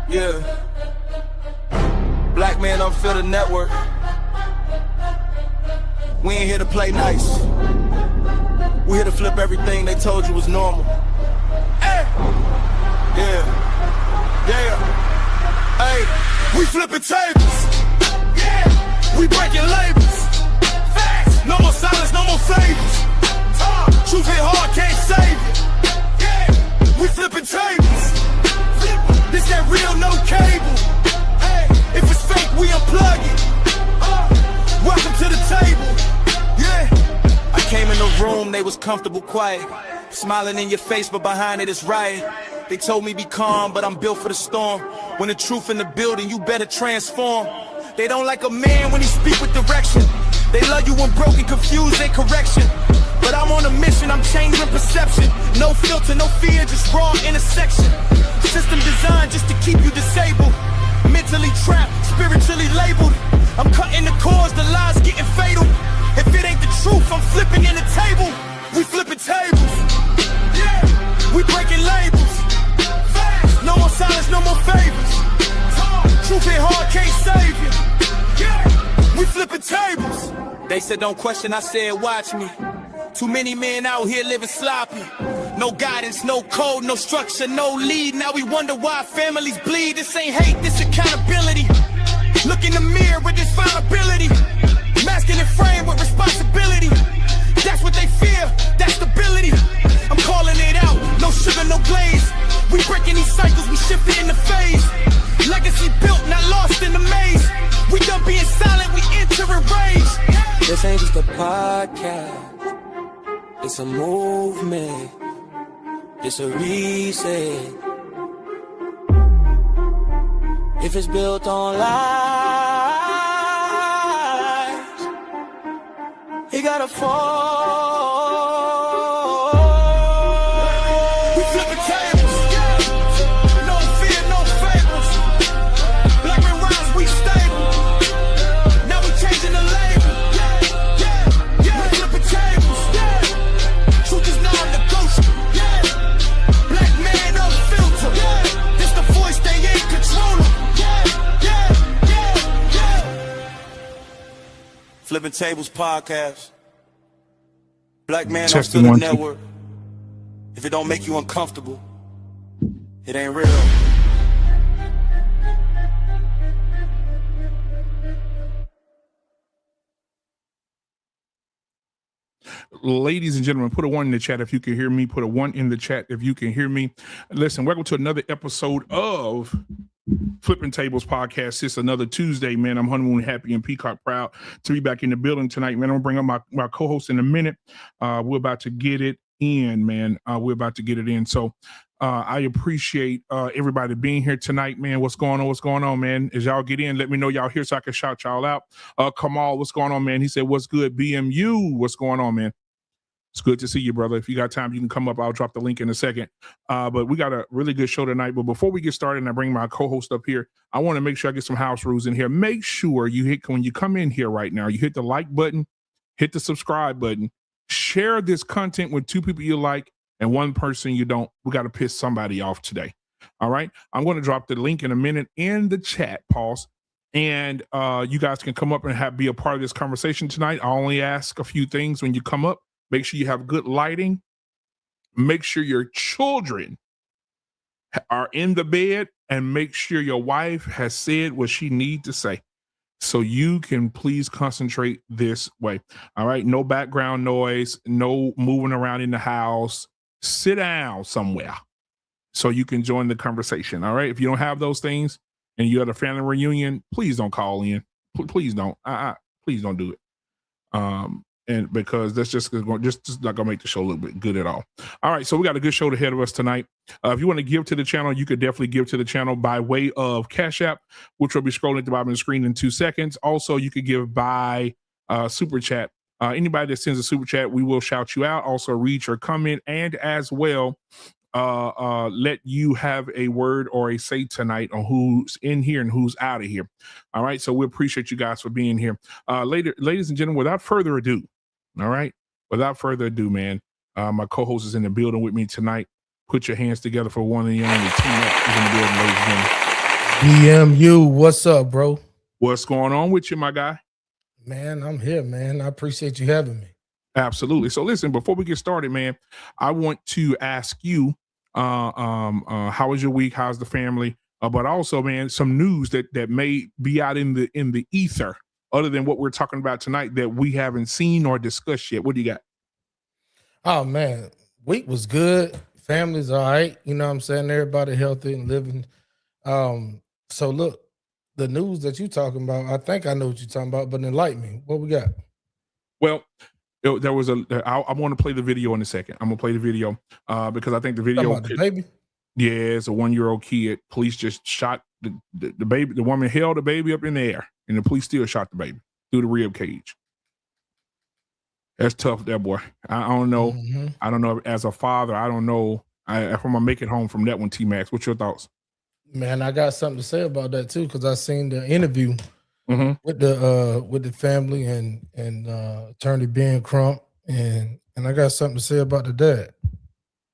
Yeah. Black Man Unfiltered Network. We ain't here to play nice. We here to flip everything they told you was normal. Hey! Yeah. Yeah. Hey, we flipping tables. Yeah. We breaking labels. Facts. No more silence, no more favors. Truth hit hard, can't save it. Yeah. We flipping tables. This that real, no cable. Hey. If it's fake, we unplug it. Welcome to the table. Yeah. I came in the room, they was comfortable, quiet. Smiling in your face, but behind it is riot. They told me be calm, but I'm built for the storm. When the truth in the building, you better transform. They don't like a man when he speak with direction. They love you when broken, confused, and correction. But I'm on a mission, I'm changing perception. No filter, no fear, just raw intersection. System designed just to keep you disabled. Mentally trapped, spiritually labeled. I'm cutting the cords, the lies getting fatal. If it ain't the truth, I'm flipping in the table. We flipping tables. Yeah. We breaking labels. Facts. No more silence, no more favors. Truth hit hard, can't save you. Yeah. We flipping tables. They said don't question, I said watch me. Too many men out here living sloppy. No guidance, no code, no structure, no lead. Now we wonder why families bleed. This ain't hate, this accountability. Look in the mirror with this vulnerability. Masking and frame with responsibility. That's what they fear, that stability. I'm calling it out, no sugar, no glaze. We breaking these cycles, we shifting in the phase. Legacy built, not lost in the maze. We done being silent, we enter a rage. This ain't just a podcast. It's a movement, it's a reset. If it's built on lies, it gotta fall. We flipping tables, yeah. No fear, no fables. Black men rise, we stable. Now we changing the label. Yeah. We flipping tables, yeah. Truth is non-negotiable, yeah. Black man unfiltered, yeah. This the voice, they ain't controlling. Flipping Tables Podcast. Black Man Unfiltered Network. If it don't make you uncomfortable, it ain't real. Ladies and gentlemen, put a 1 in the chat if you can hear me. Put a 1 in the chat if you can hear me. Listen, welcome to another episode of Flipping Tables Podcast. It's another Tuesday, man. I'm honeymoon happy and peacock proud to be back in the building tonight, man. I'm gonna bring up my co-host in a minute. We're about to get it in, man. We're about to get it in. So I appreciate everybody being here tonight, man. What's going on, man? As y'all get in, let me know y'all here so I can shout y'all out. Kamal, what's going on, man? He said, what's good, BMU? What's going on, man? It's good to see you, brother. If you got time, you can come up. I'll drop the link in a second. But we got a really good show tonight. But before we get started and I bring my co-host up here, I want to make sure I get some house rules in here. Make sure you hit, when you come in here right now, you hit the like button, hit the subscribe button, share this content with 2 people you like and 1 person you don't. We got to piss somebody off today. All right. I'm going to drop the link in a minute in the chat, pause. And you guys can come up and be a part of this conversation tonight. I only ask a few things when you come up. Make sure you have good lighting. Make sure your children are in the bed, and make sure your wife has said what she needs to say so you can please concentrate this way. All right. No background noise, no moving around in the house. Sit down somewhere so you can join the conversation. All right. If you don't have those things and you're at a family reunion, please don't call in. Please don't. Please don't do it. And because that's just not gonna make the show a little bit good at all. All right, so we got a good show ahead of us tonight. If you want to give to the channel, you could definitely give to the channel by way of Cash App, which will be scrolling at the bottom of the screen in 2 seconds. Also, you could give by Super Chat. Anybody that sends a Super Chat, we will shout you out. Also, read your comment, and as well, let you have a word or a say tonight on who's in here and who's out of here. All right, so we appreciate you guys for being here. Ladies and gentlemen, without further ado, all right, without further ado, man, my co-host is in the building with me tonight. Put your hands together for one of the young. The team up is in the building, ladies and gentlemen. DMU, what's up, bro? What's going on with you, my guy? Man, I'm here, man. I appreciate you having me. Absolutely. So listen, before we get started, man, I want to ask you, how was your week? How's the family? But also, man, some news that may be out in the ether, other than what we're talking about tonight, that we haven't seen or discussed yet. What do you got? Oh man, week was good. Family's all right. You know what I'm saying? Everybody healthy and living. So look, the news that you talking about, I think I know what you're talking about, but enlighten me. What we got? Well, there was I want to play the video in a second. I'm gonna play the video because I think the video Talking about the baby? Yeah, it's a 1-year-old kid. Police just shot the baby. The woman held the baby up in the air, and the police still shot the baby through the rib cage. That's tough, that boy. I don't know. Mhm. I don't know. As a father, I don't know if I'm gonna make it home from that one. T-Max, what's your thoughts? Man, I got something to say about that too, because I seen the interview Mm-hmm. with the family and attorney Ben Crump, and I got something to say about the dad.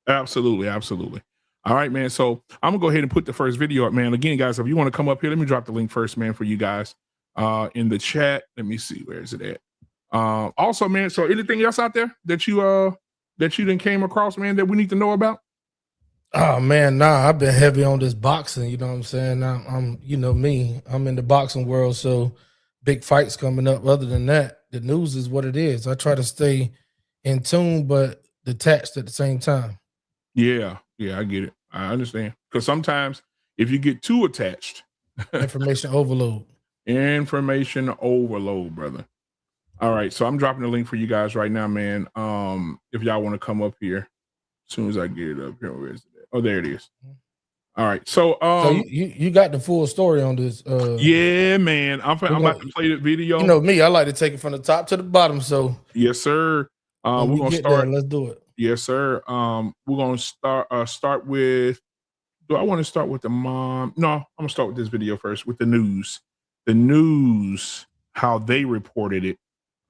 Absolutely, absolutely. All right, man. So I'm gonna go ahead and put the first video up, man. Again, guys, if you want to come up here, let me drop the link first, man, for you guys in the chat. Let me see, where is it at? Also, man, so anything else out there that you done came across, man, that we need to know about? Oh man, nah, I've been heavy on this boxing, you know what I'm saying? I'm you know me, I'm in the boxing world, so big fights coming up. Other than that, the news is what it is. I try to stay in tune but detached at the same time. Yeah, I get it. I understand. Because sometimes if you get too attached, Information overload. information overload, brother. All right, so I'm dropping the link for you guys right now, man. If y'all want to come up here, as soon as I get it up here, where is it? Oh, there it is. All right, so So you got the full story on this. Yeah, man. I'm about to play the video. You know me, I like to take it from the top to the bottom. So yes, sir. when We're we gonna get start. there, let's do it. Yes, sir. We're gonna start with. Do I want to start with the mom? No, I'm gonna start with this video first with the news. The news, how they reported it.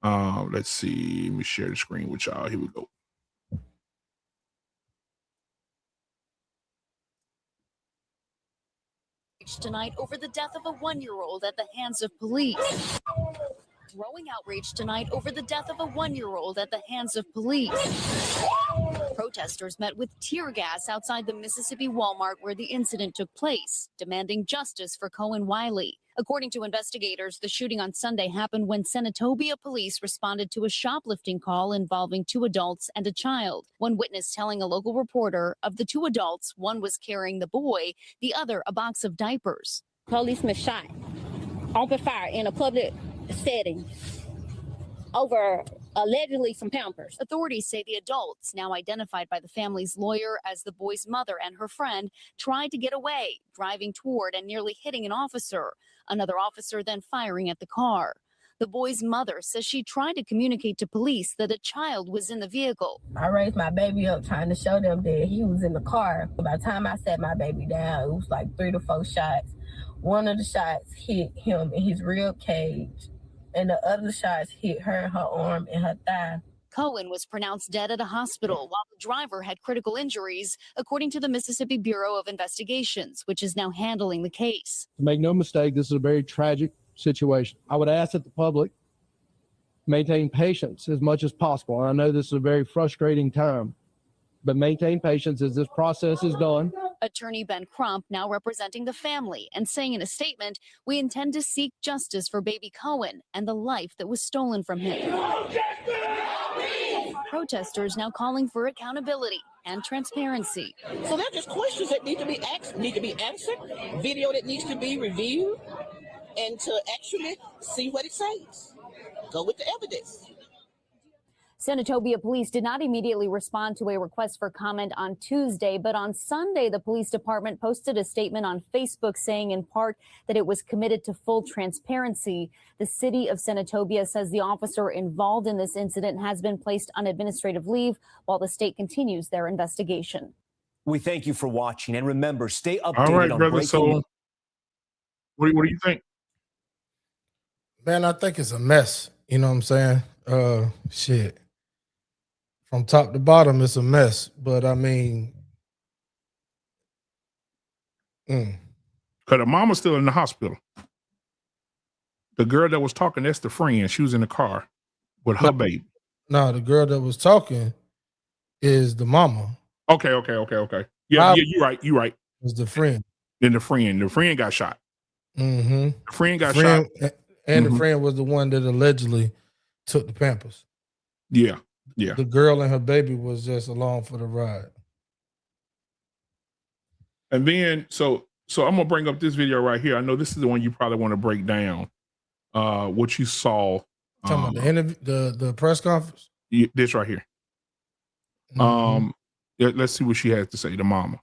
Let's see. Let me share the screen with y'all. Here we go. Tonight over the death of a 1-year-old at the hands of police. Growing outrage tonight over the death of a 1-year-old at the hands of police. Protesters met with tear gas outside the Mississippi Walmart where the incident took place, demanding justice for Kohen Wiley. According to investigators, the shooting on Sunday happened when Senatobia police responded to a shoplifting call involving 2 adults and a child. One witness telling a local reporter of the 2 adults, one was carrying the boy, the other a box of diapers. Policeman shot, open fire in a public setting over allegedly some Pampers. Authorities say the adults, now identified by the family's lawyer as the boy's mother and her friend, tried to get away, driving toward and nearly hitting an officer. Another officer then firing at the car. The boy's mother says she tried to communicate to police that a child was in the vehicle. I raised my baby up trying to show them that he was in the car. By the time I set my baby down, it was like 3 to 4 shots. One of the shots hit him in his rib cage, and the other shots hit her in her arm and her thigh. Kohen was pronounced dead at a hospital while the driver had critical injuries, according to the Mississippi Bureau of Investigations, which is now handling the case. Make no mistake, this is a very tragic situation. I would ask that the public maintain patience as much as possible. And I know this is a very frustrating time, but maintain patience as this process is done. Attorney Ben Crump now representing the family and saying in a statement, "We intend to seek justice for baby Kohen and the life that was stolen from him." Protesters now calling for accountability and transparency. So they're just questions that need to be asked, need to be answered, video that needs to be reviewed, and to actually see what it says. Go with the evidence. Senatobia police did not immediately respond to a request for comment on Tuesday, but on Sunday, the police department posted a statement on Facebook saying in part that it was committed to full transparency. The city of Senatobia says the officer involved in this incident has been placed on administrative leave while the state continues their investigation. We thank you for watching, and remember, stay updated All right, on brother. breaking So, what do you think? Man, I think it's a mess. You know what I'm saying? Shit. From top to bottom, it's a mess. But I mean, Because the mama's still in the hospital. The girl that was talking, that's the friend. She was in the car with her baby. No, the girl that was talking is the mama. Okay. Yeah, you're right. Was the friend. Then the friend got shot. Mm-hmm. The friend got shot. And the friend was the one that allegedly took the Pampers. Yeah. The girl and her baby was just along for the ride. And then, so I'm gonna bring up this video right here. I know this is the one you probably want to break down. What you saw. Talking about the interview, the press conference. This right here. Let's see what she has to say. The mama.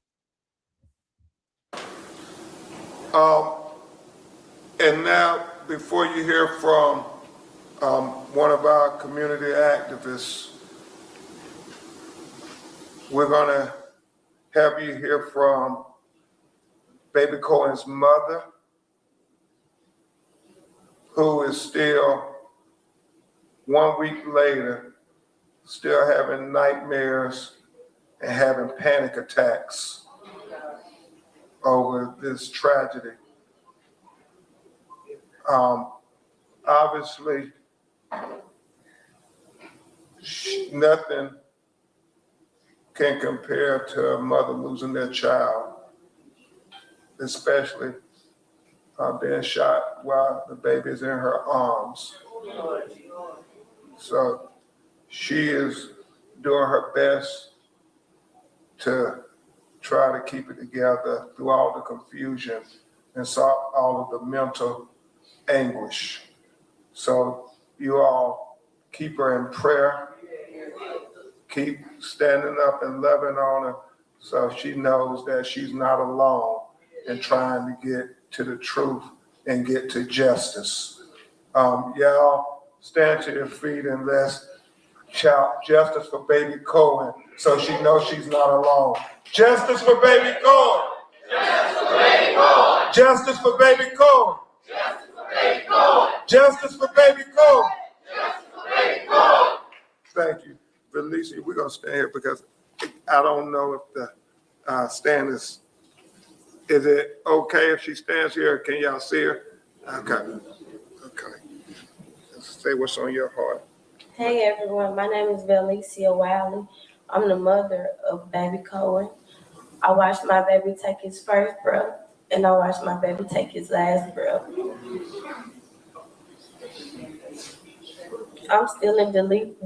And now, before you hear from one of our community activists, we're gonna have you hear from baby Kohen's mother, who is still 1 week later, still having nightmares and having panic attacks over this tragedy. Obviously, nothing can compare to a mother losing their child, especially being shot while the baby is in her arms. So she is doing her best to try to keep it together through all the confusion and all of the mental anguish. So you all keep her in prayer, keep standing up and loving on her so she knows that she's not alone in trying to get to the truth and get to justice. Y'all stand to your feet and let's shout justice for baby Kohen so she knows she's not alone. Justice for baby Kohen! Justice for baby Kohen! Justice for baby Kohen! Thank you. Felicia, we're going to stand here because I don't know if the stand is it okay if she stands here? Can y'all see her? Okay. Say what's on your heart. Hey everyone, my name is Kohen Wiley. I'm the mother of baby Kohen. I watched my baby take his first breath and I watched my baby take his last breath. I'm still in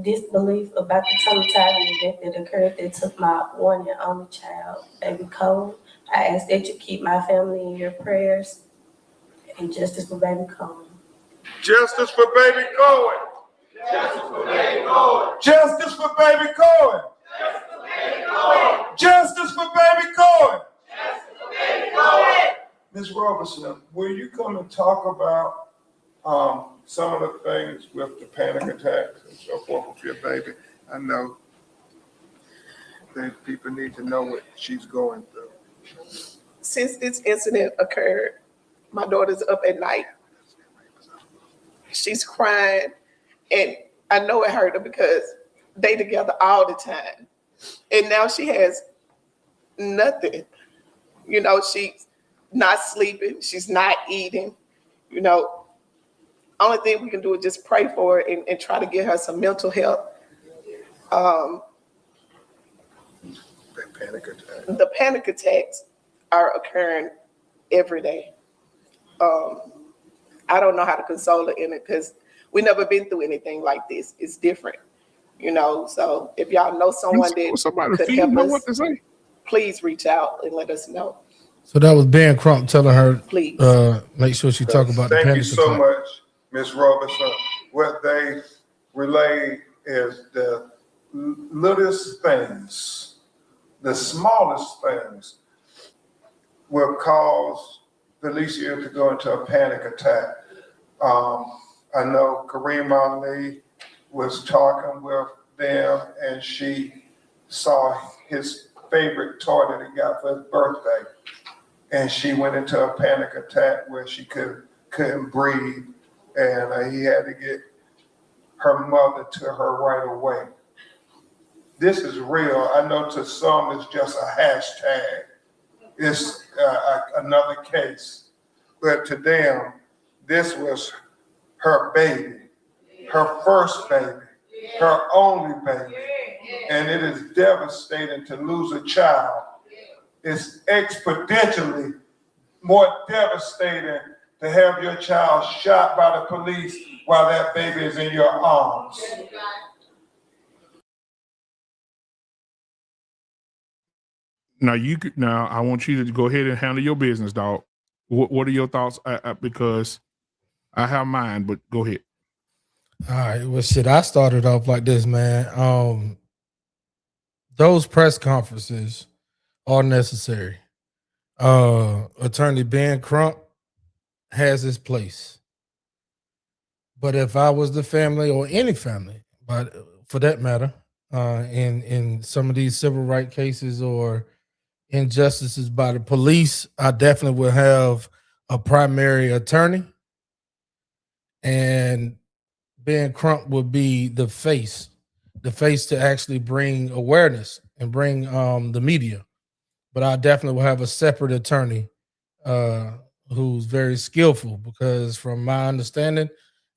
disbelief about the traumatizing event that occurred that took my one and only child, baby Kohen. I ask that you keep my family in your prayers and justice for baby Kohen. Justice for baby Kohen! Justice for baby Kohen! Justice for baby Kohen! Justice for baby Kohen! Ms. Robertson, will you come and talk about some of the things with the panic attacks and so forth with your baby? I know that people need to know what she's going through. Since this incident occurred, my daughter's up at night. She's crying, and I know it hurt her because they together all the time. And now she has nothing. You know, she's not sleeping. She's not eating. You know, only thing we can do is just pray for her and try to get her some mental health. The panic attacks are occurring every day. I don't know how to console her in it because we never been through anything like this. It's different, you know. So if y'all know someone that could help us, please reach out and let us know. So that was Ben Crump telling her, please make sure she talk about the panic attack. Thank you so much, Ms. Robertson. What they relayed is the littlest things, the smallest things will cause Felicia to go into a panic attack. I know Kareem Ali was talking with them and she saw his favorite toy that he got for his birthday. And she went into a panic attack where she couldn't breathe. And he had to get her mother to her right away. This is real. I know to some it's just a hashtag. It's another case. but to them, this was her baby, her first baby, her only baby. And it is devastating to lose a child. It's exponentially more devastating to have your child shot by the police while that baby is in your arms. Now I want you to go ahead and handle your business, dog. What are your thoughts? Because I have mine, but go ahead. All right. Well, shit, I started off like this, man. Those press conferences are necessary. Attorney Ben Crump has his place. But if I was the family or any family, but for that matter, in some of these civil rights cases or injustices by the police, I definitely will have a primary attorney, and Ben Crump would be the face to actually bring awareness and bring the media. But I definitely will have a separate attorney who's very skillful, because from my understanding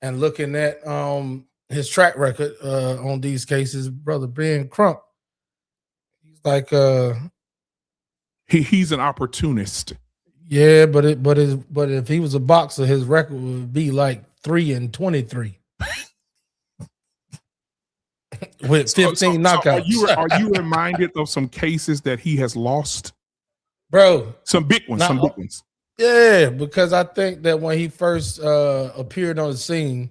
and looking at his track record on these cases, brother Ben Crump, he's like he's an opportunist. Yeah, but if he was a boxer, his record would be like 3-23 with 15 knockouts. Are you reminded of some cases that he has lost, bro? Some big ones. Yeah, because I think that when he first appeared on the scene,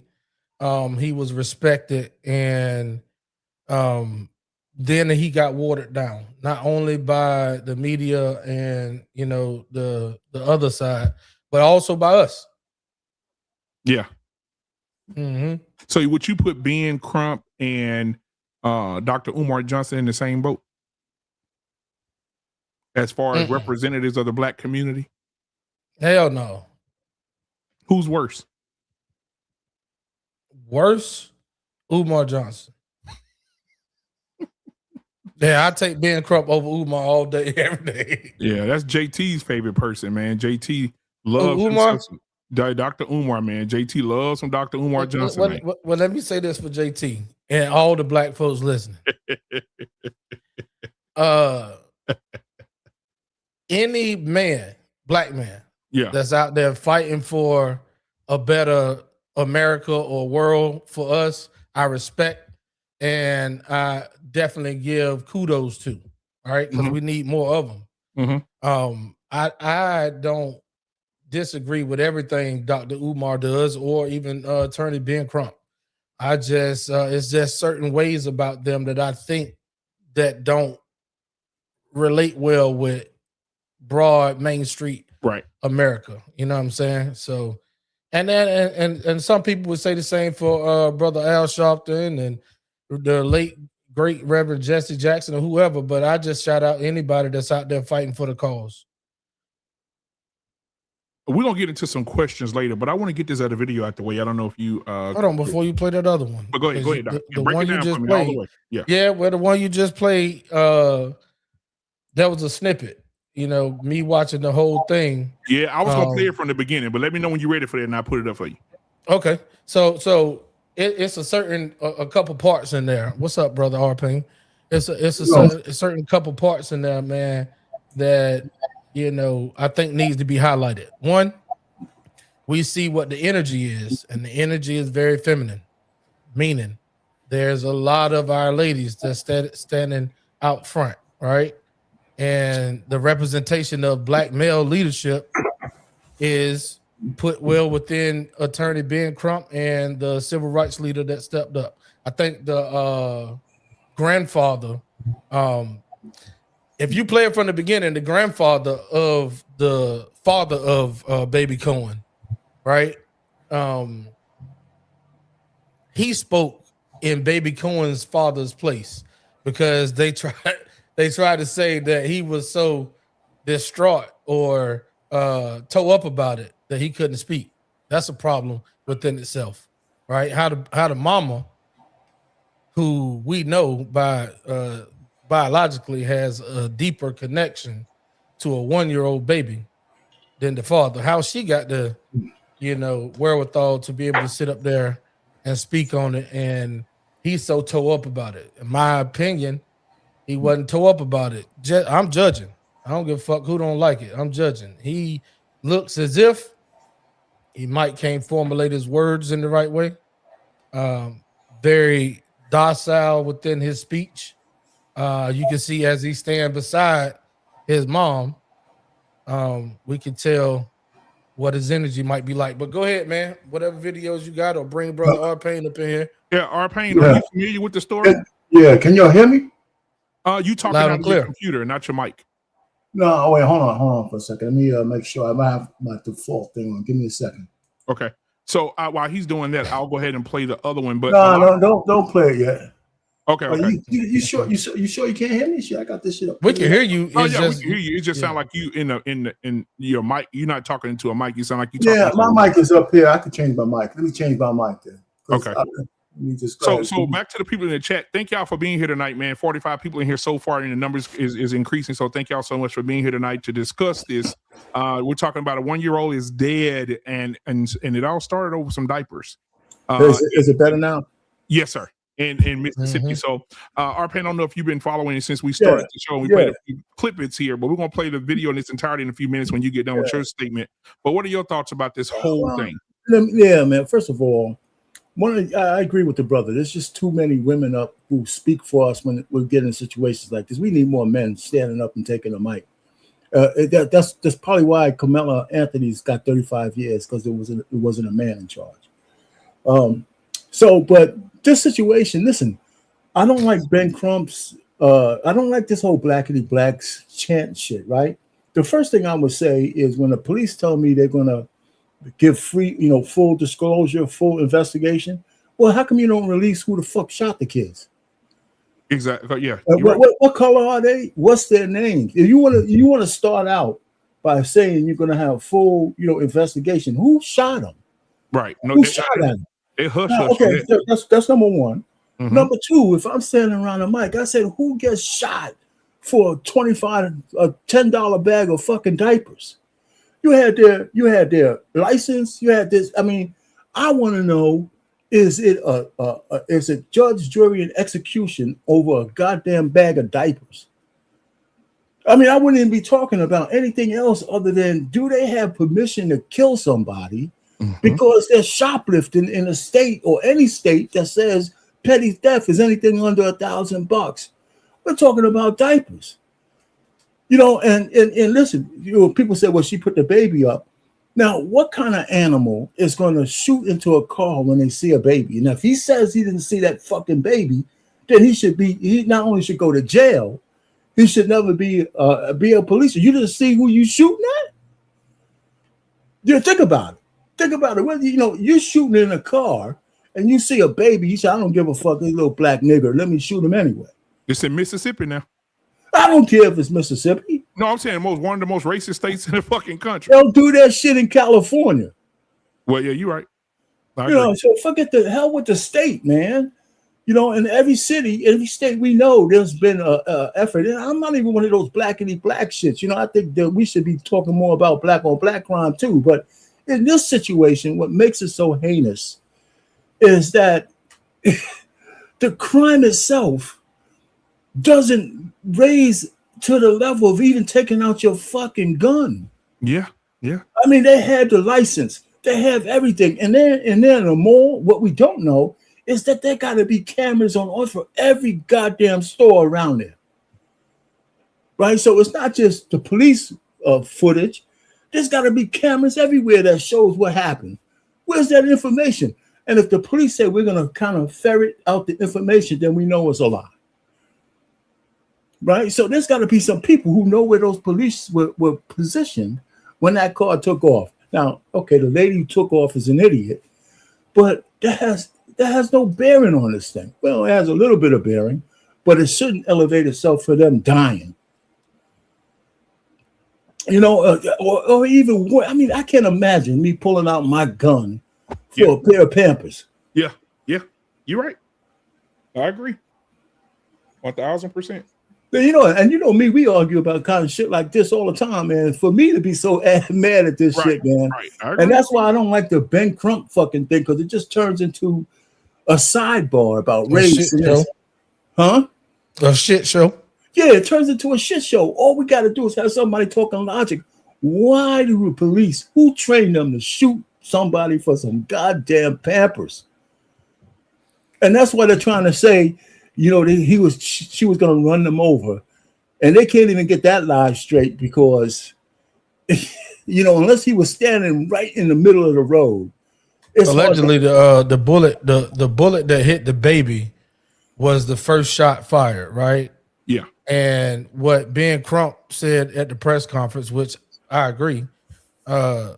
he was respected, and then he got watered down, not only by the media and the other side, but also by us. Yeah. Mm-hmm. So would you put Ben Crump and Dr. Umar Johnson in the same boat as far as representatives of the black community? Hell no. Who's worse? Worse? Umar Johnson. Yeah, I take Ben Crump over Umar all day, every day. Yeah, that's JT's favorite person, man. JT loves Umar? Dr. Umar, man. JT loves some Dr. Umar Johnson. Well, let me say this for JT and all the black folks listening. Any man, black man, that's out there fighting for a better America or world for us, I respect, and I definitely give kudos to. All right, because we need more of them. I don't disagree with everything Dr. Umar does, or even Attorney Ben Crump. I just it's just certain ways about them that I think that don't relate well with broad Main Street America. You know what I'm saying? So, and then and some people would say the same for Brother Al Sharpton and the late great Reverend Jesse Jackson or whoever. But I just shout out anybody that's out there fighting for the cause. We're gonna get into some questions later, but I want to get this other video out the way. I don't know if you hold on before you play that other one. But go ahead, Doc. The Break one it you down just for me all played. the way. Yeah, well, the one you just played, that was a snippet. Me watching the whole thing. Yeah, I was gonna play it from the beginning, but let me know when you're ready for that, and I'll put it up for you. Okay, so it's a certain a couple parts in there. What's up, brother Arping? It's a certain couple parts in there, man, that I think needs to be highlighted. One, we see what the energy is, and the energy is very feminine, meaning there's a lot of our ladies that's standing out front, right? And the representation of black male leadership is put well within Attorney Ben Crump and the civil rights leader that stepped up. I think the grandfather, if you play it from the beginning, the grandfather of the father of Baby Cohen, right? He spoke in Baby Cohen's father's place, because they tried to say that he was so distraught or toe up about it that he couldn't speak. That's a problem within itself, right? How the mama, who we know by biologically has a deeper connection to a 1-year-old baby, than the father. How she got the, wherewithal to be able to sit up there and speak on it, and he's so toe up about it. In my opinion, he wasn't toe up about it. I'm judging. I don't give a fuck who don't like it. I'm judging. He looks as if he can't formulate his words in the right way. Very docile within his speech. You can see as he stand beside his mom, we can tell what his energy might be like. But go ahead, man. Whatever videos you got, or bring brother R-Pain up in here. Yeah, R-Pain, are you familiar with the story? Yeah, can y'all hear me? You talking out of your computer, not your mic. No, wait, hold on for a second. Let me make sure I might have my default thing on. Give me a second. Okay. So while he's doing that, I'll go ahead and play the other one. But no, don't play it yet. Okay. You sure you can't hear me? Shit, I got this shit up. We can hear you. We can hear you. It just sound like you in your mic. You're not talking into a mic. You sound like you. Yeah, my mic is up here. I could change my mic. Let me change my mic then. Okay. So back to the people in the chat. Thank y'all for being here tonight, man. 45 people in here so far, and the numbers is increasing. So thank y'all so much for being here tonight to discuss this. We're talking about a 1-year-old is dead, and it all started over some diapers. Is it better now? Yes, sir. In Mississippi. So R-Pain, I don't know if you've been following it since we started the show. We played a few clip here, but we're gonna play the video in its entirety in a few minutes when you get done with your statement. But what are your thoughts about this whole thing? Yeah, man. First of all, I agree with the brother. There's just too many women up who speak for us when we get in situations like this. We need more men standing up and taking a mic. That's probably why Carmela Anthony's got 35 years, because it wasn't a man in charge. But this situation, listen, I don't like Ben Crump's. I don't like this whole blackity blacks chant shit. Right. The first thing I would say is when the police tell me they're gonna give free, full disclosure, full investigation. Well, how come you don't release who the fuck shot the kids? Exactly. Yeah. What color are they? What's their names? If you want to start out by saying you're going to have full, investigation, who shot them? Right. No, who shot them? They hush. Okay, that's number one. Mm-hmm. Number two, if I'm standing around a mic, I said, who gets shot for a $10 bag of fucking diapers? You had their license. You had this. I mean, I want to know: is it judge, jury, and execution over a goddamn bag of diapers? I mean, I wouldn't even be talking about anything else other than do they have permission to kill somebody because they're shoplifting in a state or any state that says petty theft is anything under $1,000. We're talking about diapers. And listen, people say, well, she put the baby up. Now, what kind of animal is going to shoot into a car when they see a baby? Now, if he says he didn't see that fucking baby, then he not only should go to jail, he should never be a policeman. You didn't see who you shooting at? Yeah, think about it. Think about it. Whether you're shooting in a car and you see a baby, you say, I don't give a fuck, this little black nigger. Let me shoot him anyway. It's in Mississippi now. I don't care if it's Mississippi. No, I'm saying one of the most racist states in the fucking country. They'll do that shit in California. Well, yeah, you're right. So forget the hell with the state, man. In every city, every state we know, there's been a effort. And I'm not even one of those blackity black shits. I think that we should be talking more about black on black crime too. But in this situation, what makes it so heinous is that the crime itself doesn't raise to the level of even taking out your fucking gun. Yeah. I mean, they have the license, they have everything, and then in the mall, what we don't know is that there got to be cameras on for every goddamn store around there, right? So it's not just the police footage. There's got to be cameras everywhere that shows what happened. Where's that information? And if the police say we're going to kind of ferret out the information, then we know it's a lie. Right? So there's got to be some people who know where those police were positioned when that car took off. Now, okay, the lady who took off is an idiot, but that has no bearing on this thing. Well, it has a little bit of bearing, but it shouldn't elevate itself for them dying. Or even, I mean, I can't imagine me pulling out my gun for a pair of Pampers. Yeah, you're right. I agree. 1,000%. You know, and you know me, we argue about kind of shit like this all the time, man. For me to be so mad at this shit, man. Right. And that's why I don't like the Ben Crump fucking thing, because it just turns into a sidebar about race. And this. Huh? A shit show. Yeah, it turns into a shit show. All we got to do is have somebody talking logic. Why do the police, who trained them to shoot somebody for some goddamn Pampers? And that's why they're trying to say, you know, she was going to run them over. And they can't even get that lie straight because, you know, unless he was standing right in the middle of the road. Allegedly, the bullet that hit the baby was the first shot fired, right? Yeah. And what Ben Crump said at the press conference, which I agree, that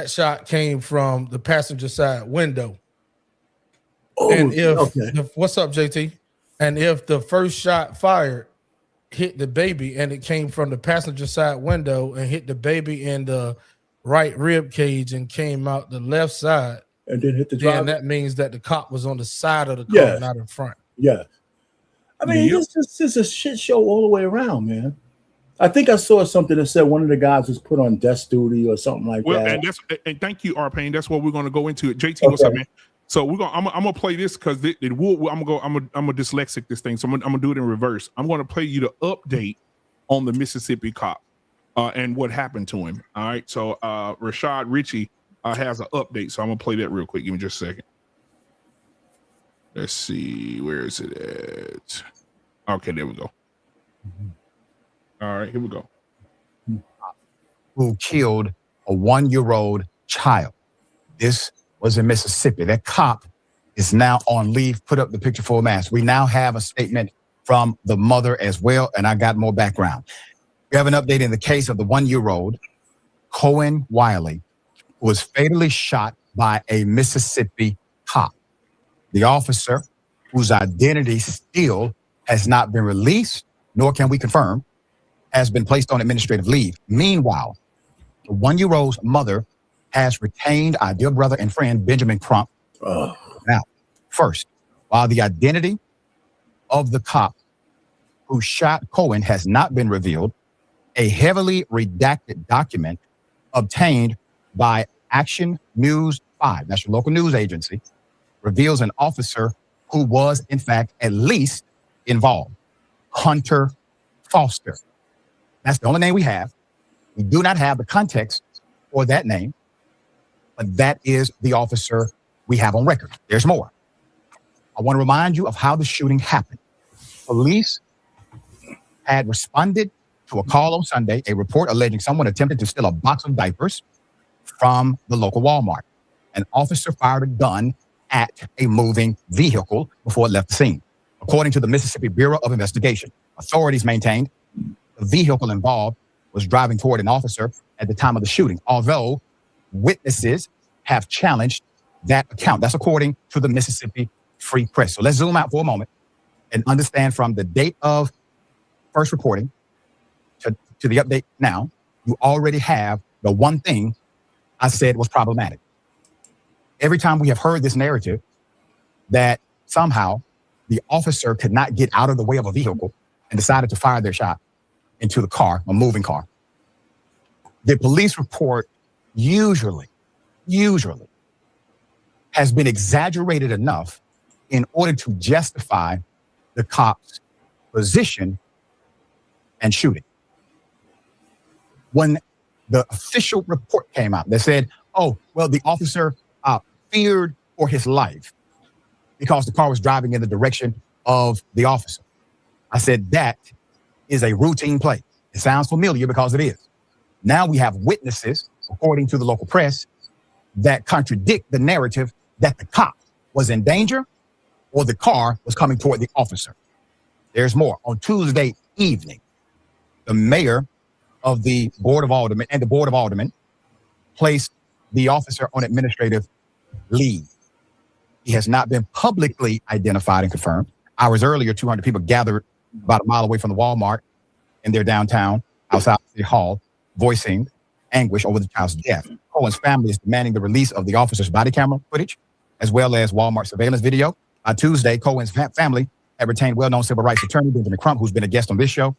shot came from the passenger side window. Oh, and what's up, JT? And if the first shot fired hit the baby and it came from the passenger side window and hit the baby in the right rib cage and came out the left side, and then hit the driver, then that means that the cop was on the side of the car, not in front. Yeah. I mean, this is a shit show all the way around, man. I think I saw something that said one of the guys was put on desk duty or something like that. And thank you, R-Pain. That's what we're going to go into it. JT, what's up, man? So I'm gonna play this because I'm a dyslexic this thing, so I'm gonna do it in reverse. I'm gonna play you the update on the Mississippi cop and what happened to him. All right, so Rashad Ritchie has an update, so I'm gonna play that real quick. Give me just a second. Let's see, where is it at? Okay, there we go. All right, here we go. Who killed a 1-year-old child? This was in Mississippi. That cop is now on leave. Put up the picture full mask. We now have a statement from the mother as well, and I got more background. We have an update in the case of the 1-year-old Kohen Wiley, who was fatally shot by a Mississippi cop. The officer, whose identity still has not been released, nor can we confirm, has been placed on administrative leave. Meanwhile, the 1-year-old's mother has retained our dear brother and friend, Benjamin Crump. Now, first, while the identity of the cop who shot Kohen has not been revealed, a heavily redacted document obtained by Action News 5, that's your local news agency, reveals an officer who was, in fact, at least involved, Hunter Foster. That's the only name we have. We do not have the context for that name, but that is the officer we have on record. There's more. I want to remind you of how the shooting happened. Police had responded to a call on Sunday, a report alleging someone attempted to steal a box of diapers from the local Walmart. An officer fired a gun at a moving vehicle before it left the scene. According to the Mississippi Bureau of Investigation, authorities maintained the vehicle involved was driving toward an officer at the time of the shooting, although witnesses have challenged that account. That's according to the Mississippi Free Press. So let's zoom out for a moment and understand from the date of first reporting to the update now, you already have the one thing I said was problematic. Every time we have heard this narrative that somehow the officer could not get out of the way of a vehicle and decided to fire their shot into the car, a moving car, the police report usually has been exaggerated enough in order to justify the cop's position and shooting. When the official report came out, they said, oh, well, the officer feared for his life because the car was driving in the direction of the officer. I said, that is a routine play. It sounds familiar because it is. Now we have witnesses, according to the local press, that contradict the narrative that the cop was in danger or the car was coming toward the officer. There's more. On Tuesday evening, the mayor of the Board of Aldermen and the Board of Aldermen placed the officer on administrative leave. He has not been publicly identified and confirmed. Hours earlier, 200 people gathered about a mile away from the Walmart in their downtown outside City Hall, voicing anguish over the child's death. Cohen's family is demanding the release of the officer's body camera footage, as well as Walmart surveillance video. On Tuesday, Cohen's family have retained well-known civil rights attorney Ben Crump, who's been a guest on this show,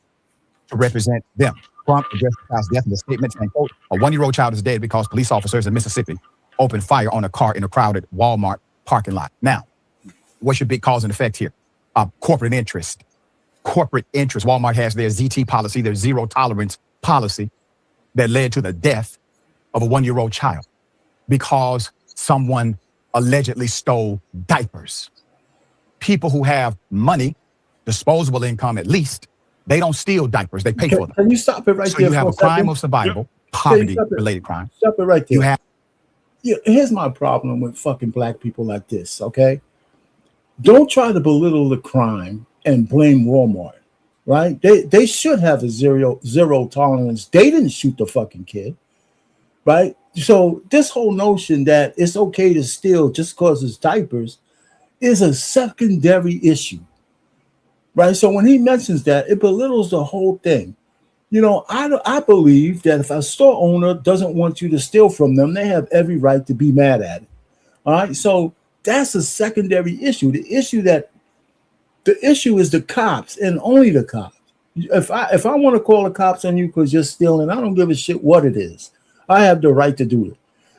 to represent them. Crump addressed the child's death in the statement saying, quote, a 1-year-old child is dead because police officers in Mississippi opened fire on a car in a crowded Walmart parking lot. Now, what's your big cause and effect here? Corporate interest. Corporate interest. Walmart has their ZT policy, their zero tolerance policy that led to the death of a 1-year-old child because someone allegedly stole diapers. People who have money, disposable income at least, they don't steal diapers. They pay for them. Can you stop it right so there? So you have a crime of survival, poverty-related crime. Stop it right there. You have. Here's my problem with fucking black people like this, okay? Don't try to belittle the crime and blame Walmart, right? They should have a zero tolerance. They didn't shoot the fucking kid, right? So this whole notion that it's okay to steal just because it's diapers is a secondary issue, right? So when he mentions that, it belittles the whole thing. You know, I believe that if a store owner doesn't want you to steal from them, they have every right to be mad at it. All right, so that's a secondary issue. The issue is the cops and only the cops. If I want to call the cops on you because you're stealing, I don't give a shit what it is. I have the right to do it.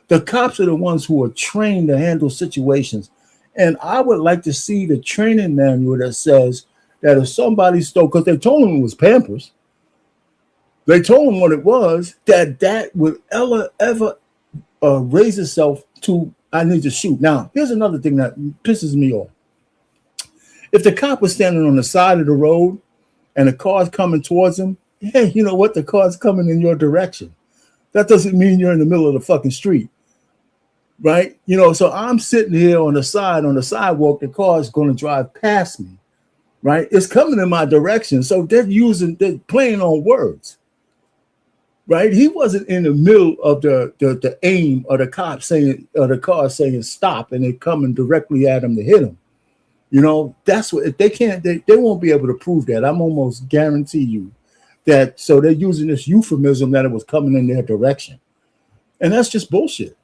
The cops are the ones who are trained to handle situations. And I would like to see the training manual that says that if somebody stole, because they told him it was Pampers, they told him what it was, that would ever raise itself to, I need to shoot. Now, here's another thing that pisses me off. If the cop was standing on the side of the road and the car's coming towards him, hey, you know what? The car's coming in your direction. That doesn't mean you're in the middle of the fucking street, right? You know, so I'm sitting here on the sidewalk, the car's going to drive past me, right? It's coming in my direction. So they're playing on words, right? He wasn't in the middle of the aim of the cop saying, or the car saying stop, and they're coming directly at him to hit him. You know, that's what, if they can't, they won't be able to prove that. I'm almost guarantee you that. So they're using this euphemism that it was coming in their direction. And that's just bullshit.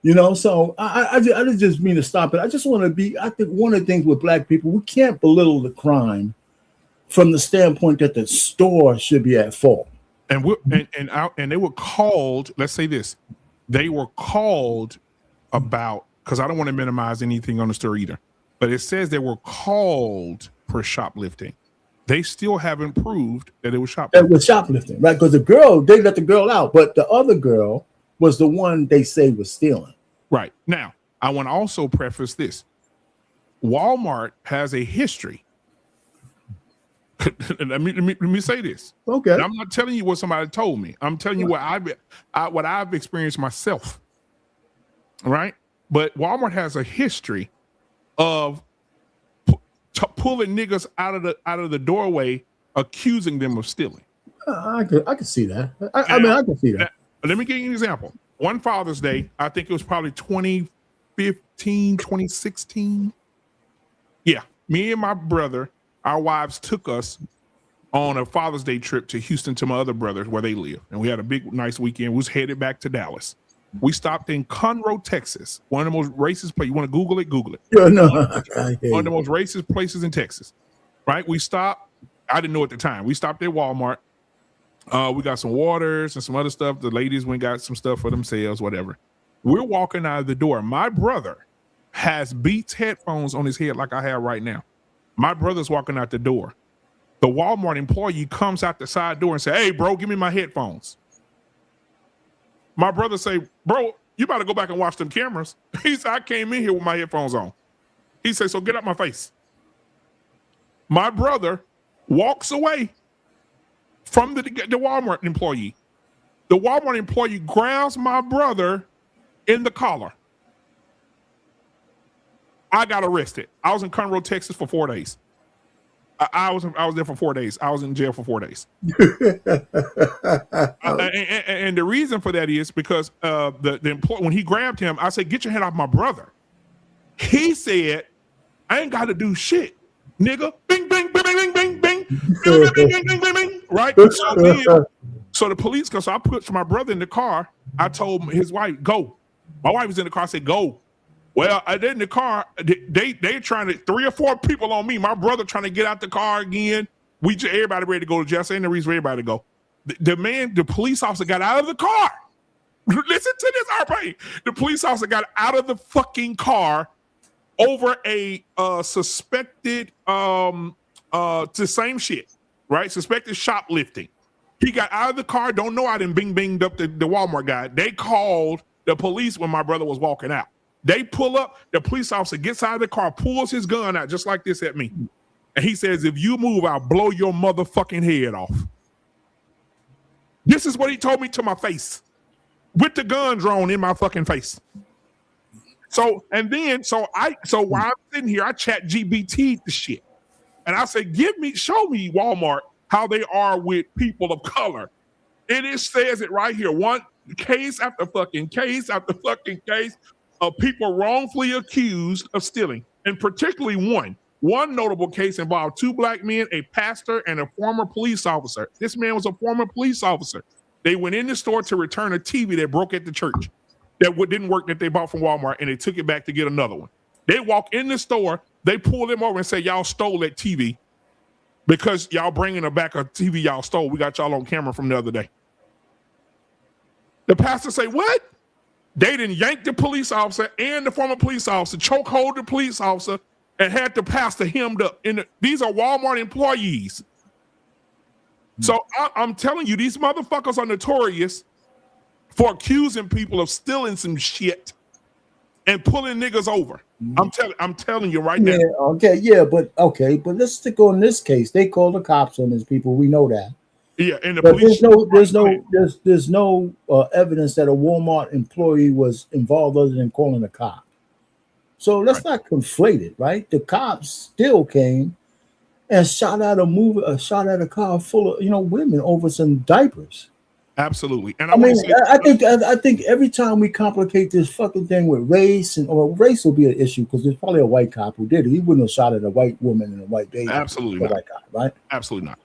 You know, so I just mean to stop it. I just want to be, I think one of the things with black people, we can't belittle the crime from the standpoint that the store should be at fault. And they were called, let's say this, they were called about, because I don't want to minimize anything on the store either, but it says they were called for shoplifting. They still haven't proved that it was shoplifting. It was shoplifting, right? Because the girl, they let the girl out, but the other girl was the one they say was stealing. Right. Now, I want to also preface this. Walmart has a history. let me say this. Okay. And I'm not telling you what somebody told me. I'm telling you what I've experienced myself. Right? But Walmart has a history of pulling niggas out of the doorway, accusing them of stealing. I could see that. I mean, I can see that. Let me give you an example. One Father's Day, I think it was probably 2015, 2016. Yeah, me and my brother, our wives took us on a Father's Day trip to Houston to my other brothers where they live. And we had a big, nice weekend. We was headed back to Dallas. We stopped in Conroe, Texas, one of the most racist places. You want to Google it? Google it. Yeah, no, one of the most racist places in Texas, right? We stopped. I didn't know at the time. We stopped at Walmart. We got some waters and some other stuff. The ladies went and got some stuff for themselves, whatever. We're walking out of the door. My brother has Beats headphones on his head like I have right now. My brother's walking out the door. The Walmart employee comes out the side door and say, "Hey, bro, give me my headphones." My brother say, "Bro, you better go back and watch them cameras." He said, "I came in here with my headphones on." He said, "So get out my face." My brother walks away from the Walmart employee. The Walmart employee grabs my brother in the collar. I got arrested. I was in Conroe, Texas for 4 days. I was there for 4 days. I was in jail for 4 days. And the reason for that is because the employee, when he grabbed him, I said, "Get your hand off my brother." He said, "I ain't got to do shit, nigga." Bing, bing, bing, bing, bing, bing, bing, bing, bing, bing, bing, bing. Right? So the police come. So I put my brother in the car. I told his wife, "Go." My wife was in the car. I said, "Go." Well, I did in the car. They trying to 3 or 4 people on me. My brother trying to get out the car again. Everybody ready to go to jail. Ain't no reason for everybody to go. The police officer got out of the car. Listen to this, RP. The police officer got out of the fucking car over a suspected the same shit, right? Suspected shoplifting. He got out of the car. Don't know I done binged up the Walmart guy. They called the police when my brother was walking out. They pull up. The police officer gets out of the car, pulls his gun out just like this at me. And he says, if you move, I'll blow your motherfucking head off. This is what he told me to my face with the gun drawn in my fucking face. So while I'm sitting here, I chat GBT the shit. And I say, show me Walmart how they are with people of color. And it says it right here. One case after fucking case after fucking case of people wrongfully accused of stealing. And particularly one notable case involved 2 black men, a pastor, and a former police officer. This man was a former police officer. They went in the store to return a TV that broke at the church that didn't work that they bought from Walmart, and they took it back to get another one. They walk in the store, they pull them over and say, y'all stole that TV because y'all bringing back a TV y'all stole. We got y'all on camera from the other day. The pastor say, what? They didn't yank the police officer and the former police officer, chokehold the police officer, and had the pastor hemmed up. These are Walmart employees. So I'm telling you, these motherfuckers are notorious for accusing people of stealing some shit and pulling niggas over. I'm telling you right now. But let's stick on this case. They called the cops on these people. We know that. Yeah, and there's no evidence that a Walmart employee was involved other than calling a cop. So let's not conflate it, right? The cops still came and shot at a car full of women over some diapers. Absolutely. And I think every time we complicate this fucking thing with race, race will be an issue because there's probably a white cop who did it. He wouldn't have shot at a white woman and a white baby. Absolutely not. White guy, right? Absolutely not.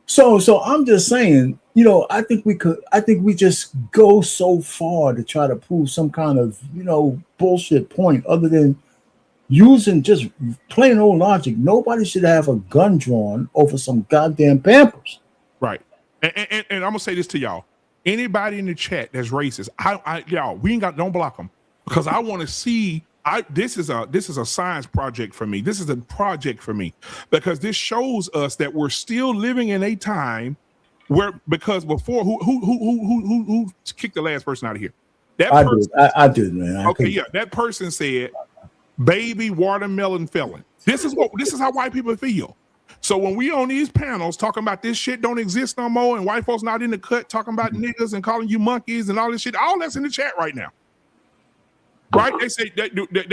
So I'm just saying, I think we just go so far to try to prove some kind of, bullshit point other than using just plain old logic. Nobody should have a gun drawn over some goddamn Pampers. Right. And I'm gonna say this to y'all. Anybody in the chat that's racist, don't block them because I want to see. This is a science project for me. This is a project for me because this shows us that we're still living in a time because before who kicked the last person out of here? I did, man. That person said, "Baby watermelon felon." This is how white people feel. So when we on these panels talking about this shit don't exist no more and white folks not in the cut talking about niggas and calling you monkeys and all this shit, all that's in the chat right now. Right? They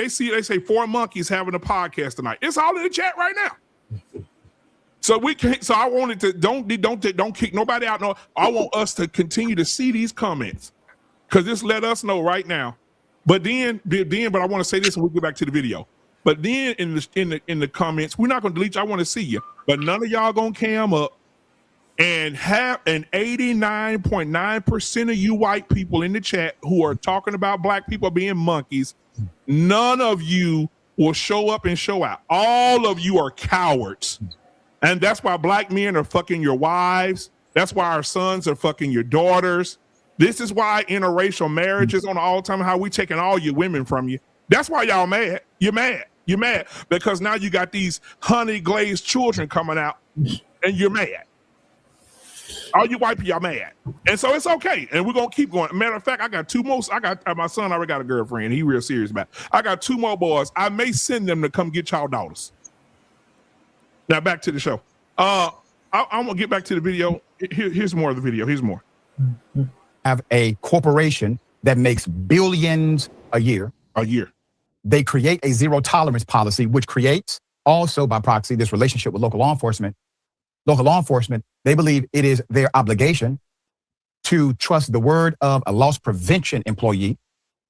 say 4 monkeys having a podcast tonight. It's all in the chat right now. So we can't. So I wanted to don't kick nobody out. No, I want us to continue to see these comments because this let us know right now. But I want to say this and we'll get back to the video. But then in the comments, we're not gonna delete you. I want to see you, but none of y'all gonna cam up and have an 89.9% of you white people in the chat who are talking about black people being monkeys. None of you will show up and show out. All of you are cowards. And that's why black men are fucking your wives. That's why our sons are fucking your daughters. This is why interracial marriage is on the all-time high. We taking all your women from you. That's why y'all mad. You're mad. You're mad because now you got these honey glazed children coming out and you're mad. All you white people, y'all mad. And so it's okay. And we're going to keep going. Matter of fact, I got 2 more. My son already got a girlfriend. He real serious about it. I got 2 more boys. I may send them to come get y'all daughters. Now back to the show. I'm going to get back to the video. Here's more of the video. Here's more. Have a corporation that makes billions a year. They create a zero tolerance policy, which creates also by proxy this relationship with local law enforcement. Local law enforcement, they believe it is their obligation to trust the word of a loss prevention employee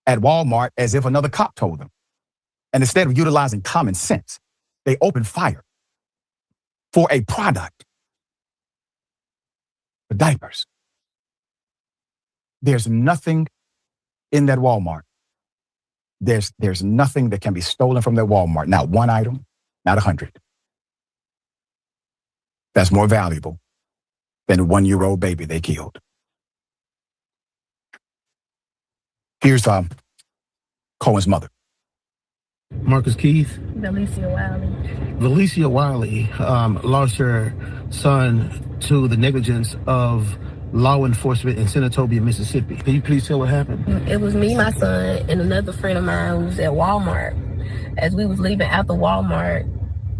at Walmart as if another cop told them. And instead of utilizing common sense, they open fire for a product, the diapers. There's nothing in that Walmart there's nothing that can be stolen from their Walmart. Not one item, not 100. That's more valuable than a 1-year-old baby they killed. Here's Cohen's mother. Marcus Keith. Valicia Wiley. Valicia Wiley lost her son to the negligence of law enforcement in Senatobia, Mississippi. Can you please tell what happened? It was me, my son, and another friend of mine who was at Walmart. As we was leaving out the Walmart,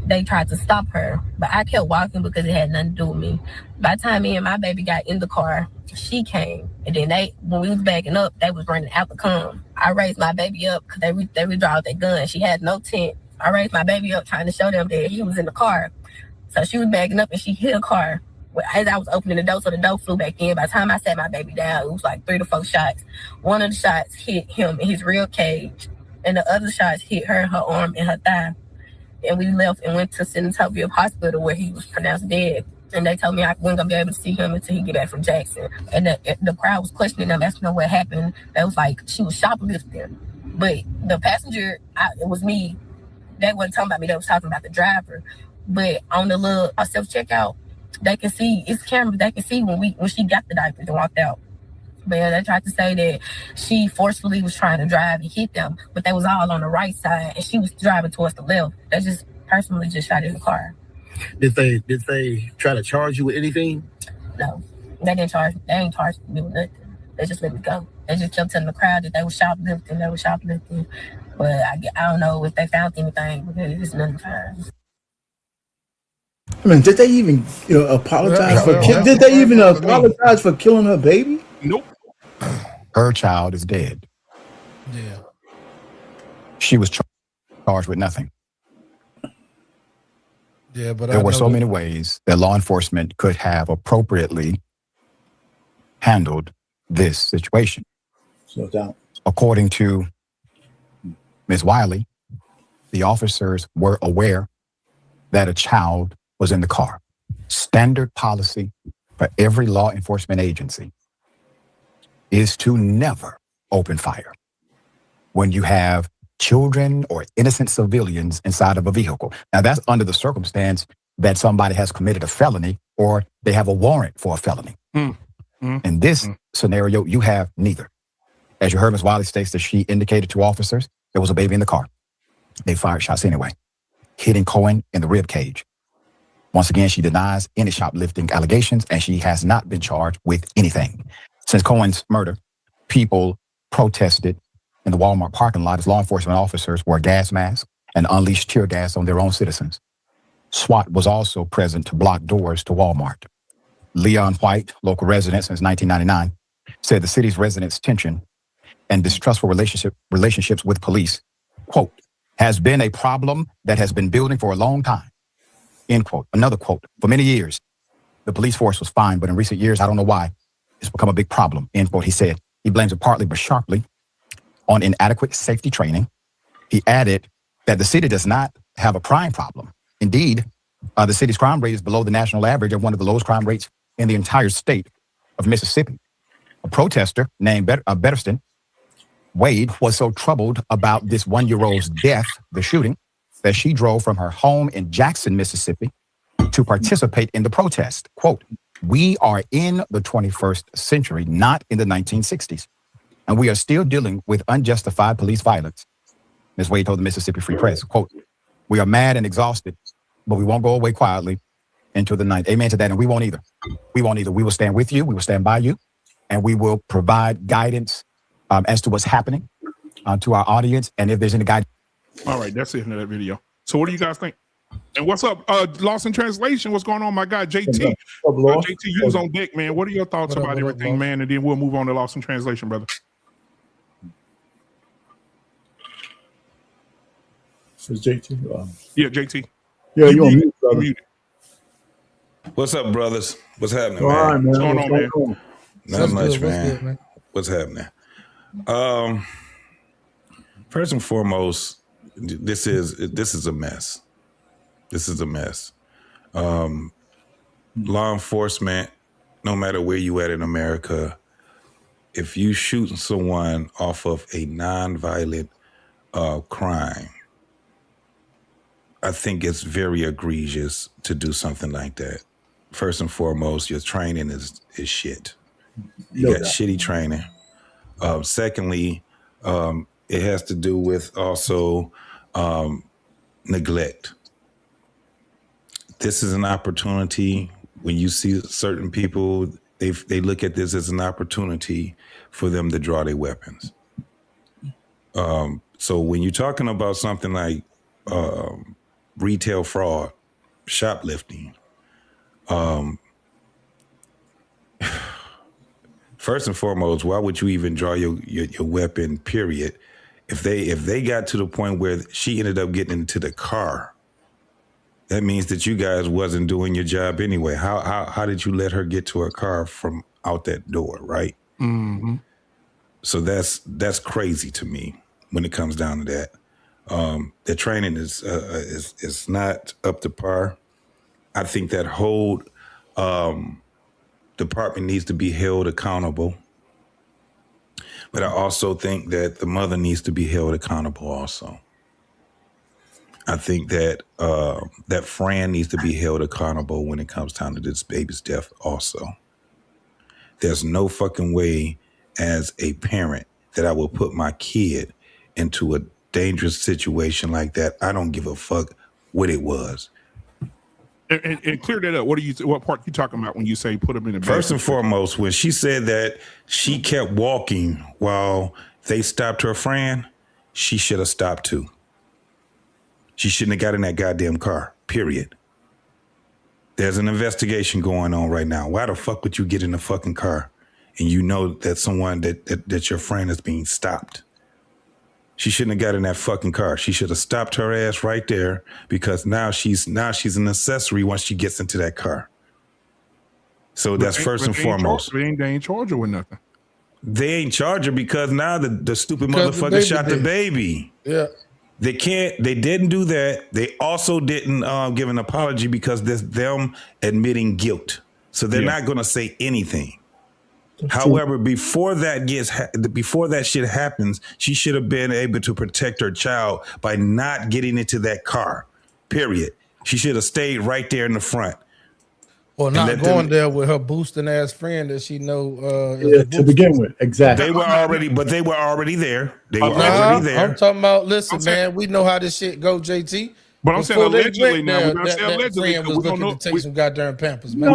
they tried to stop her, but I kept walking because it had nothing to do with me. By the time me and my baby got in the car, she came, and then when we was backing up, they was running out to come. I raised my baby up because they withdrew their gun. She had no tent. I raised my baby up trying to show them that he was in the car. So she was backing up and she hit a car. As I was opening the door, so the door flew back in. By the time I sat my baby down, it was like 3 to 4 shots. One of the shots hit him in his rib cage, and the other shots hit her arm, and her thigh. And we left and went to Senatobia Hospital where he was pronounced dead. And they told me I wasn't going to be able to see him until he get back from Jackson. And the crowd was questioning them, asking them what happened. They was like, she was shoplifting. But the passenger, it was me. They wasn't talking about me. They was talking about the driver. But on the little self-checkout, they can see, it's cameras, they can see when she got the diapers and walked out. But yeah, they tried to say that she forcefully was trying to drive and hit them, but they was all on the right side and she was driving towards the left. They just personally just shot in the car. Did they try to charge you with anything? No, they ain't charged me with nothing. They just let me go. They just kept telling the crowd that they were shoplifting. But I don't know if they found anything because it's nothing found. I mean, did they even apologize for? Did they even apologize for killing her baby? Nope. Her child is dead. Yeah. She was charged with nothing. Yeah, but there were so many ways that law enforcement could have appropriately handled this situation. No doubt. According to Ms. Wiley, the officers were aware that a child was in the car. Standard policy for every law enforcement agency is to never open fire when you have children or innocent civilians inside of a vehicle. Now, that's under the circumstance that somebody has committed a felony or they have a warrant for a felony. In this scenario, you have neither. As you heard, Ms. Wiley states that she indicated to officers there was a baby in the car. They fired shots anyway, hitting Cohen in the rib cage. Once again, she denies any shoplifting allegations, and she has not been charged with anything. Since Cohen's murder, people protested in the Walmart parking lot as law enforcement officers wore gas masks and unleashed tear gas on their own citizens. SWAT was also present to block doors to Walmart. Leon White, local resident since 1999, said the city's residents' tension and distrustful relationships with police, quote, has been a problem that has been building for a long time, end quote. Another quote, for many years, the police force was fine, but in recent years, I don't know why, it's become a big problem, end quote. He said he blames it partly but sharply on inadequate safety training. He added that the city does not have a crime problem. Indeed, the city's crime rate is below the national average of one of the lowest crime rates in the entire state of Mississippi. A protester named Betterston Wade was so troubled about this 1-year-old's death, the shooting, that she drove from her home in Jackson, Mississippi, to participate in the protest. Quote, we are in the 21st century, not in the 1960s. And we are still dealing with unjustified police violence. Ms. Wade told the Mississippi Free Press, quote, we are mad and exhausted, but we won't go away quietly into the night. Amen to that. And we won't either. We won't either. We will stand with you. We will stand by you. And we will provide guidance as to what's happening to our audience. And if there's any guidance. All right. That's it in that video. So what do you guys think? And what's up? Lost in Translation. What's going on, my guy, JT? JT, you was on deck, man. What are your thoughts about everything, man? And then we'll move on to Lost in Translation, brother. So JT? Yeah, JT. Yeah, you're on mute, brother. What's up, brothers? What's happening, All right, man. What's going on, man? Not much, good, man. What's happening? First and foremost, this is a mess. This is a mess. Law enforcement, no matter where you at in America, if you shoot someone off of a non-violent crime, I think it's very egregious to do something like that. First and foremost, your training is shit. You got shitty training. Secondly, it has to do with also neglect. This is an opportunity. When you see certain people, they look at this as an opportunity for them to draw their weapons. So when you're talking about something like retail fraud, shoplifting, first and foremost, why would you even draw your weapon, period? If they got to the point where she ended up getting into the car, that means that you guys wasn't doing your job anyway. How did you let her get to her car from out that door, right? Mm-hmm. So that's crazy to me when it comes down to that. The training is not up to par. I think that whole department needs to be held accountable. But I also think that the mother needs to be held accountable also. I think that that Fran needs to be held accountable when it comes down to this baby's death also. There's no fucking way as a parent that I will put my kid into a dangerous situation like that. I don't give a fuck what it was. And clear that up. What part you talking about when you say put them in the bed? First and foremost, when she said that she kept walking while they stopped her friend, she should have stopped too. She shouldn't have got in that goddamn car, period. There's an investigation going on right now. Why the fuck would you get in the fucking car and you know that someone that your friend is being stopped? She shouldn't have got in that fucking car. She should have stopped her ass right there because now she's an accessory once she gets into that car. So that's first and foremost. They ain't charge her with nothing. They ain't charge her because now the stupid motherfucker shot the baby. Yeah. They didn't do that. They also didn't give an apology because that's them admitting guilt. So they're not going to say anything. However, before that shit happens, she should have been able to protect her child by not getting into that car, period. She should have stayed right there in the front. Or not going there with her boosting ass friend that she know. To begin with, exactly. They were already there. I'm talking about. Listen, man, we know how this shit go, JT. But I'm saying allegedly now. We gotta say that allegedly. friend was looking to take some goddamn Pampers, man.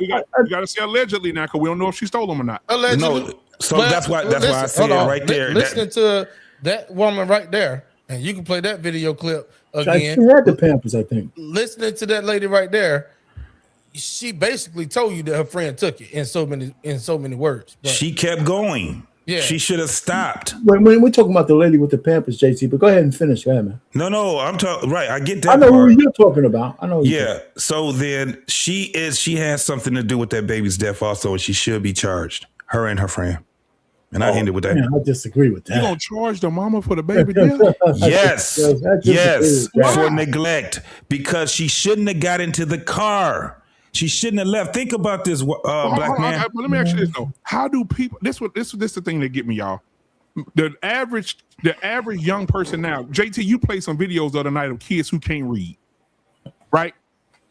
We gotta say allegedly now because we don't know if she stole them or not. Allegedly. No, so that's why I said right there. Listening to that woman right there, and you can play that video clip again. She had the Pampers, I think. Listening to that lady right there, she basically told you that her friend took it in so many words. But she kept going. Yeah, she should have stopped. When we're talking about the lady with the Pampers, JT, but go ahead and finish. Go ahead, man. No, I'm talking right. I get that. I know part. who you're talking about. I know. So then she has something to do with that baby's death also, and she should be charged. Her and her friend. And I ended with that. Man, I disagree with that. You gonna charge the mama for the baby death? Yes, for neglect because she shouldn't have got into the car. She shouldn't have left. Think about this, black man. Let me ask you this though: how do people? This the thing that get me, y'all. The average young person now. JT, you played some videos the other night of kids who can't read, right?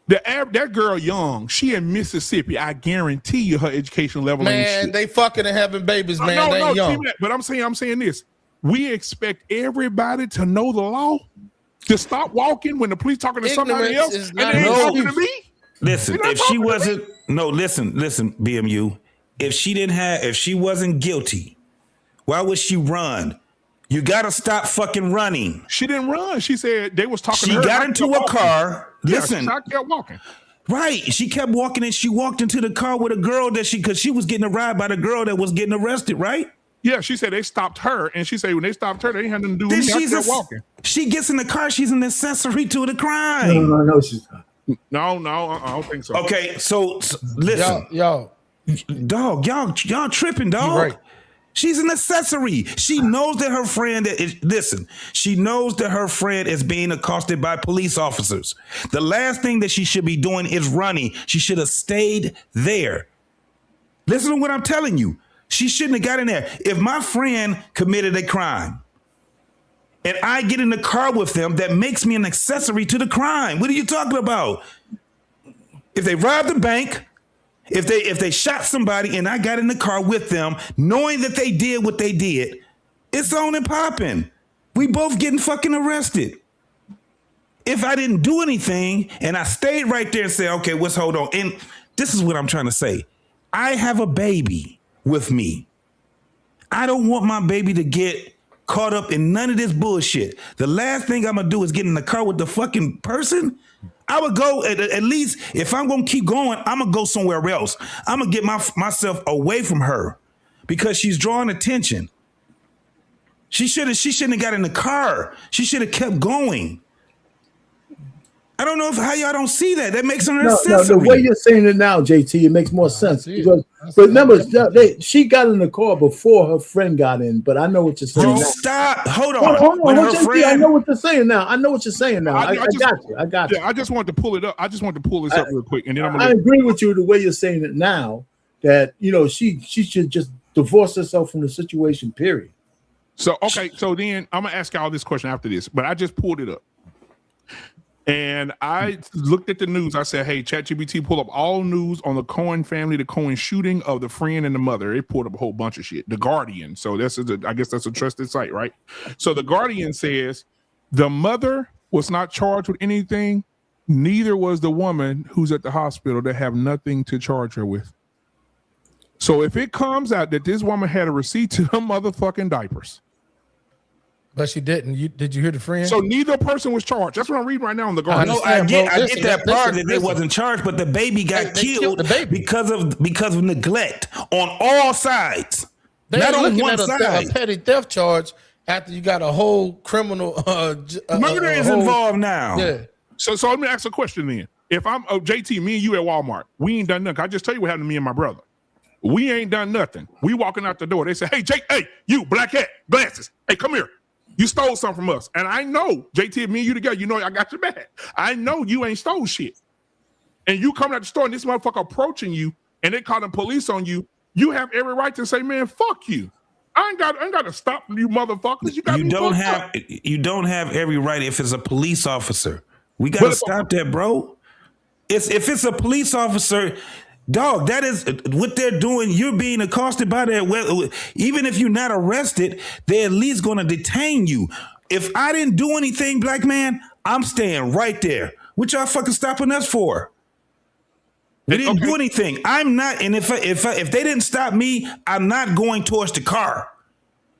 That girl young, she in Mississippi. I guarantee you, her education level ain't shit. Man, they fucking and having babies, man. They young. But I'm saying this: we expect everybody to know the law, to stop walking when the police talking to somebody else, and they ain't talking to me. Listen, if she wasn't, listen, BMU. If she wasn't guilty, why would she run? You gotta stop fucking running. She didn't run. She said they was talking to her. She got into a car. Listen. I kept walking. Right. She kept walking and she walked into the car with a girl because she was getting a ride by the girl that was getting arrested, right? Yeah, she said they stopped her, and she said when they stopped her, they ain't had nothing to do with me. I kept walking. She gets in the car, she's an accessory to the crime. No, she's not. No, I don't think so. Okay, so listen, y'all tripping, dog. Right. She's an accessory. She knows that her friend she knows that her friend is being accosted by police officers. The last thing that she should be doing is running. She should have stayed there. Listen to what I'm telling you. She shouldn't have got in there. If my friend committed a crime and I get in the car with them, that makes me an accessory to the crime. What are you talking about? If they robbed the bank, if they shot somebody and I got in the car with them, knowing that they did what they did, it's on and popping. We both getting fucking arrested. If I didn't do anything and I stayed right there and said, okay, let's hold on. And this is what I'm trying to say. I have a baby with me. I don't want my baby to get caught up in none of this bullshit. The last thing I'm gonna do is get in the car with the fucking person. I would go at least, if I'm gonna keep going, I'm gonna go somewhere else. I'm gonna get myself away from her because she's drawing attention. She shouldn't have got in the car. She should have kept going. I don't know how y'all don't see that. That makes her accessory. No, the way you're saying it now, JT, it makes more sense. Because remember, she got in the car before her friend got in, but I know what you're saying. Stop. Hold on. Hold on. JT, I know what you're saying now. I got you. Yeah, I just wanted to pull it up. I just wanted to pull this up real quick, and then I agree with you the way you're saying it now, that she should just divorce herself from the situation, period. So then I'm gonna ask y'all this question after this, but I just pulled it up. And I looked at the news. I said, hey, ChatGPT, pull up all news on the Kohen family, the Kohen shooting of the friend and the mother. It pulled up a whole bunch of shit. The Guardian. So I guess that's a trusted site, right? So the Guardian says the mother was not charged with anything. Neither was the woman who's at the hospital that have nothing to charge her with. So if it comes out that this woman had a receipt to her motherfucking diapers. But she didn't. Did you hear the friend? So neither person was charged. That's what I'm reading right now on the Guardian. I get that part that they wasn't charged, but the baby got killed because of neglect on all sides. They're not on one side. A petty theft charge after you got a whole criminal murder is involved now. Yeah. So let me ask a question then. If I'm JT, me and you at Walmart, we ain't done nothing. I just tell you what happened to me and my brother. We ain't done nothing. We walking out the door. They say, hey, Jake, hey, you, black hat, glasses. Hey, come here. You stole something from us. And I know, JT, me and you together, I got your back. I know you ain't stole shit. And you coming out the store and this motherfucker approaching you and they calling police on you, you have every right to say, man, fuck you. I ain't got to stop you motherfuckers. You don't have every right if it's a police officer. We got to stop that, bro. If it's a police officer, dog, that is what they're doing. You're being accosted by that. Even if you're not arrested, they're at least going to detain you. If I didn't do anything, black man, I'm staying right there. What y'all fucking stopping us for? We didn't do anything. I'm not. And if they didn't stop me, I'm not going towards the car.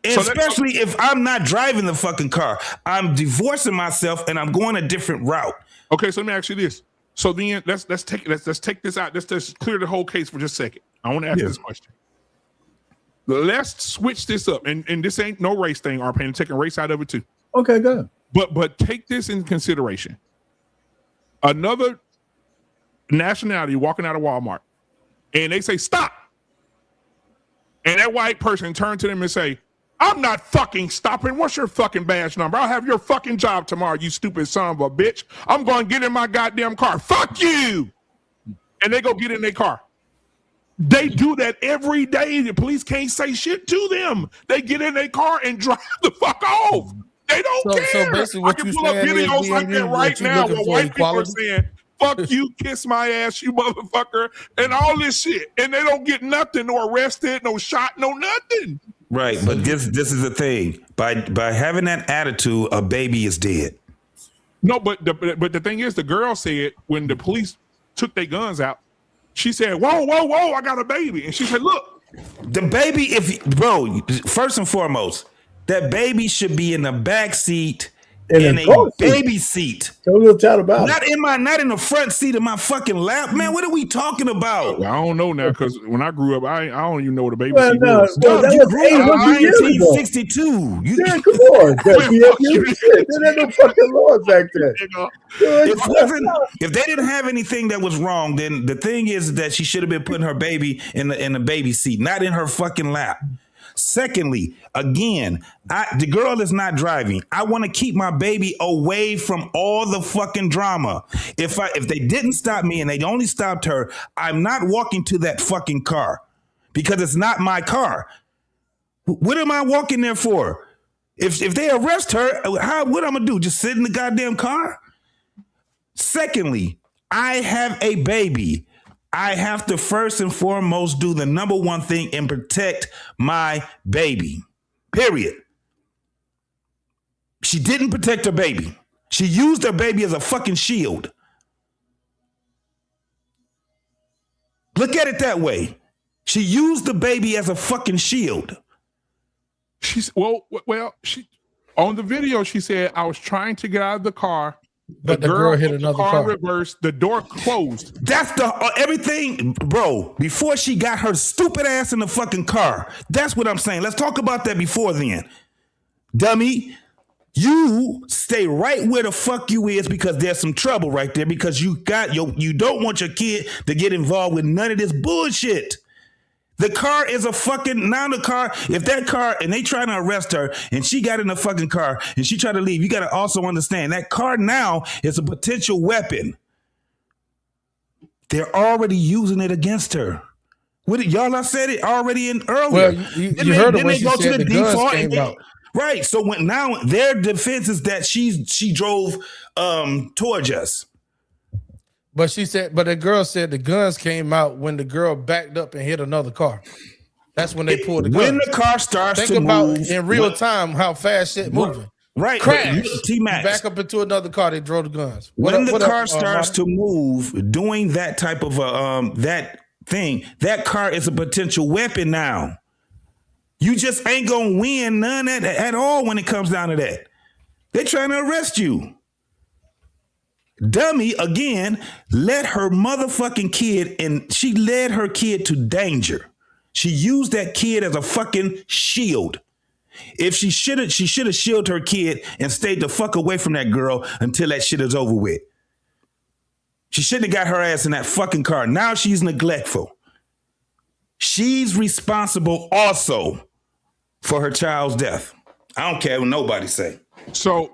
And so especially if I'm not driving the fucking car. I'm divorcing myself and I'm going a different route. Okay, so let me ask you this. So then let's take this out. Let's just clear the whole case for just a second. I want to ask this question. Let's switch this up. And this ain't no race thing, Arpain. I'm taking race out of it too. Okay, good. But take this in consideration. Another nationality walking out of Walmart and they say, stop. And that white person turn to them and say, I'm not fucking stopping. What's your fucking badge number? I'll have your fucking job tomorrow, you stupid son of a bitch. I'm going to get in my goddamn car. Fuck you. And they go get in their car. They do that every day. The police can't say shit to them. They get in their car and drive the fuck off. They don't care. So basically what I can pull up videos like that right now where white people are saying, fuck you, kiss my ass, you motherfucker, and all this shit. And they don't get nothing, no arrested, no shot, no nothing. Right, but this is the thing. By having that attitude, a baby is dead. No, but the thing is, the girl said when the police took their guns out, she said, whoa, I got a baby. And she said, look. The baby, first and foremost, that baby should be in the back seat in a baby seat. Tell a little child about not in the front seat of my fucking lap. Man, what are we talking about? I don't know now, because when I grew up, I don't even know what a baby seat was. No, you grew up in 1962. Yeah, come on. There ain't no fucking laws back then. If they didn't have anything that was wrong, then the thing is that she should have been putting her baby in the baby seat, not in her fucking lap. Secondly, again, the girl is not driving. I want to keep my baby away from all the fucking drama. If they didn't stop me and they only stopped her, I'm not walking to that fucking car because it's not my car. What am I walking there for? If they arrest her, what I'm gonna do? Just sit in the goddamn car? Secondly, I have a baby. I have to first and foremost do the number one thing and protect my baby. Period. She didn't protect her baby. She used her baby as a fucking shield. Look at it that way. She used the baby as a fucking shield. She on the video she said, I was trying to get out of the car, but the girl hit another car. Reversed, the door closed. That's the everything, bro. Before she got her stupid ass in the fucking car. That's what I'm saying. Let's talk about that before then. Dummy, you stay right where the fuck you is, because there's some trouble right there, because you don't want your kid to get involved with none of this bullshit. The car is a fucking, now the car, if that car, and they trying to arrest her, and she got in the fucking car, and she tried to leave, you got to also understand, that car now is a potential weapon. They're already using it against her. Y'all, I said it already in earlier. Well, you heard it when she said the guns came out. Right, so now their defense is that she drove towards us. But the girl said the guns came out when the girl backed up and hit another car. That's when they pulled the guns. When the car starts Think to about move, in real time how fast shit moving. Right. Crash. T-Max. Back up into another car, they drove the guns. When the car starts to move, doing that type of that thing, that car is a potential weapon now. You just ain't gonna win none at all when it comes down to that. They're trying to arrest you. Dummy, again, let her motherfucking kid, and she led her kid to danger. She used that kid as a fucking shield. If she should have shielded her kid and stayed the fuck away from that girl until that shit is over with. She shouldn't have got her ass in that fucking car. Now she's neglectful. She's responsible also for her child's death. I don't care what nobody say. So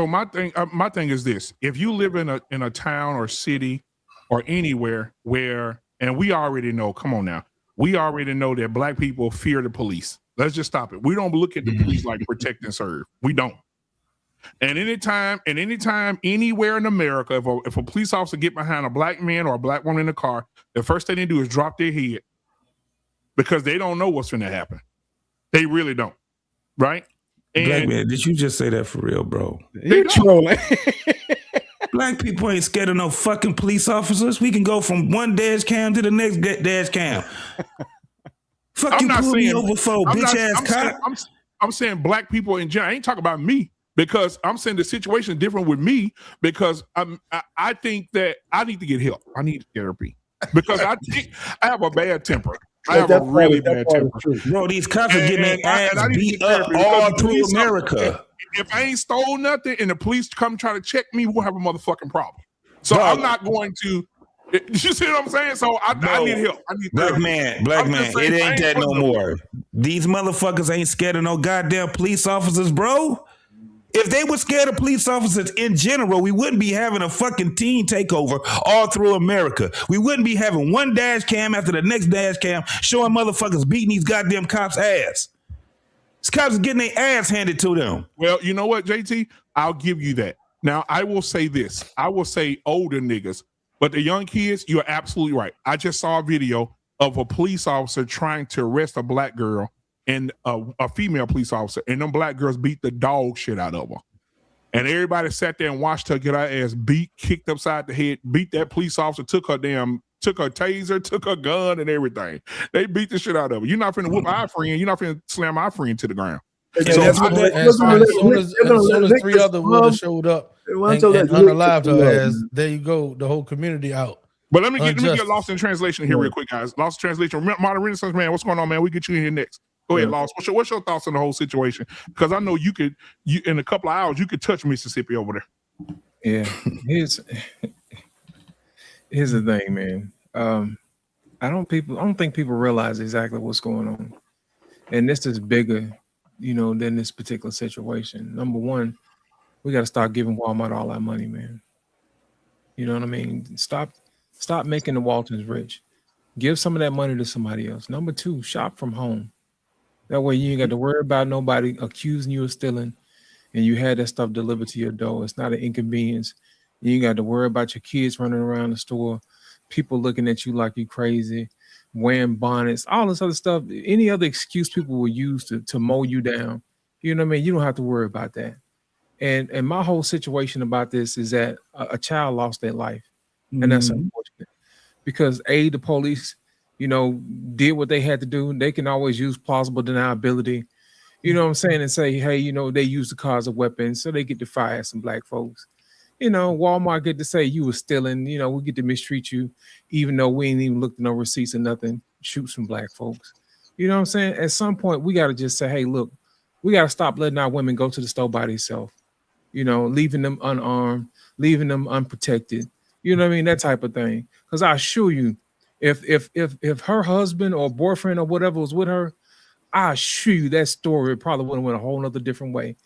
my thing is this: if you live in a town or city or anywhere where, and we already know, come on now, we already know that black people fear the police. Let's just stop it. We don't look at the police like protect and serve. We don't. And anytime, anywhere in America, if a police officer get behind a black man or a black woman in the car, the first thing they do is drop their head, because they don't know what's going to happen. They really don't, right? And Black man, did you just say that for real, bro? They trolling. Black people ain't scared of no fucking police officers. We can go from one dash cam to the next dash cam. Fuck, you pull me over for, bitch ass cop. I'm saying black people in general. I ain't talking about me, because I'm saying the situation is different with me, because I think that I need to get help. I need therapy, because I think I have a bad temper. I have a really bad temper. Bro, these cops are getting their ass beat up all through America. If I ain't stole nothing and the police come try to check me, we'll have a motherfucking problem. So I'm not going to. You see what I'm saying? So I need help. I need black man, it ain't that no more. These motherfuckers ain't scared of no goddamn police officers, bro. If they were scared of police officers in general, we wouldn't be having a fucking teen takeover all through America. We wouldn't be having one dash cam after the next dash cam showing motherfuckers beating these goddamn cops' ass. These cops are getting their ass handed to them. Well, you know what, JT? I'll give you that. Now, I will say this. I will say older niggas, but the young kids, you're absolutely right. I just saw a video of a police officer trying to arrest a black girl and a female police officer, and them black girls beat the dog shit out of her. And everybody sat there and watched her get her ass beat, kicked upside the head, beat that police officer, took her taser, took her gun and everything. They beat the shit out of her. You're not finna whoop our friend. You're not finna slam our friend to the ground. As soon as three other women showed up and unalived her ass, there you go, the whole community out. But let me get lost in translation here real quick, guys. Lost in translation. Modern Renaissance man, what's going on, man? We get you in here next. Go ahead, Lost. What's your thoughts on the whole situation? Because I know you in a couple of hours you could touch Mississippi over there. Yeah, here's the thing, man. I don't think people realize exactly what's going on, and this is bigger, than this particular situation. Number one, we got to start giving Walmart all our money, man. You know what I mean? Stop making the Waltons rich. Give some of that money to somebody else. Number two, shop from home. That way you ain't got to worry about nobody accusing you of stealing, and you had that stuff delivered to your door. It's not an inconvenience. You ain't got to worry about your kids running around the store, people looking at you like you crazy, wearing bonnets, all this other stuff. Any other excuse people will use to mow you down. You know what I mean? You don't have to worry about that. And my whole situation about this is that a child lost their life. And that's unfortunate. Because the police, did what they had to do. They can always use plausible deniability, you know what I'm saying, and say, hey, they use the car as a weapon, so they get to fire some black folks. Walmart get to say you were stealing, we get to mistreat you, even though we ain't even looked at no receipts or nothing, shoot some black folks. You know what I'm saying? At some point, we got to just say, hey, look, we got to stop letting our women go to the store by themselves, leaving them unarmed, leaving them unprotected. You know what I mean? That type of thing. Because I assure you, if her husband or boyfriend or whatever was with her, I assure you that story probably would have went a whole nother different way.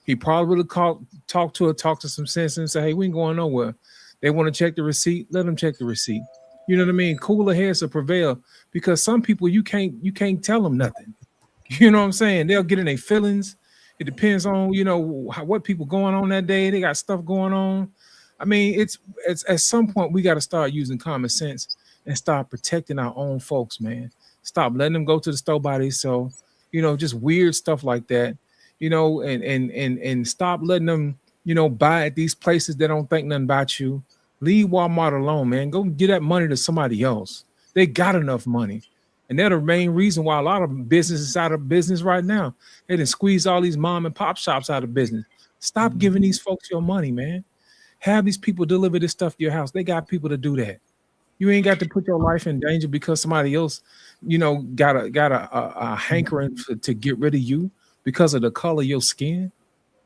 He probably would have talked to some sense and say, hey, we ain't going nowhere. They want to check the receipt, let them check the receipt. You know what I mean? Cooler heads will prevail, because some people you can't tell them nothing. You know what I'm saying? They'll get in their feelings. It depends on, what people going on that day. They got stuff going on. I mean, it's at some point we got to start using common sense and start protecting our own folks, man. Stop letting them go to the store by themselves, just weird stuff like that, and stop letting them, buy at these places that don't think nothing about you. Leave Walmart alone, man. Go get that money to somebody else. They got enough money. And they're the main reason why a lot of businesses is out of business right now. They done squeeze all these mom and pop shops out of business. Stop giving these folks your money, man. Have these people deliver this stuff to your house. They got people to do that. You ain't got to put your life in danger because somebody else, got a hankering to get rid of you because of the color of your skin.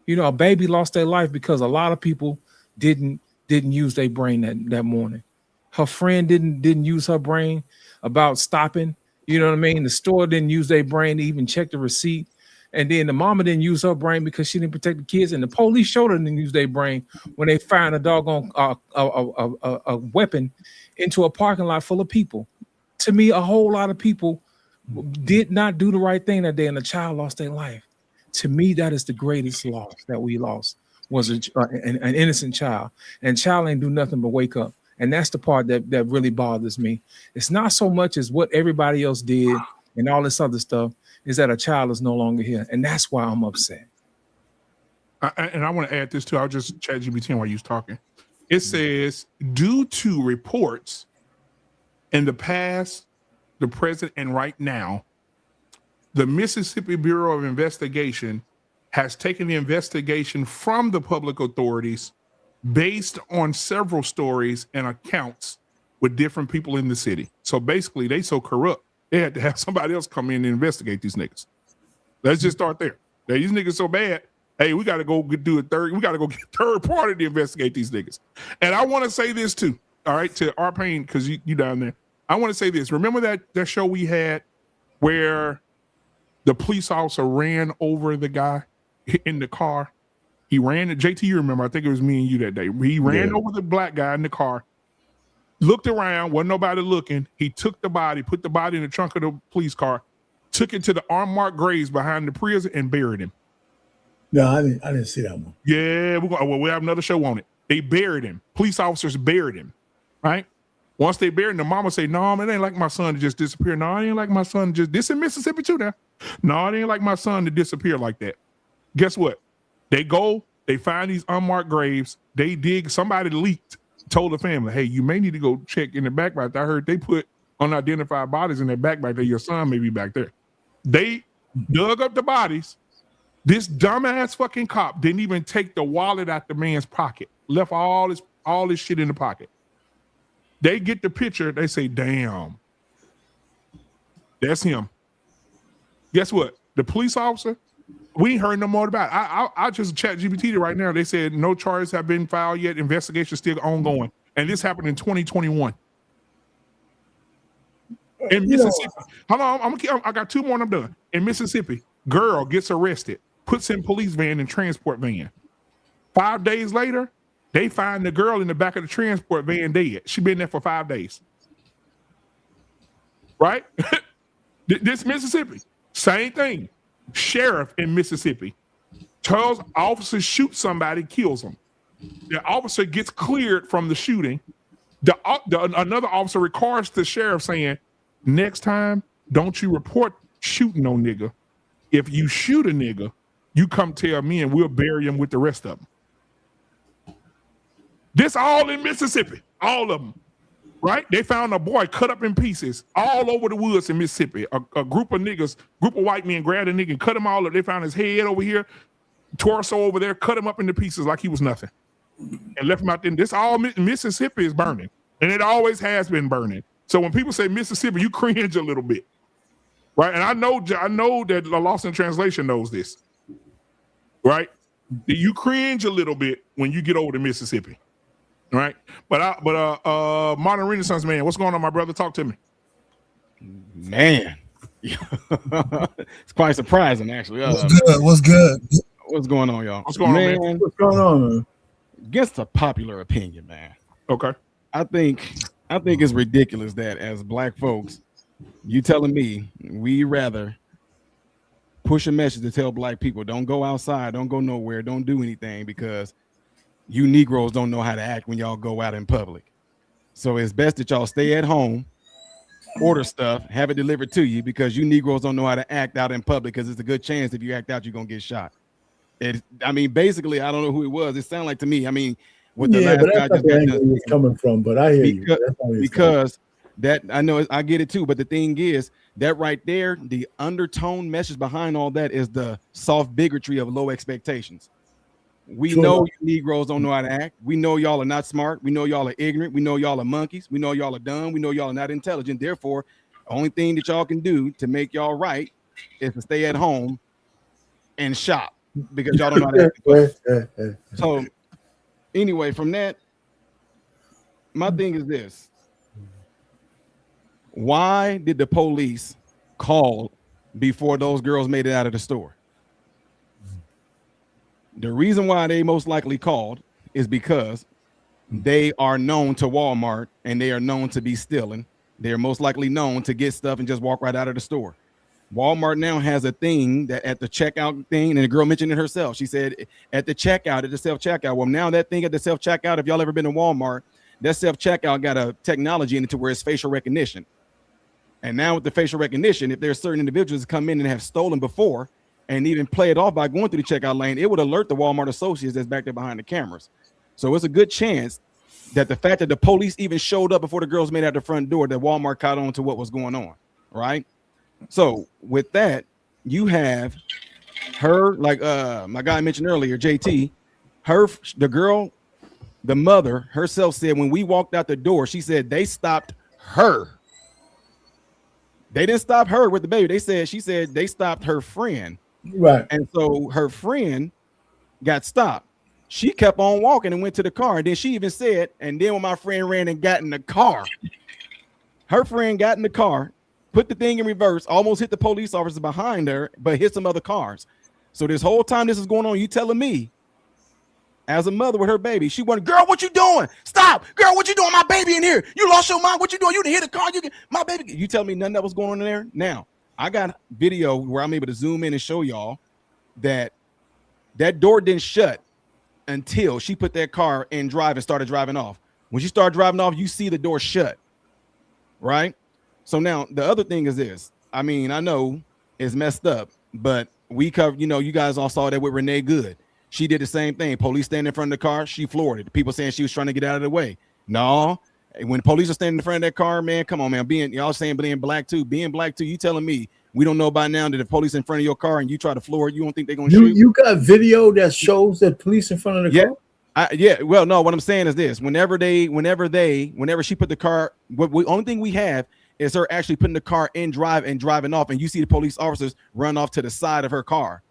A baby lost their life because a lot of people didn't use their brain that morning. Her friend didn't use her brain about stopping. You know what I mean? The store didn't use their brain to even check the receipt. And then the mama didn't use her brain because she didn't protect the kids. And the police showed her didn't use their brain when they found a doggone a weapon into a parking lot full of people. To me, a whole lot of people did not do the right thing that day, and a child lost their life. To me, that is the greatest loss that we lost, was an innocent child. And child ain't do nothing but wake up. And that's the part that really bothers me. It's not so much as what everybody else did and all this other stuff, is that a child is no longer here. And that's why I'm upset. And I want to add this too. I'll just chat GPT while you was talking. It says, due to reports in the past, the present, and right now, the Mississippi Bureau of Investigation has taken the investigation from the public authorities based on several stories and accounts with different people in the city. So basically, they so corrupt, they had to have somebody else come in and investigate these niggas. Let's just start there. These niggas so bad. Hey, we got to go do we got to go get third party to investigate these niggas. And I want to say this too, all right, to our pain, because you down there. I want to say this. Remember that show we had where the police officer ran over the guy in the car? He ran, JT, you remember, I think it was me and you that day. He ran over the black guy in the car, looked around, wasn't nobody looking. He took the body, put the body in the trunk of the police car, took it to the unmarked graves behind the prison and buried him. No, I didn't see that one. Yeah, we have another show on it. They buried him. Police officers buried him, right? Once they buried him, the mama say, no, man, it ain't like my son to just disappear. No, it ain't like my son to just, this in Mississippi too now. No, it ain't like my son to disappear like that. Guess what? They go, they find these unmarked graves. They dig, somebody leaked, told the family, hey, you may need to go check in the back right there. I heard they put unidentified bodies in their back right there. Your son may be back there. They dug up the bodies. This dumbass fucking cop didn't even take the wallet out the man's pocket. Left all this shit in the pocket. They get the picture. They say, damn, that's him. Guess what? The police officer, we ain't heard no more about it. I just chat GPT right now. They said no charges have been filed yet. Investigation still ongoing. And this happened in 2021. In Mississippi. Hold on, I got two more and I'm done. In Mississippi, girl gets arrested, puts in police van and transport van. 5 days later, they find the girl in the back of the transport van dead. She been there for 5 days. Right? This Mississippi. Same thing. Sheriff in Mississippi tells officers shoot somebody, kills them. The officer gets cleared from the shooting. Another officer records the sheriff saying, next time, don't you report shooting no nigga. If you shoot a nigga, you come tell me and we'll bury him with the rest of them. This all in Mississippi, all of them, right? They found a boy cut up in pieces all over the woods in Mississippi. A group of white men grabbed a nigga and cut him all up. They found his head over here, torso over there, cut him up into pieces like he was nothing and left him out there. This all Mississippi is burning, and it always has been burning. So when people say Mississippi, you cringe a little bit, right? And I know that the Lost in Translation knows this, right? You cringe a little bit when you get over to Mississippi, right? But Modern Renaissance man, what's going on, my brother? Talk to me, man. It's quite surprising, actually. What's good? What's going on, y'all? What's going on, man? What's going on, man? Against a popular opinion, man. Okay. I think it's ridiculous that as black folks, you telling me we rather push a message to tell black people don't go outside, don't go nowhere, don't do anything because you Negroes don't know how to act when y'all go out in public. So it's best that y'all stay at home, order stuff, have it delivered to you because you Negroes don't know how to act out in public because it's a good chance if you act out, you're going to get shot. Basically, I don't know who it was. It sounded like to me, what the last guy just got done. Where coming from, but I hear you. Because that I know I get it too, but the thing is that right there, the undertone message behind all that is the soft bigotry of low expectations. We know you Negroes don't know how to act. We know y'all are not smart. We know y'all are ignorant. We know y'all are monkeys. We know y'all are dumb. We know y'all are not intelligent. Therefore, the only thing that y'all can do to make y'all right is to stay at home and shop because y'all don't know how to act. So anyway, from that, my thing is this. Why did the police call before those girls made it out of the store? The reason why they most likely called is because they are known to Walmart and they are known to be stealing. They're most likely known to get stuff and just walk right out of the store. Walmart now has a thing that at the checkout thing, and the girl mentioned it herself. She said at the self-checkout. Well, now that thing at the self-checkout, if y'all ever been to Walmart, that self-checkout got a technology in it to where it's facial recognition. And now with the facial recognition, if there's certain individuals that come in and have stolen before and even play it off by going through the checkout lane, it would alert the Walmart associates that's back there behind the cameras. So it's a good chance that the fact that the police even showed up before the girls made it out the front door, that Walmart caught on to what was going on, right? So with that, you have her, like my guy mentioned earlier, JT, the mother herself said when we walked out the door, she said they stopped her. They didn't stop her with the baby. She said they stopped her friend. Right. And so her friend got stopped. She kept on walking and went to the car. And then she even said, and then when my friend ran and got in the car, her friend got in the car, put the thing in reverse, almost hit the police officer behind her, but hit some other cars. So this whole time this is going on, you telling me, as a mother with her baby, she went, girl, what you doing? Stop. Girl, what you doing? My baby in here. You lost your mind. What you doing? You didn't hit the car. My baby. You tell me nothing that was going on in there? Now, I got video where I'm able to zoom in and show y'all that door didn't shut until she put that car in drive and started driving off. When she started driving off, you see the door shut, right? So now the other thing is this. I know it's messed up, but we covered, you guys all saw that with Renee Good. She did the same thing. Police standing in front of the car. She floored it. People saying she was trying to get out of the way. No, when police are standing in front of that car, man, come on, man. Y'all saying being black too. You telling me we don't know by now that if police in front of your car and you try to floor it, you don't think they're gonna shoot? You got video that shows that police in front of the car? Well, no. What I'm saying is this: whenever she put the car, only thing we have is her actually putting the car in drive and driving off, and you see the police officers run off to the side of her car.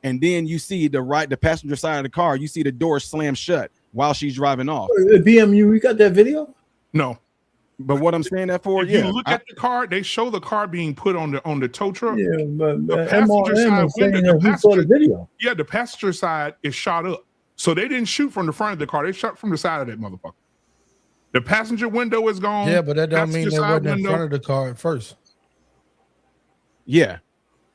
And then you see the passenger side of the car, you see the door slam shut while she's driving off. BMU, you got that video? No. But what I'm saying that for, if you look at the car, they show the car being put on the tow truck. Yeah, but the passenger side window, the video. Yeah, the passenger side is shot up. So they didn't shoot from the front of the car, they shot from the side of that motherfucker. The passenger window is gone. Yeah, but that don't mean they wasn't in front of the car at first. Yeah.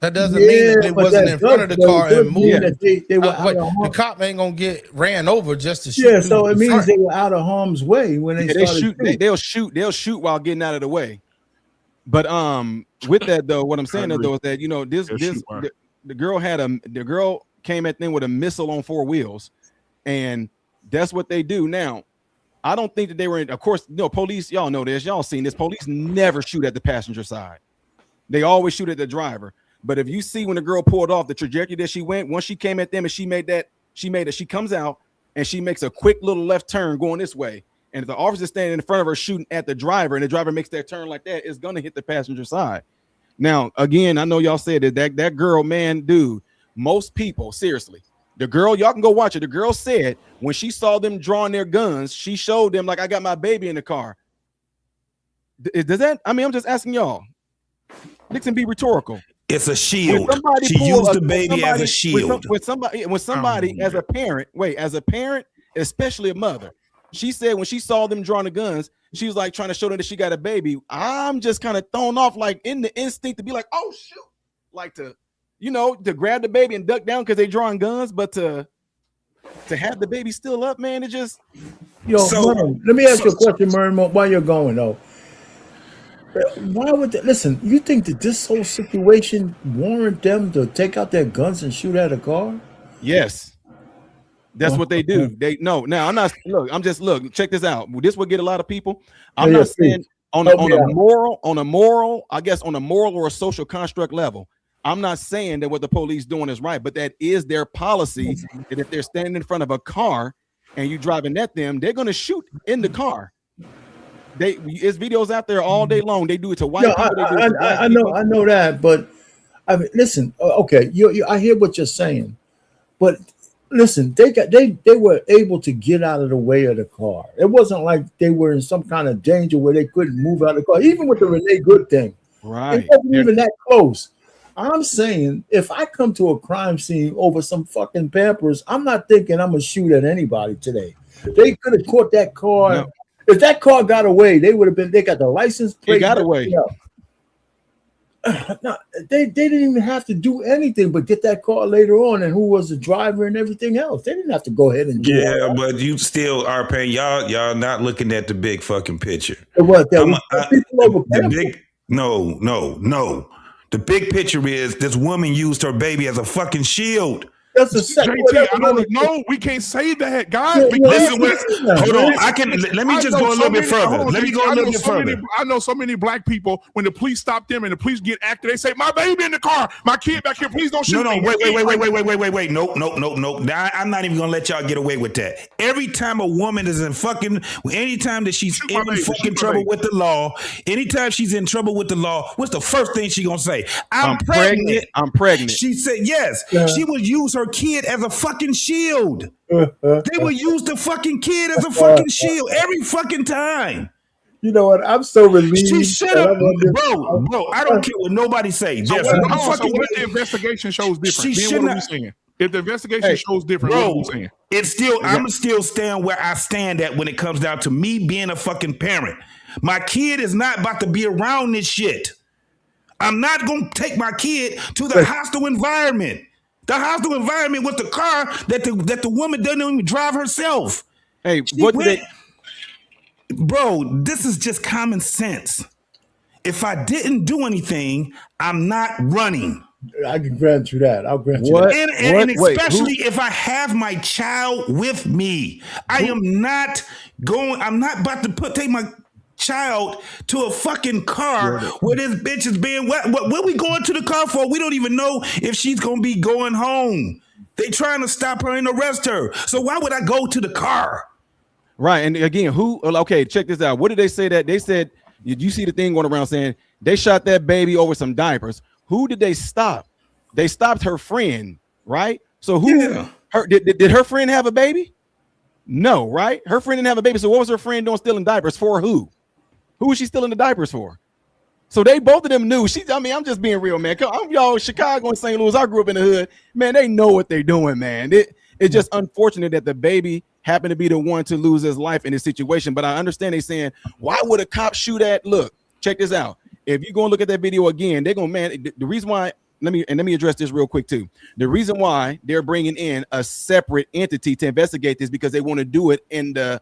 That doesn't mean that it wasn't in front of the car and moved. That they were out of The harm. cop ain't gonna get ran over just to shoot. Yeah, so through it the means front. they were out of harm's way when they started shooting. They'll shoot while getting out of the way. But with that though, what I'm saying though is that the girl came at them with a missile on 4 wheels, and that's what they do now. I don't think that they were in, of course, police, y'all know this, y'all seen this. Police never shoot at the passenger side. They always shoot at the driver. But if you see when the girl pulled off the trajectory that she went, once she came at them and she comes out and she makes a quick little left turn going this way. And if the officer standing in front of her shooting at the driver and the driver makes that turn like that, it's gonna hit the passenger side. Now, again, I know y'all said that girl, man, dude, most people, seriously, the girl, y'all can go watch it. The girl said when she saw them drawing their guns, she showed them like, I got my baby in the car. Does that? I mean, I'm just asking y'all. Nixon, be rhetorical. It's a shield. She used the baby as a shield. When somebody as a parent, especially a mother, she said when she saw them drawing the guns, she was like trying to show them that she got a baby. I'm just kind of thrown off, like in the instinct to be like, oh shoot, like to grab the baby and duck down because they drawing guns, but to have the baby still up, man, it just. Let me ask you a question, Murray, while you're going though. Why would they, listen? You think that this whole situation warrant them to take out their guns and shoot at a car? Yes, that's what they do. They no. Now I'm not. Check this out. This will get a lot of people. I'm not saying on a moral, I guess on a moral or a social construct level. I'm not saying that what the police doing is right, but that is their policy. That if they're standing in front of a car and you driving at them, they're going to shoot in the car. There's videos out there all day long. They do it to white people. I know that, but I mean, listen. Okay, I hear what you're saying, but listen, they were able to get out of the way of the car. It wasn't like they were in some kind of danger where they couldn't move out of the car. Even with the Renee Good thing, right? It wasn't even that close. I'm saying if I come to a crime scene over some fucking Pampers, I'm not thinking I'm gonna shoot at anybody today. They could have caught that car. No. If that car got away, they would have been. They got the license plate. They got away. No, they didn't even have to do anything but get that car later on, and who was the driver and everything else. They didn't have to go ahead and do all that. But you still are paying y'all not looking at the big fucking picture. What? No. The big picture is this woman used her baby as a fucking shield. That's a JT, I don't know. We can't say that, guys. Hold on. Let me just go a little bit further. Let me go a little bit further. I know so many black people, when the police stop them and the police get active, they say, my baby in the car, my kid back here, please don't shoot me. Wait. No. Now, I'm not even going to let y'all get away with that. Every time a woman is anytime that she's in fucking trouble with the law, anytime she's in trouble with the law, what's the first thing she going to say? I'm pregnant. I'm pregnant. She said, yes. Yeah. She would use her kid as a fucking shield. They will use the fucking kid as a fucking shield every fucking time. You know what? I'm so relieved. She should have, bro. I don't care what nobody say. So what the investigation shows different? What are we saying? If the investigation shows different, what are we saying? It's still, I'm still stand where I stand at when it comes down to me being a fucking parent. My kid is not about to be around this shit. I'm not gonna take my kid to the hostile environment. The hostile environment with the car that the woman doesn't even drive herself. Hey, bro, this is just common sense. If I didn't do anything, I'm not running. I can grant you that. I'll grant you that. And especially if I have my child with me. I'm not about to take my child to a fucking car where this bitch is being what we going to the car for? We don't even know if she's gonna be going home. They trying to stop her and arrest her. So why would I go to the car? Right. And again, check this out. What did they say? That they said, did you see the thing going around saying they shot that baby over some diapers? Who did they stop? They stopped her friend, right? So did her friend have a baby? No, right? Her friend didn't have a baby. So what was her friend doing stealing diapers for? Who was she stealing the diapers for? So they both of them knew. I'm just being real, man. Y'all, Chicago and St. Louis, I grew up in the hood. Man, they know what they're doing, man. It's just unfortunate that the baby happened to be the one to lose his life in this situation. But I understand they saying, why would a cop shoot at? Look, check this out. If you're going to look at that video again, they're going, man, the reason why let me address this real quick too. The reason why they're bringing in a separate entity to investigate this because they want to do it in the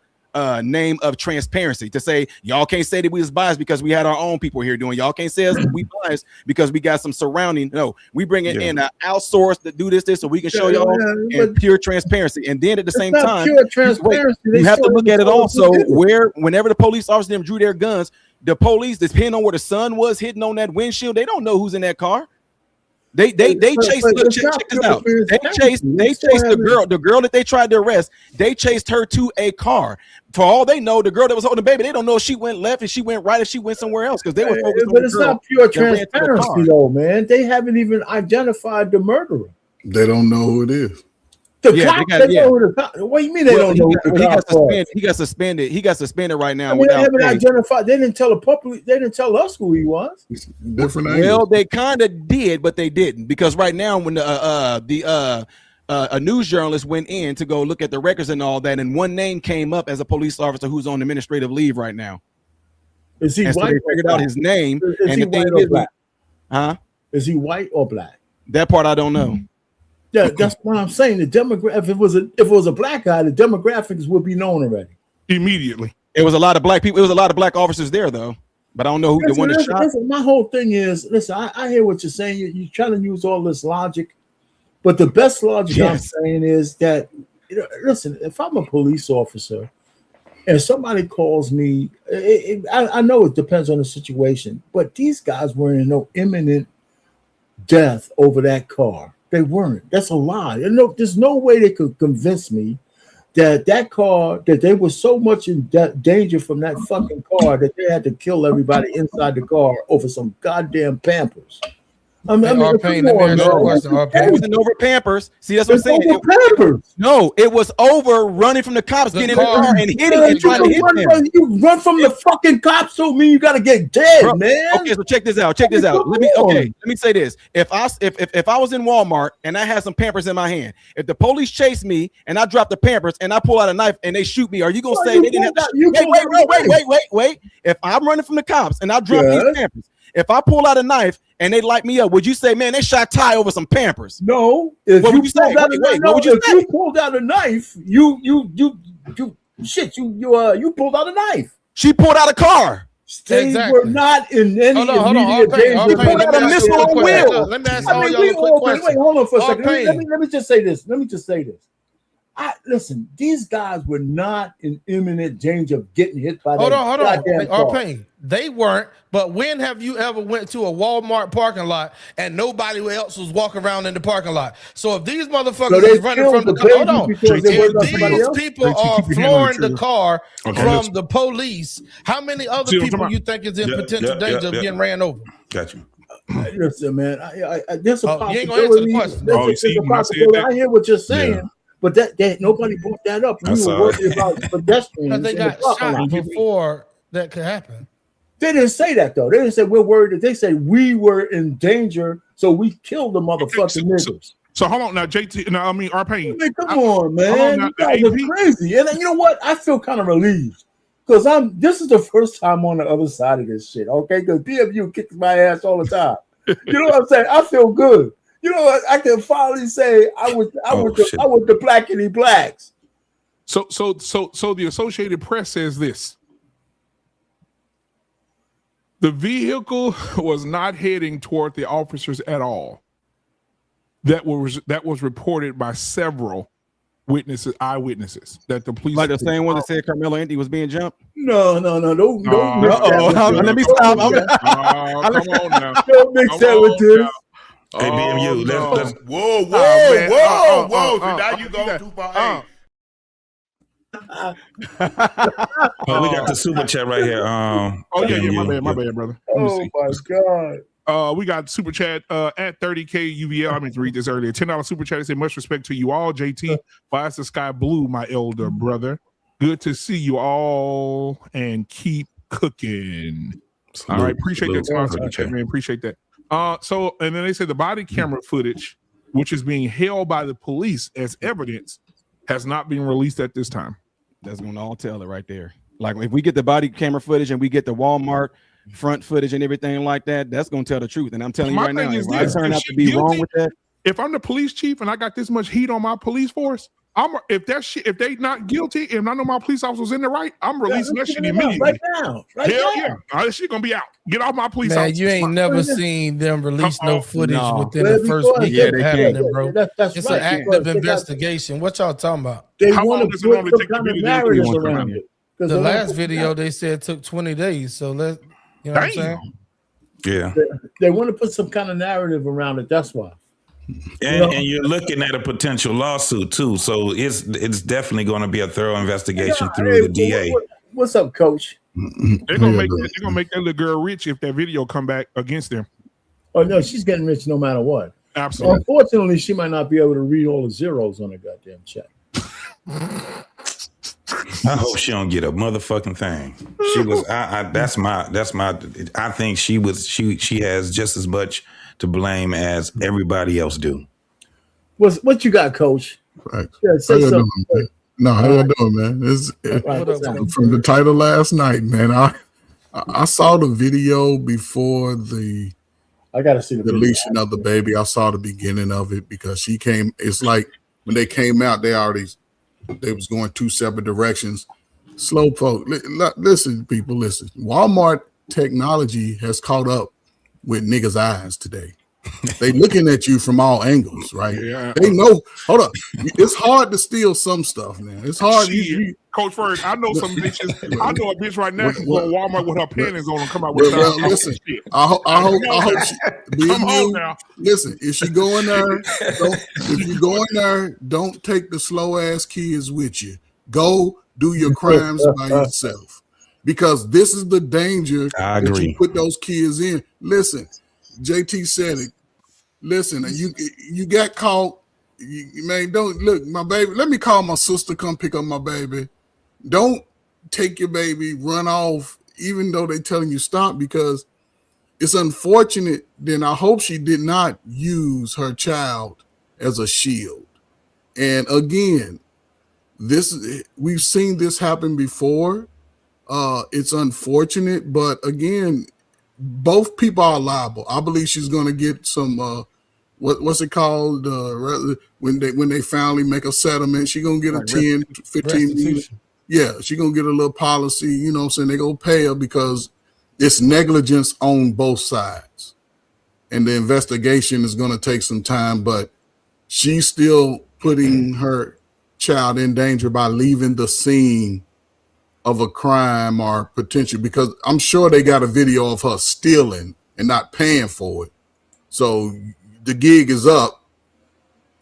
name of transparency, to say y'all can't say that we was biased because we had our own people here doing. Y'all can't say us we biased because we got some surrounding. No, we bring it in outsource to do this so we can show y'all in pure transparency. And then at the same time, pure transparency. you have to look at it also where whenever the police officers them drew their guns, the police, depending on where the sun was hitting on that windshield, they don't know who's in that car. They chased. Look, check this out. They chased the girl that they tried to arrest. They chased her to a car. For all they know, the girl that was holding the baby, they don't know if she went left, if she went right, if she went somewhere else because they were focused on the girl. But it's not pure transparency, though, man. They haven't even identified the murderer. They don't know who it is. The cops, they know who the cop. What do you mean they don't know who the cop was? He got suspended. He got suspended right now. I mean, they haven't identified. They didn't tell the public. They didn't tell us who he was. Different. Well, they kind of did, but they didn't, because right now when a news journalist went in to go look at the records and all that, and one name came up as a police officer who's on administrative leave right now. Is he white? So they figured out his name. Is he white or black? Huh? Is he white or black? That part I don't know. Yeah, that's what I'm saying. The demographic. If it was a black guy, the demographics would be known already immediately. It was a lot of black people. It was a lot of black officers there, though. But I don't know who the one that shot. My whole thing is, listen. I hear what you're saying. You're trying to use all this logic, but the best logic I'm saying is that, listen. If I'm a police officer and somebody calls me, I know it depends on the situation, but these guys were in no imminent death over that car. They weren't. That's a lie. There's no way they could convince me that car, that they were so much in danger from that fucking car that they had to kill everybody inside the car over some goddamn Pampers. It wasn't over Pampers. See, that's what I'm saying. It was over running from the cops, getting in the car and hitting and trying to hit them. You run from the fucking cops, so mean you gotta get dead, man. Okay, so check this out. Let me say this. If I was in Walmart and I had some Pampers in my hand, if the police chase me and I drop the Pampers and I pull out a knife and they shoot me, are you gonna say they didn't have to wait? If I'm running from the cops and I drop these Pampers, if I pull out a knife and they light me up, would you say, man, they shot Ty over some Pampers? No. What would you say? What would you say? You pulled out a knife, you pulled out a knife. She pulled out a car. They were not in any immediate danger. They pulled out a missile on wheels. Let me ask all y'all a quick question. Wait, hold on for a second. Let me just say this. Listen, these guys were not in imminent danger of getting hit by hold on. Payne. They weren't, but when have you ever went to a Walmart parking lot and nobody else was walking around in the parking lot? So if these motherfuckers is running from the car, hold on. If these people are flooring the car from the police, how many other people you think is in potential danger of getting ran over? Got you. Listen, man, there's a you ain't gonna answer the question. I hear what you're saying. But that nobody brought that up. We were worried about pedestrians. Because they got shot before that could happen. They didn't say that though. They didn't say we're worried. They said we were in danger, so we killed the motherfucking niggas. So hold on now, JT. No, I mean R-Pain. Come on, man. You guys are crazy. And you know what? I feel kind of relieved because this is the first time on the other side of this shit. Okay, because DMU kicks my ass all the time. You know what I'm saying? I feel good. You know what? I can finally say I was the blackity blacks. So the Associated Press says this. The vehicle was not heading toward the officers at all. That was reported by several eyewitnesses that the police, like the same one that said Carmelo Anthony was being jumped. No. Let me stop. Come on now. Don't mix that with this. Hey, BMU, let's whoa. So now you go too far. We got the super chat right here. My bad, brother. Oh my God. We got super chat at 30K UVL. I meant to read this earlier. $10 super chat. They say much respect to you all. JT, why is the sky blue, my elder brother? Good to see you all and keep cooking. All right, appreciate that. Super chat, man. Appreciate that. So and then they say the body camera footage, which is being held by the police as evidence, has not been released at this time. That's gonna all tell it right there. Like if we get the body camera footage and we get the Walmart front footage and everything like that, that's gonna tell the truth. And I'm telling you My right now, thing is if I this, turn if out she to be wrong guilty- with that, If I'm the police chief and I got this much heat on my police force, if they not guilty and I know my police officers in the right, I'm releasing that shit immediately. Right now. Hell yeah. That shit gonna be out. Get off my police Man, officers. you ain't never seen them release no footage within Well, the first because- week yeah, of they happening, can't. bro. That's It's right, an because active they got- investigation. What y'all talking about? They How want long to does it normally put take some the kind of video to narrative come around out? it. 'Cause The they want last to- video they said took 20 days. So let's, you know what I'm saying? Yeah. They want to put some kind of narrative around it. That's why. And you're looking at a potential lawsuit too, so it's definitely going to be a thorough investigation through the DA. What's up, Coach? They're gonna make that little girl rich if that video come back against them. Oh no, she's getting rich no matter what. Absolutely. Unfortunately, she might not be able to read all the zeros on her goddamn check. I hope she don't get a motherfucking thing. She was. That's my. I think she was. She has just as much to blame as everybody else do. What you got, Coach? Right. Yeah, say How y'all something. doing, man? No, how y'all doing, man? It's, from the title last night, man. I saw the video before the. I gotta see the deletion of the baby. I saw the beginning of it because she came. It's like when they came out, they was going two separate directions. Slow folk. Listen, people, listen. Walmart technology has caught up with niggas' eyes today. They looking at you from all angles, right? Yeah. They know. Hold up. It's hard to steal some stuff, man. It's hard. Coach Ferg, I know some bitches. I know a bitch right now can go What- to Walmart with her panties on and come out with Well, a listen. shit. I hope she, Come on now. Listen, if she go in there, if you go in there, don't take the slow ass kids with you. Go do your crimes by yourself, because this is the danger I that agree. you put those kids in. Listen, JT said it. Listen, you got caught. Man, don't look, my baby. Let me call my sister. Come pick up my baby. Don't take your baby, run off, even though they're telling you stop, because it's unfortunate. Then I hope she did not use her child as a shield. And again, we've seen this happen before. It's unfortunate, but again, both people are liable. I believe she's going to get some. What's it called? When they finally make a settlement, she's going to get a 10, 15 million. Yeah, she's going to get a little policy, you know what I'm saying? They're going to pay her because it's negligence on both sides. And the investigation is going to take some time, but she's still putting her child in danger by leaving the scene of a crime or potential, because I'm sure they got a video of her stealing and not paying for it. So the gig is up.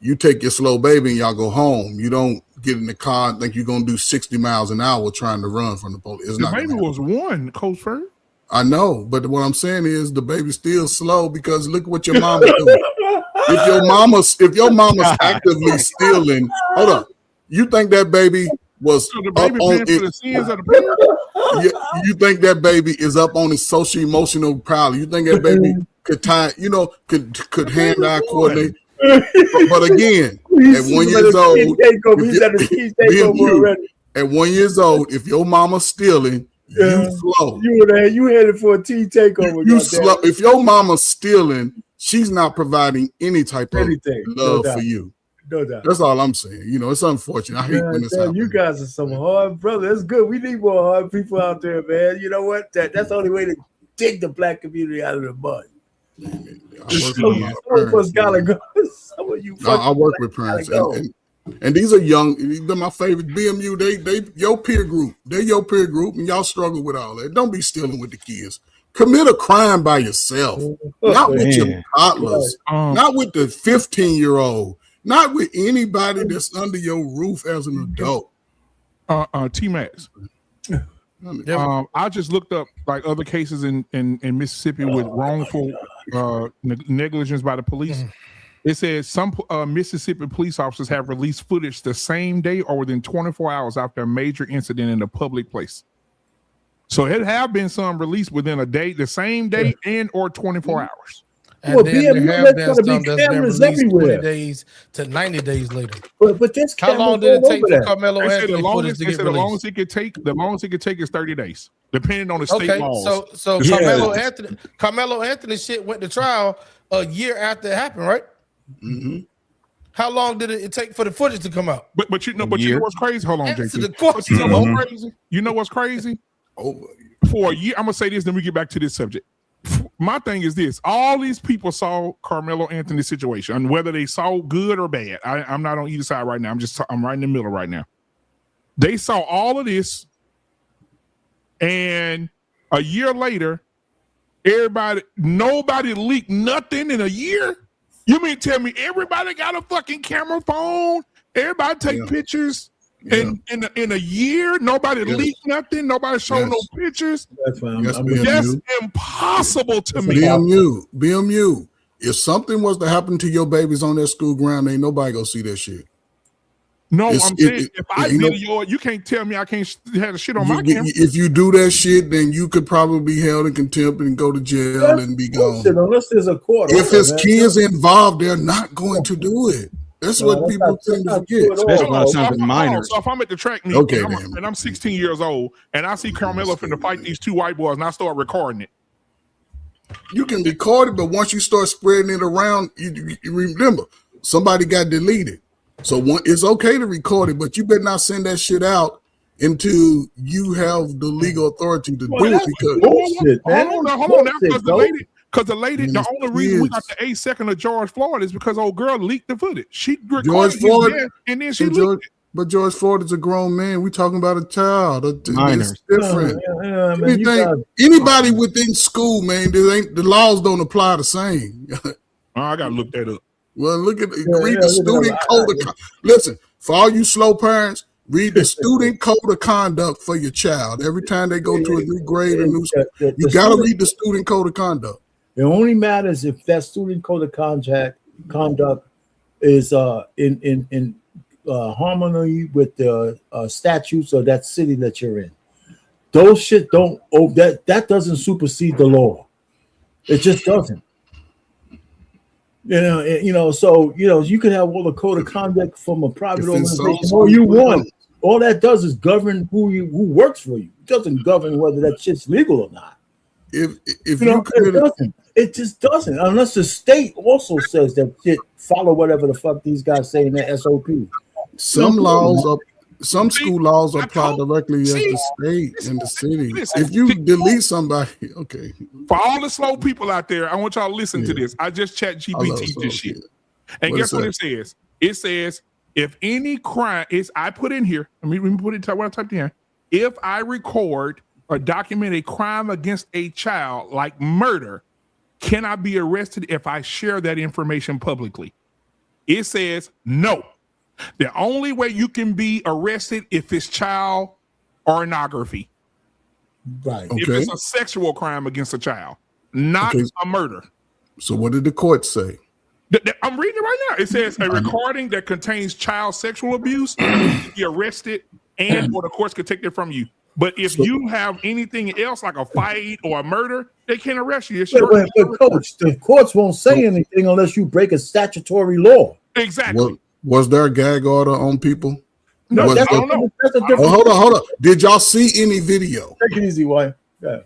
You take your slow baby and y'all go home. You don't get in the car and think you're going to do 60 miles an hour trying to run from the police. It's The not baby gonna happen. was one, Coach Ferg. I know, but what I'm saying is the baby's still slow because look what your mama doing. If your mama's actively stealing, hold up. You think that baby was So the baby up on paying for the it? sins of the parents? You think that baby is up on his social emotional power? You think that baby could could hand-eye coordinate? But again, at 1 year old, at 1 year old, if your mama's stealing, you slow. You headed for a tea takeover. You slow. If your mama's stealing, she's not providing any type of Anything, no love doubt. for you. No doubt. That's all I'm saying. You know, it's unfortunate. I hate when this happens. You guys are some hard brothers. That's good. We need more hard people out there, man. You know what? That's the only way to dig the black community out of the mud. Some of us gotta go. Some of you. I work with parents, and these are young. They're my favorite. BMU. They your peer group. They're your peer group, and y'all struggle with all that. Don't be stealing with the kids. Commit a crime by yourself, not with your toddlers, not with the 15-year-old, not with anybody that's under your roof as an adult. T-Max. I just looked up like other cases in Mississippi with wrongful negligence by the police. It says some Mississippi police officers have released footage the same day or within 24 hours after a major incident in a public place. So it have been some released within a day, the same day, and or 24 hours. And Well, then there BMU, have there's been gonna be some that's been cameras released 20 everywhere. days to 90 days later. But there's How long cameras did it all take over for that. Carmelo They said Anthony the footage longest, to they get said the longest released? the longest it could take is 30 days, depending on the state Okay, laws. so Yeah. Carmelo Anthony shit went to trial a year after it happened, right? Mm-hmm. How long did it take for the footage to come out? But you know what's crazy? Hold on, Answer JT. the question. You know what's crazy? You know what's crazy? Over. For a year, I'm gonna say this, then we get back to this subject. My thing is this: all these people saw Carmelo Anthony's situation, and whether they saw good or bad, I'm not on either side right now. I'm right in the middle right now. They saw all of this, and a year later, nobody leaked nothing in a year. You mean tell me everybody got a fucking camera phone? Everybody take pictures in a year? Nobody leaked nothing? Nobody showed no pictures? That's fine. That's impossible to me. BMU. If something was to happen to your babies on that school ground, ain't nobody gonna see that shit. No, I'm saying if I video it, you can't tell me I can't have the shit on my camera. If you do that shit, then you could probably be held in contempt and go to jail and be gone. Unless there's a court. If it's kids involved, they're not going to do it. That's what people tend to forget. So if I'm at the track meet and I'm 16 years old and I see Carmelo finna fight these two white boys and I start recording it. You can record it, but once you start spreading it around, you remember somebody got deleted. So it's okay to record it, but you better not send that shit out until you have the legal authority to do it. Because hold on now, because the lady, the only reason we got the 8 second of George Floyd is because old girl leaked the footage. She recorded it and then she leaked it. But George Floyd is a grown man. We're talking about a child. It's different. Anybody within school, man, the laws don't apply the same. I gotta look that up. Well, read the student code of listen, for all you slow parents, read the student code of conduct for your child. Every time they go to a new grade or new school, you gotta read the student code of conduct. It only matters if that student code of conduct is in harmony with the statutes of that city that you're in. Those shit that doesn't supersede the law. It just doesn't. So you can have all the code of conduct from a private organization all you want. All that does is govern who works for you. It doesn't govern whether that shit's legal or not. It just doesn't, unless the state also says that shit follow whatever the fuck these guys say in their SOP. Some school laws apply directly at the state and the city. If you delete somebody, okay. For all the slow people out there, I want y'all to listen to this. I just chat GPT this shit. And guess what it says? It says, if any crime is, I put in here, let me put it, what I typed in. If I record or document a crime against a child like murder, can I be arrested if I share that information publicly? It says no. The only way you can be arrested if it's child pornography. Right. If it's a sexual crime against a child, not a murder. So what did the court say? I'm reading it right now. It says a recording that contains child sexual abuse can be arrested and or the courts could take it from you. But if you have anything else like a fight or a murder, they can't arrest you. But coach, the courts won't say anything unless you break a statutory law. Exactly. Was there a gag order on people? No, I don't know. Hold on. Did y'all see any video? Take it easy, wife. Yeah.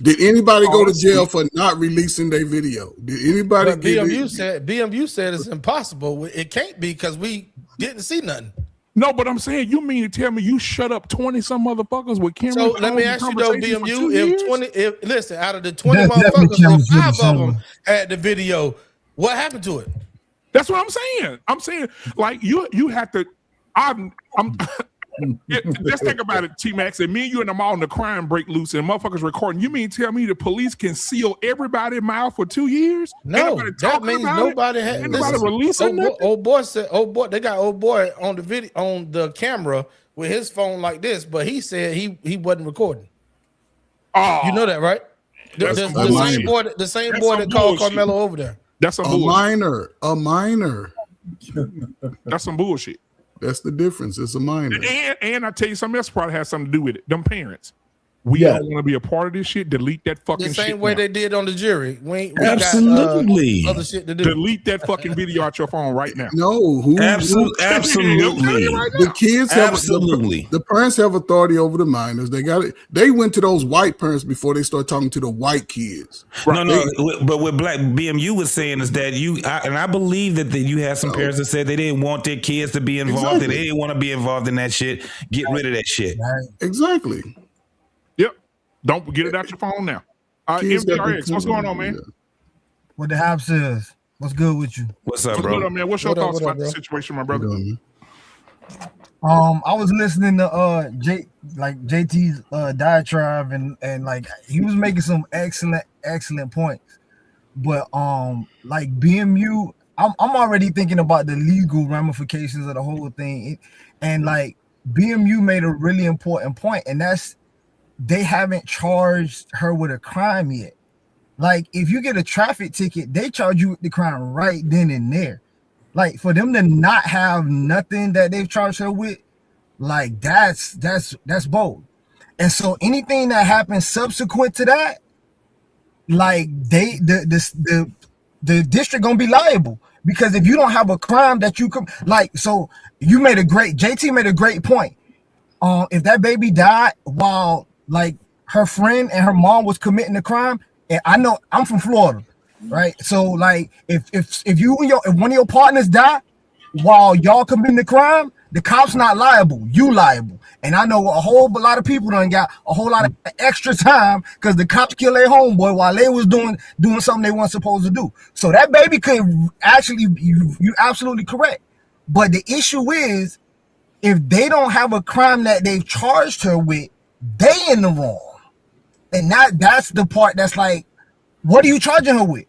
Did anybody go to jail for not releasing their video? Did anybody? BMU said it's impossible. It can't be because we didn't see nothing. No, but I'm saying you mean to tell me you shut up 20 some motherfuckers with cameras? So let me ask you though, BMU, listen, out of the 20 motherfuckers, 5 of them had the video. What happened to it? That's what I'm saying. I'm saying like you have to. Just think about it, T-Max. And me and you in the mall and the crime break loose and motherfuckers recording. You mean tell me the police can seal everybody's mouth for 2 years? No, that means nobody had anybody releasing nothing? Old boy said, they got old boy on the video on the camera with his phone like this, but he said he wasn't recording. Oh, you know that, right? The same boy that called Carmelo over there. That's a minor. That's some bullshit. That's the difference. It's a minor. And I tell you something else probably has something to do with it. Them parents. we don't want to be a part of this shit. Delete that fucking The shit. same way now. they did on the jury. We Absolutely. got other shit to do. Delete that fucking video out your phone right now. No, Absolutely. The kids have the parents have authority over the minors. They got it. They went to those white parents before they start talking to the white kids. No, but what Black BMU was saying is that I believe that you had some parents that said they didn't want their kids to be involved, and they didn't want to be involved in that shit. Get rid of that shit. Exactly. Yep. Don't get it out your phone now. MPRX, what's going on, man? What the house is? What's good with you? What's up, What's bro? good on, man? What's your thoughts about the situation, my brother? I was listening to JT's diatribe and like he was making some excellent points. But like BMU, I'm already thinking about the legal ramifications of the whole thing. And like BMU made a really important point, and that's they haven't charged her with a crime yet. Like if you get a traffic ticket, they charge you with the crime right then and there. Like for them to not have nothing that they've charged her with, like that's bold. And so anything that happens subsequent to that, like the district gonna be liable, because if you don't have a crime that you could so JT made a great point. If that baby died while like her friend and her mom was committing the crime, and I know I'm from Florida, right? So like if one of your partners die while y'all committing the crime, the cop's not liable, you liable. And I know a whole lot of people done got a whole lot of extra time because the cops killed their homeboy while they was doing something they weren't supposed to do. So that baby could actually, you're absolutely correct. But the issue is, if they don't have a crime that they've charged her with, they in the wrong. And that's the part that's like, what are you charging her with?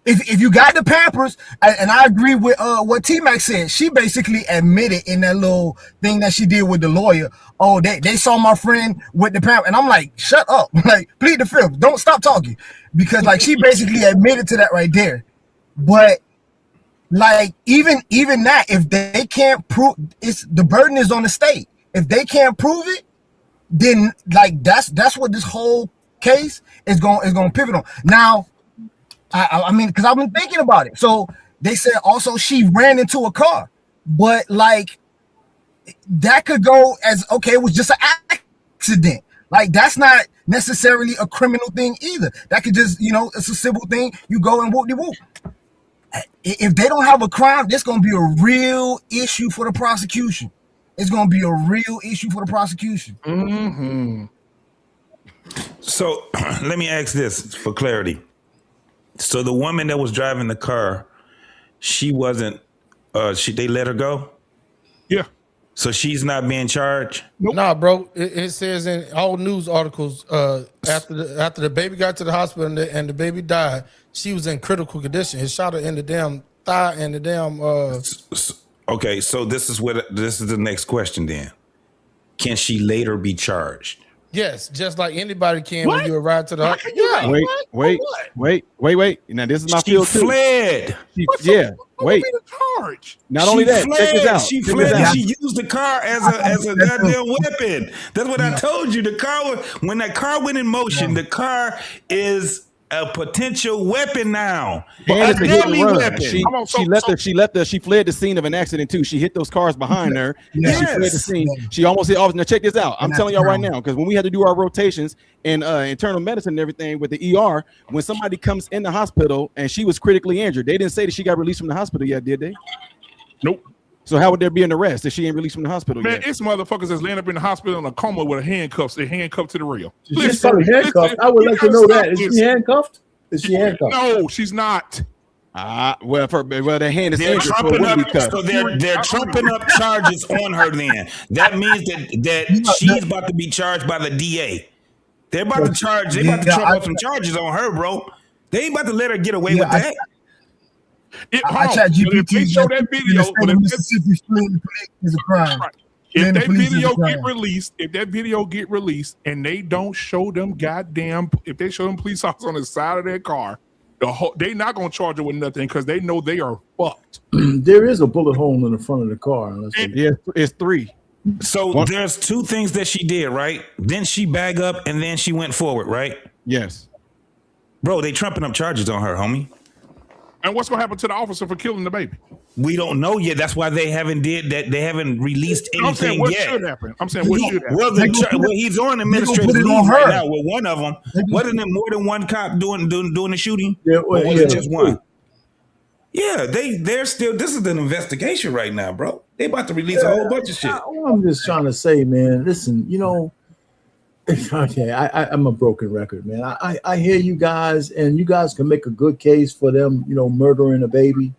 If you got the Pampers, and I agree with what T-Mac said, she basically admitted in that little thing that she did with the lawyer, oh, they saw my friend with the Pampers. And I'm like, shut up. Like, plead the fifth. Don't stop talking. Because like she basically admitted to that right there. But like even that, if they can't prove, the burden is on the state. If they can't prove it, then like that's what this whole case is going to pivot on. Now, I mean, because I've been thinking about it. So they said also she ran into a car, but like that could go as, okay, it was just an accident. Like that's not necessarily a criminal thing either. That could just, it's a civil thing. You go and whoop-de-whoop. If they don't have a crime, this going to be a real issue for the prosecution. It's going to be a real issue for the prosecution. Mm-hmm. So let me ask this for clarity. So the woman that was driving the car, she wasn't, they let her go? Yeah. So she's not being charged? Nope. Nah, bro. It says in all news articles, after the baby got to the hospital and the baby died, she was in critical condition. It shot her in the damn thigh and the damn. Okay, so this is the next question then. Can she later be charged? Yes, just like anybody can when you arrive to the hospital. Yeah. Wait. Now this is my field too. Fled. Wait. Not only that, check this out. She fled and she used the car as a goddamn weapon. That's what I told you. The car, when that car went in motion, the car is a potential weapon now. And a deadly weapon. She fled the scene of an accident too. She hit those cars behind her. Yes. She fled the scene. She almost hit officers. Now check this out. I'm telling y'all right now, because when we had to do our rotations in internal medicine and everything with the ER, when somebody comes in the hospital and she was critically injured, they didn't say that she got released from the hospital yet, did they? Nope. So how would there be an arrest if she ain't released from the hospital Man, yet? it's motherfuckers that's laying up in the hospital in a coma with handcuffs. They're handcuffed to the rail. She's probably handcuffed. I would let you know that. Is she handcuffed? Is she handcuffed? No, she's not. Well, their hand is they're injured. They're trumping up charges on her. Then that means that she's about to be charged by the DA. They're about to charge. They about to trump up some charges on her, bro. They ain't about to let her get away with that. I chat GPT. If they show that video, Mississippi is a crime. If that video get released, and they don't show them if they show them police officers on the side of their car, they not gonna charge her with nothing because they know they are fucked. There is a bullet hole in the front of the car. It's 3. So there's two things that she did, right? Then she bag up and then she went forward, right? Yes. Bro, they trumping up charges on her, homie. And what's gonna happen to the officer for killing the baby? We don't know yet. That's why they haven't did that. They haven't released anything I'm saying what yet. should happen. I'm saying what should happen. Well, he's on administrative leave right now with one of them. Wasn't it more than one cop doing the shooting? Yeah, or was it just one? Yeah, they're still. This is an investigation right now, bro. They about to release a whole bunch of shit. All I'm just trying to say, man. Listen, okay, I'm a broken record, man. I hear you guys, and you guys can make a good case for them, murdering a baby.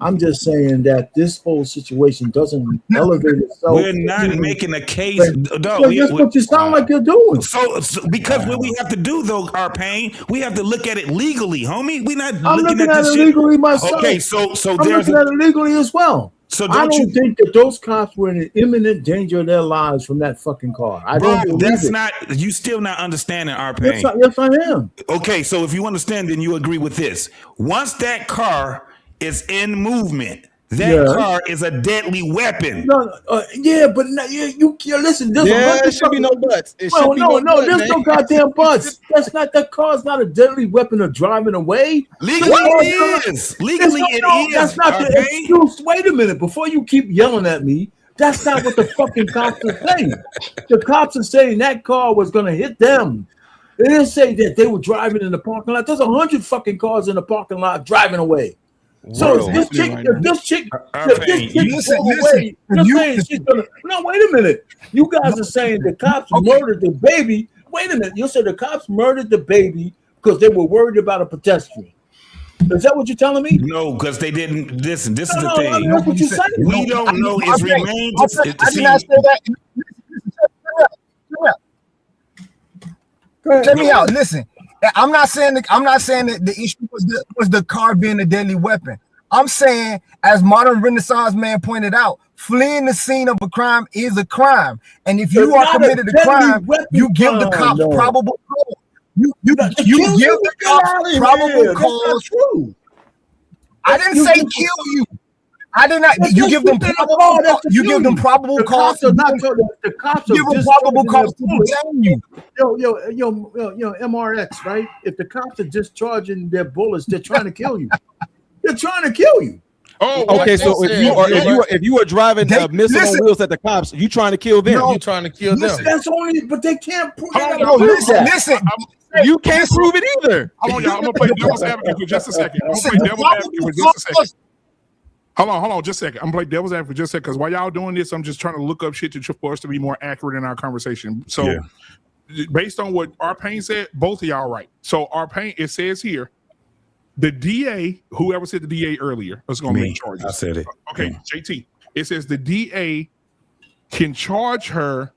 I'm just saying that this whole situation doesn't elevate itself. We're not making a case. That's what you sound like you're doing. So because what we have to do, though, our pain, we have to look at it legally, homie. We're not I'm looking looking at at this it shit. legally myself. Okay, so I'm there's looking at it legally as well. So I don't think that those cops were in imminent danger of their lives from that fucking car. I don't believe that's it. not. You still not understanding our pain. Yes, I am. Okay, so if you understand, then you agree with this. Once that car is in movement, that car is a deadly weapon. Yeah, but you listen. There should be no buts. There's no goddamn buts. That's not. That car's not a deadly weapon of driving away. Legally, it is. Legally, it is. That's not the excuse. Wait a minute. Before you keep yelling at me, that's not what the fucking cops are saying. The cops are saying that car was going to hit them. They didn't say that they were driving in the parking lot. There's 100 fucking cars in the parking lot driving away. So if this chick away, she's gonna. No, wait a minute. You guys are saying the cops murdered the baby. Wait a minute. You said the cops murdered the baby because they were worried about a pedestrian. Is that what you're telling me? No, because they didn't listen. This is the I mean, thing. that's what you said. We don't know. It's remained. I did not say that. Check me out. Listen, I'm not saying that the issue was the car being a deadly weapon. I'm saying, as modern Renaissance man pointed out, fleeing the scene of a crime is a crime, and if you are committed a crime, you give the cops probable cause. You give the cops probable cause. I didn't say kill you. I did not. You give them probable. You give them probable cause. The cops are give them probable cause to detain you. Yo, MRX, right? If the cops are discharging their bullets, they're trying to kill you. They're trying to kill you. Oh, okay. So if you are driving missile on wheels at the cops, you trying to kill them? No, you trying to kill them? That's only, but they can't prove that. Listen. You can't prove it either. Hold on, y'all. I'm gonna play devil's advocate for just a second. I'm gonna play devil's advocate for just a second. Hold on, just a second. I'm gonna play devil's advocate for just a second because while y'all doing this, I'm just trying to look up shit for us to be more accurate in our conversation. So, based on what our pain said, both of y'all right. So, our pain, it says here, the DA, whoever said the DA earlier, is gonna make charges. I said it. Okay, JT. It says the DA can charge her.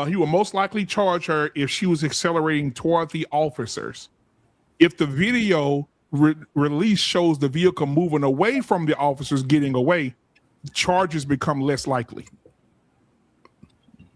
He will most likely charge her if she was accelerating toward the officers. If the video release shows the vehicle moving away from the officers getting away, charges become less likely.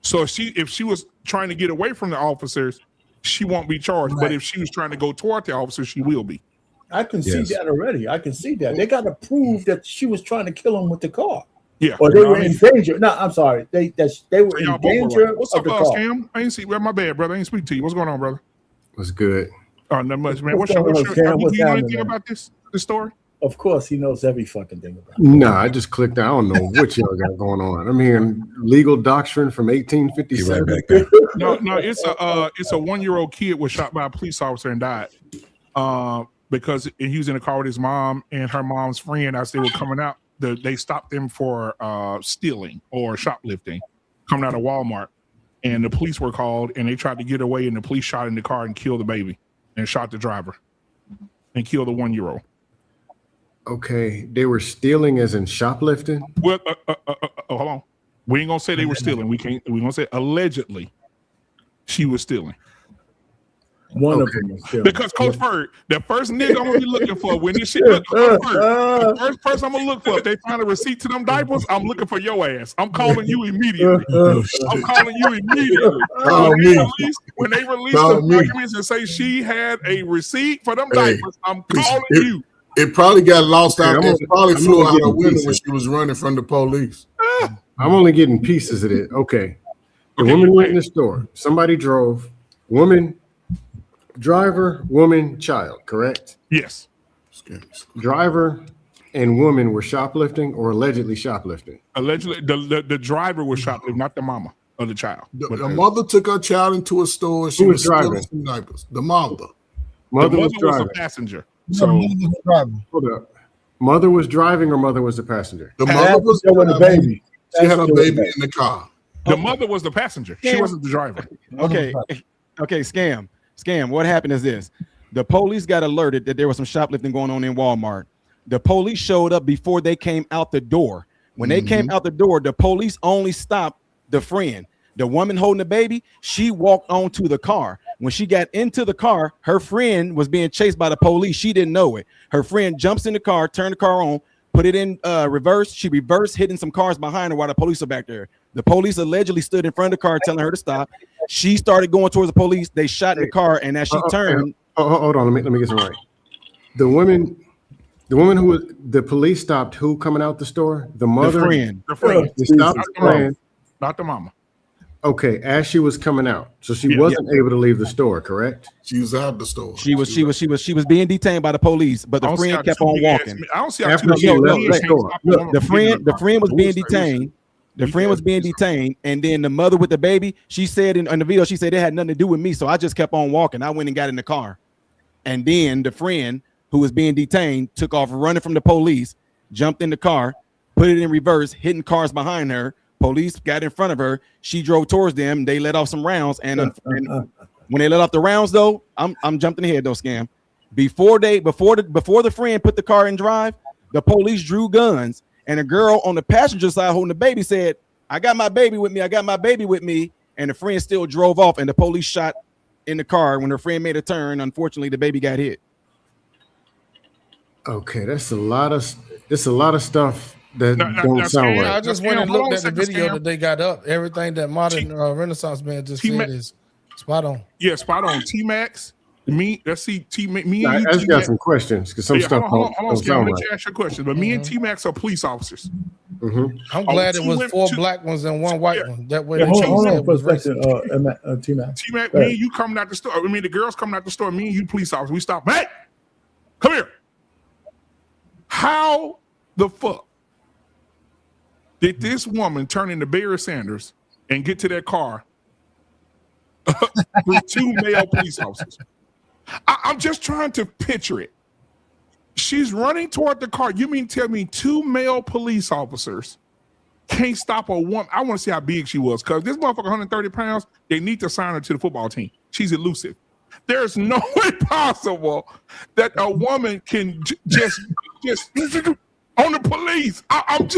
So if she was trying to get away from the officers, she won't be charged. Right. But if she was trying to go toward the officers, she will be. I can see that already. I can see that. They got to prove that she was trying to kill him with the car. Yeah, or they were in danger. No, I'm sorry. They were in danger. Right. What's up, Cam? I ain't see. My bad, brother. I ain't speak to you. What's going on, brother? What's good? Oh, not much, man. What's your do you know anything about this story? Of course, he knows every fucking thing about it. No, I just clicked. I don't know what y'all got going on. I'm hearing legal doctrine from 1857. Right back there. No, it's a 1-year-old kid was shot by a police officer and died. Because he was in a car with his mom and her mom's friend as they were coming out. They stopped them for stealing or shoplifting, coming out of Walmart, and the police were called and they tried to get away, and the police shot in the car and killed the baby and shot the driver and killed the 1-year-old. Okay, they were stealing as in shoplifting? Well, hold on. We ain't gonna say they were stealing. We're gonna say allegedly she was stealing. One of them was stealing. Because Coach Bird, the first nigga I'm gonna be looking for when this shit the first person I'm gonna look for, if they find a receipt to them diapers, I'm looking for your ass. I'm calling you immediately. I'm calling you immediately. When they release the documents and say she had a receipt for them diapers, I'm calling you. It probably got lost out. It probably flew out her window when she was running from the police. I'm only getting pieces of it. Okay. The woman went in the store. Somebody drove. Woman, driver, woman, child, correct? Yes. Driver and woman were shoplifting or allegedly shoplifting. Allegedly, the driver was shoplifting, not the mama of the child. The mother took her child into a store. She was driving some diapers. The mother. Mother the was mother was driving. a passenger. So Hold up. Mother was driving or mother was the passenger? The mother was with the baby. She had a baby in the car. The mother was the passenger. She wasn't the driver. Okay, scam. What happened is this: the police got alerted that there was some shoplifting going on in Walmart. The police showed up before they came out the door. When they came out the door, the police only stopped the friend. The woman holding the baby, she walked onto the car. When she got into the car, her friend was being chased by the police. She didn't know it. Her friend jumps in the car, turned the car on, put it in reverse. She reversed, hitting some cars behind her while the police are back there. The police allegedly stood in front of the car telling her to stop. She started going towards the police. They shot in the car, and as she turned... hold on, let me get some right. The woman who the police stopped, who coming out the store? The mother? The friend. The friend. They stopped the friend. Not the mama. Okay, as she was coming out, so she wasn't able to leave the store, correct? She was out the store. She was being detained by the police, but the friend kept on walking. I don't see how After she left the store. Look, the friend was being detained. The friend was being detained, and then the mother with the baby, she said in the video, she said it had nothing to do with me, so I just kept on walking. I went and got in the car, and then the friend who was being detained took off running from the police, jumped in the car, put it in reverse, hitting cars behind her. Police got in front of her. She drove towards them. They let off some rounds, and when they let off the rounds, though, I'm jumping ahead though, scam. Before the friend put the car in drive, the police drew guns, and a girl on the passenger side holding the baby said, "I got my baby with me. I got my baby with me." And the friend still drove off, and the police shot in the car. When her friend made a turn, unfortunately, the baby got hit. Okay, that's a lot of stuff that don't sound right. I just went and looked at the video that they got up. Everything that modern Renaissance man just said is spot on. Yeah, spot on. T-Max, me, let's see, me and you. I just got some questions because some stuff hold on, sound let me right. ask you a question. But me and T-Max are police officers. I'm glad it was 4 black ones and 1 white one. That way, hold on for a second, T-Max. T-Max, me and you coming out the store. I mean, the girls coming out the store. Me and you, police officers. We stop. Hey, come here. How the fuck did this woman turn into Barry Sanders and get to that car with 2 male police officers? I'm just trying to picture it. She's running toward the car. You mean tell me 2 male police officers can't stop a woman? I want to see how big she was, because this motherfucker 130 pounds, they need to sign her to the football team. She's elusive. There's no way possible that a woman can just on the police. I'm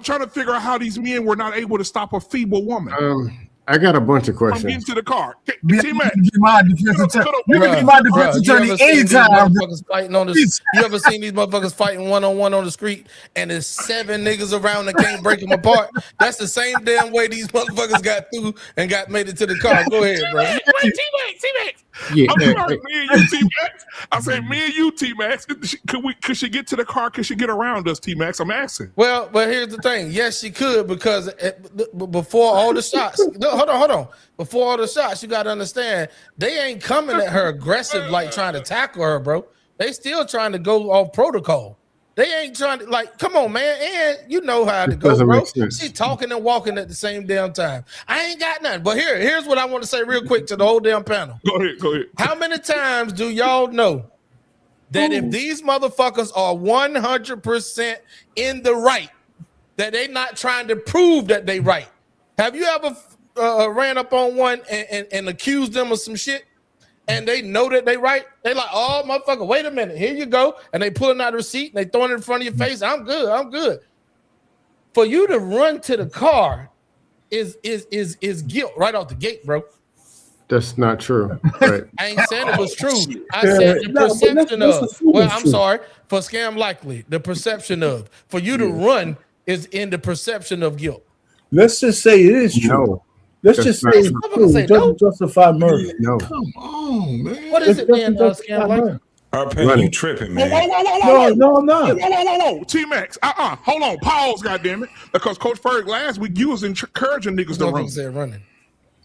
trying to figure out how these men were not able to stop a feeble woman. I got a bunch of From questions. getting to the car. You can be my defense attorney anytime. You ever seen these motherfuckers fighting one-on-one on the street and there's 7 niggas around that can't break them apart? That's the same damn way these motherfuckers got through and made it to the car. Go ahead, bro. T-Max. Yeah, I'm sorry, me and you, T-Max. I said, me and you, T-Max. Could she get to the car? Could she get around us, T-Max? I'm asking. Well, but here's the thing. Yes, she could, because before all the shots, hold on. Before all the shots, you got to understand, they ain't coming at her aggressive, like trying to tackle her, bro. They still trying to go off protocol. They ain't trying to, like, come on, man. And you know how to go, bro. She talking and walking at the same damn time. I ain't got nothing. But here's what I want to say real quick to the whole damn panel. Go ahead. How many times do y'all know that if these motherfuckers are 100% in the right, that they not trying to prove that they right? Have you ever ran up on one and accused them of some shit, and they know that they right? They like, oh, motherfucker, wait a minute, here you go. And they pulling out a receipt and they throwing it in front of your face. I'm good. For you to run to the car is guilt right off the gate, bro. That's not true. Right. I ain't saying it was true. I said the perception of. Well, I'm sorry. For scam likely, the perception of. For you to run is in the perception of guilt. Let's just say it is true. No, let's just say it's true. It doesn't justify murder. No. Come on, man. What is it then, scam likely? You tripping, man. No, I'm not. Whoa. T-Max, hold on. Pause, goddammit. Because Coach Ferg last week, you was encouraging niggas to run. Said running.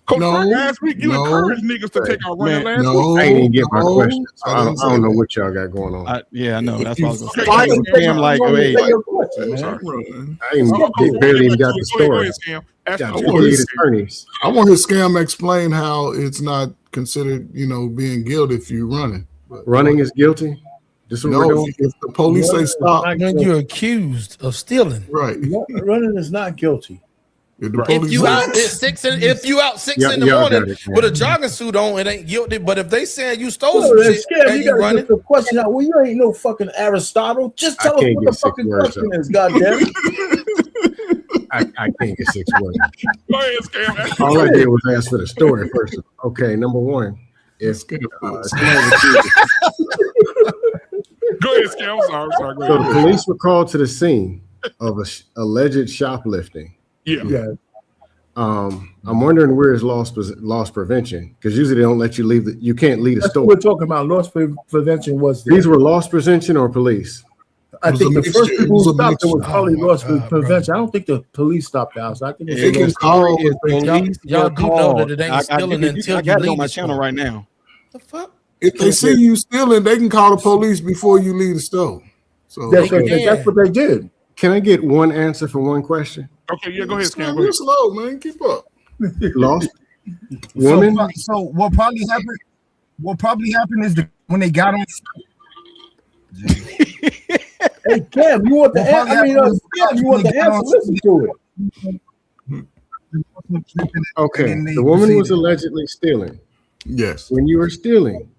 Coach Ferg last week, you encouraged niggas to take out running last week. I didn't get my question. So I don't know what y'all got going on. I know. That's what I was going to say. Why Cam, like, wait. I barely even got the story. I want his scam explain how it's not considered, being guilty if you're running. Running is guilty? This what we're doing? If the police say stop. When you're accused of stealing. Right. Running is not guilty. If you out at 6 in the morning with a jogging suit on, it ain't guilty. But if they saying you stole some shit and you running, the question out. Well, you ain't no fucking Aristotle. Just tell us what the fucking question is. Goddamn. I can't get 6 words. All I did was ask for the story first. Okay, number one. If Go ahead, Scam. Sorry. So the police were called to the scene of alleged shoplifting. Yeah. I'm wondering where is loss prevention, because usually they don't let you leave. You can't leave a store. We're talking about loss prevention. These were loss prevention or police? I think the first people who stopped it was probably loss prevention. I don't think the police stopped the house. I think Y'all do know that it ain't stealing until I got it on my channel right now. The fuck? If they see you stealing, they can call the police before you leave the store. So that's what they did. Can I get one answer for one question? Okay, yeah, go ahead, Scam. You're slow, man. Keep up. Lost woman. So what probably happened? What probably happened is when they got on. Hey, Cam, you want the answer? I mean, Cam, you want the answer? Listen to it. Okay, the woman was allegedly stealing. Yes. When you are stealing,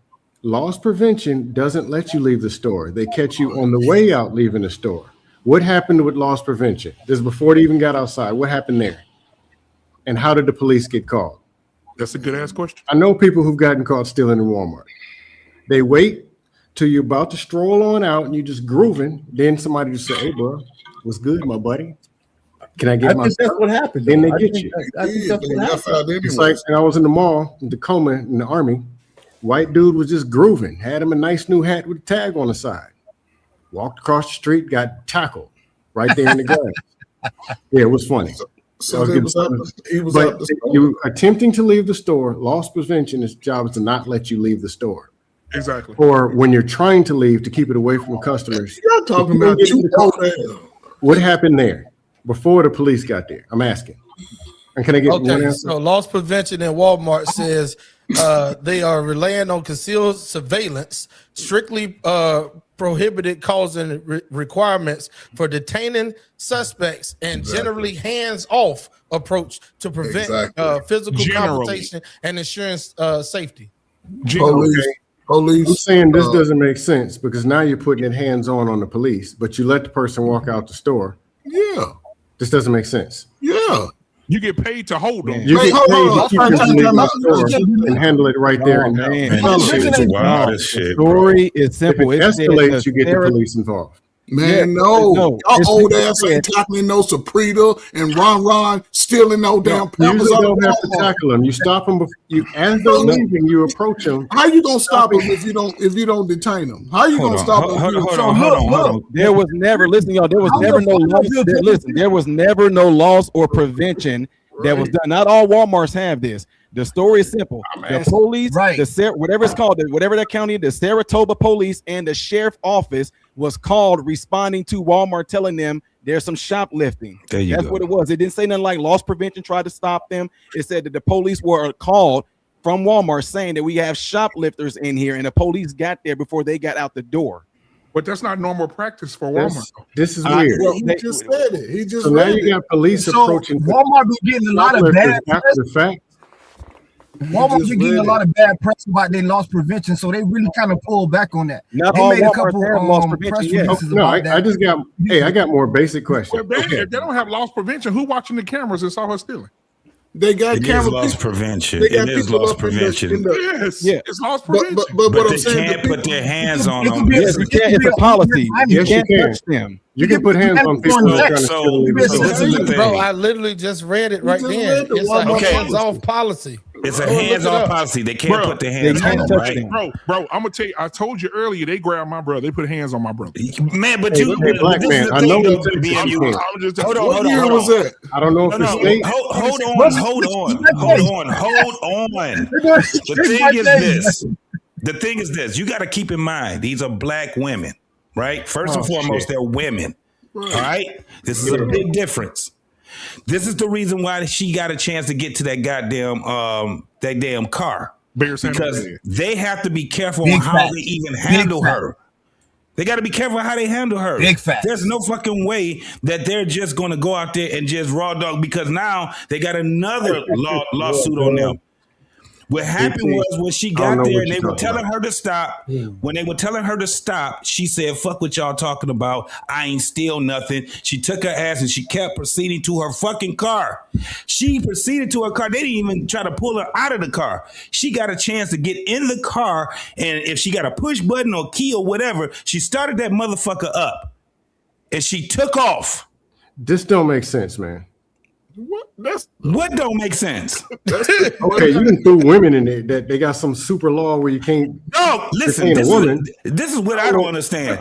loss prevention doesn't let you leave the store. They catch you on the way out leaving the store. What happened with loss prevention? This is before they even got outside. What happened there? And how did the police get called? That's a good ass question. I know people who've gotten caught stealing in Walmart. They wait till you're about to stroll on out and you're just grooving. Then somebody just say, "Hey, bro, what's good, my buddy? Can I get my stuff?" That's what happened. Then they get you. I think that's what happened. It's like, and I was in the mall in Tacoma in the Army. White dude was just grooving. Had him a nice new hat with a tag on the side. Walked across the street, got tackled right there in the grass. Yeah, it was funny. But you attempting to leave the store, loss prevention's job is to not let you leave the store. Exactly. Or when you're trying to leave, to keep it away from customers. You're talking about what happened there before the police got there? I'm asking. And can I get one answer? So loss prevention in Walmart says they are relying on concealed surveillance, strictly prohibited causing requirements for detaining suspects, and generally hands-off approach to prevent physical confrontation and ensuring safety. Police. I'm saying this doesn't make sense, because now you're putting it hands-on the police, but you let the person walk out the store. Yeah. This doesn't make sense. Yeah. You get paid to hold them. You get paid to keep them in the store and handle it right there. The story is simple. If it escalates, you get the police involved. Man, no. Old ass ain't tackling no Saprita and Ron stealing no damn Pampers. You don't have to tackle them. You stop them before as they're leaving. You approach them. How you gonna stop them if you don't detain them? How you gonna stop them? Hold on. There was never y'all. There was never no loss. Listen, there was never no loss or prevention that was done. Not all Walmarts have this. The story is simple. The police, whatever it's called, whatever that county, the Senatobia police and the sheriff office was called, responding to Walmart, telling them there's some shoplifting. That's what it was. It didn't say nothing like loss prevention tried to stop them. It said that the police were called from Walmart saying that we have shoplifters in here, and the police got there before they got out the door. But that's not normal practice for Walmart. This is weird. He just said it. He just so now you got police approaching. Walmart be getting a lot of bad after the fact. Walmart's getting a lot of bad press about their loss prevention, so they really kind of pulled back on that. Not they all made a Walmart couple have loss prevention. No, I just got. Hey, I got more basic questions. Well, if they don't have loss prevention, who watching the cameras and saw her stealing? They got cameras. Loss prevention. It is loss prevention. Yes, it's loss prevention. But what they I'm saying, can't put their hands on them. Yes, you can. It's a policy. You can't touch them. You can put hands on people. Bro, I literally just read it right there. It's a hands-off policy. It's a hands-off policy. They can't put their hands on them, right? Bro, I'm gonna tell you. I told you earlier. They grabbed my brother. They put hands on my brother. Man, but black man. I know what Hold on. I don't know if it's state. Hold on. The thing is this. You got to keep in mind, these are black women, right? First and foremost, they're women. All right? This is a big difference. This is the reason why she got a chance to get to that goddamn damn car. Because they have to be careful on how they even handle her. They got to be careful how they handle her. Big facts. There's no fucking way that they're just going to go out there and just raw dog, because now they got another lawsuit on them. What happened was when she got there and they were telling her to stop, when they were telling her to stop, she said, fuck what y'all talking about. I ain't steal nothing. She took her ass and she kept proceeding to her fucking car. She proceeded to her car. They didn't even try to pull her out of the car. She got a chance to get in the car, and if she got a push button or key or whatever, she started that motherfucker up and she took off. This don't make sense, man. What don't make sense? Okay, you can throw women in there that they got some super law where you can't. No, listen. This is what I don't understand.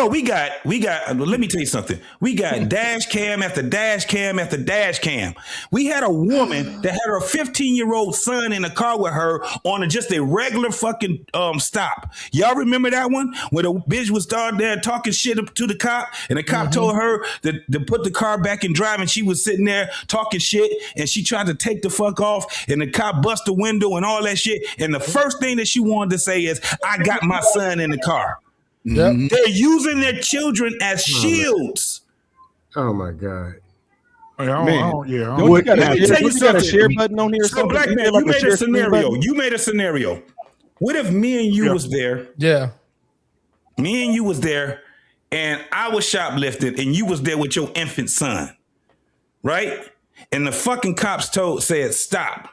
We got. Let me tell you something. We got dash cam after dash cam after dash cam. We had a woman that had her 15-year-old son in the car with her on just a regular fucking stop. Y'all remember that one where the bitch was down there talking shit to the cop, and the cop told her to put the car back in drive, and she was sitting there talking shit, and she tried to take the fuck off, and the cop bust the window and all that shit, and the first thing that she wanted to say is, I got my son in the car. Yep. They're using their children as shields. Oh my God. Man, you got a share button on here or something? Black man, you made a scenario. What if me and you was there? Yeah. Me and you was there, and I was shoplifting, and you was there with your infant son. Right? And the fucking cops said, stop.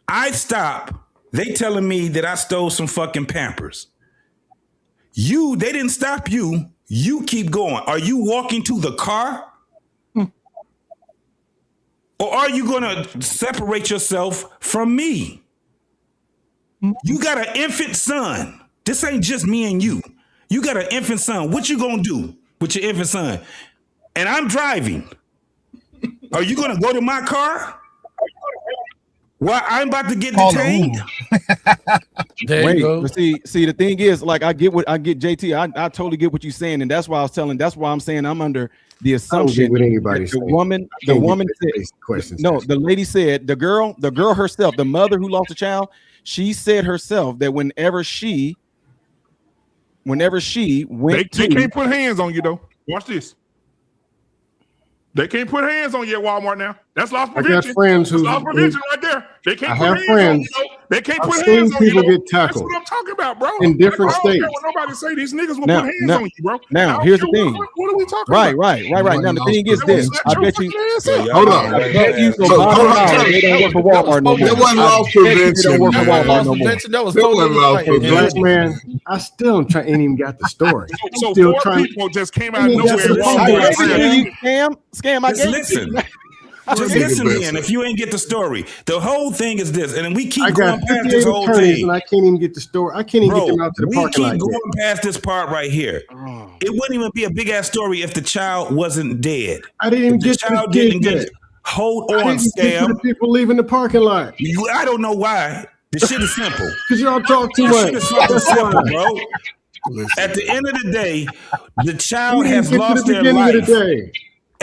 I stop. They telling me that I stole some fucking Pampers. They didn't stop you. You keep going. Are you walking to the car? Or are you going to separate yourself from me? You got an infant son. This ain't just me and you. You got an infant son. What you going to do with your infant son? And I'm driving. Are you going to go to my car? Well, I'm about to get detained. Wait, but see, the thing is, like, I get JT. I totally get what you're saying, and that's why I'm saying I'm under the assumption that the woman said, no, the lady said, the girl herself, the mother who lost a child, she said herself that whenever she went, they can't put hands on you though. Watch this. They can't put hands on you at Walmart now. That's loss prevention. I got friends who loss prevention right there. They can't put hands on you. They can't put hands on you. People get tackled. That's what I'm talking about, bro. In different states. I don't care what nobody say. These niggas will put hands on you, bro. Now, here's the thing. What are we talking about? Right. Now, the thing is this. I bet you. Hold on. I bet you they don't work for Walmart no more. That wasn't loss prevention. They don't work for Walmart no more. That wasn't loss prevention. Man, I still ain't even got the story. So still four people just came out of nowhere. Scam, I guess. Listen. Just listen, man. If you ain't get the story, the whole thing is this, and we keep going past this whole thing. And I can't even get the story. I can't even get them out to the parking lot. We keep going past this part right here. It wouldn't even be a big ass story if the child wasn't dead. I didn't even get the child yet. Hold on, Scam. The people leaving the parking lot. I don't know why. The shit is simple. Because y'all talk too much. That's simple, bro. At the end of the day, the child has lost their life.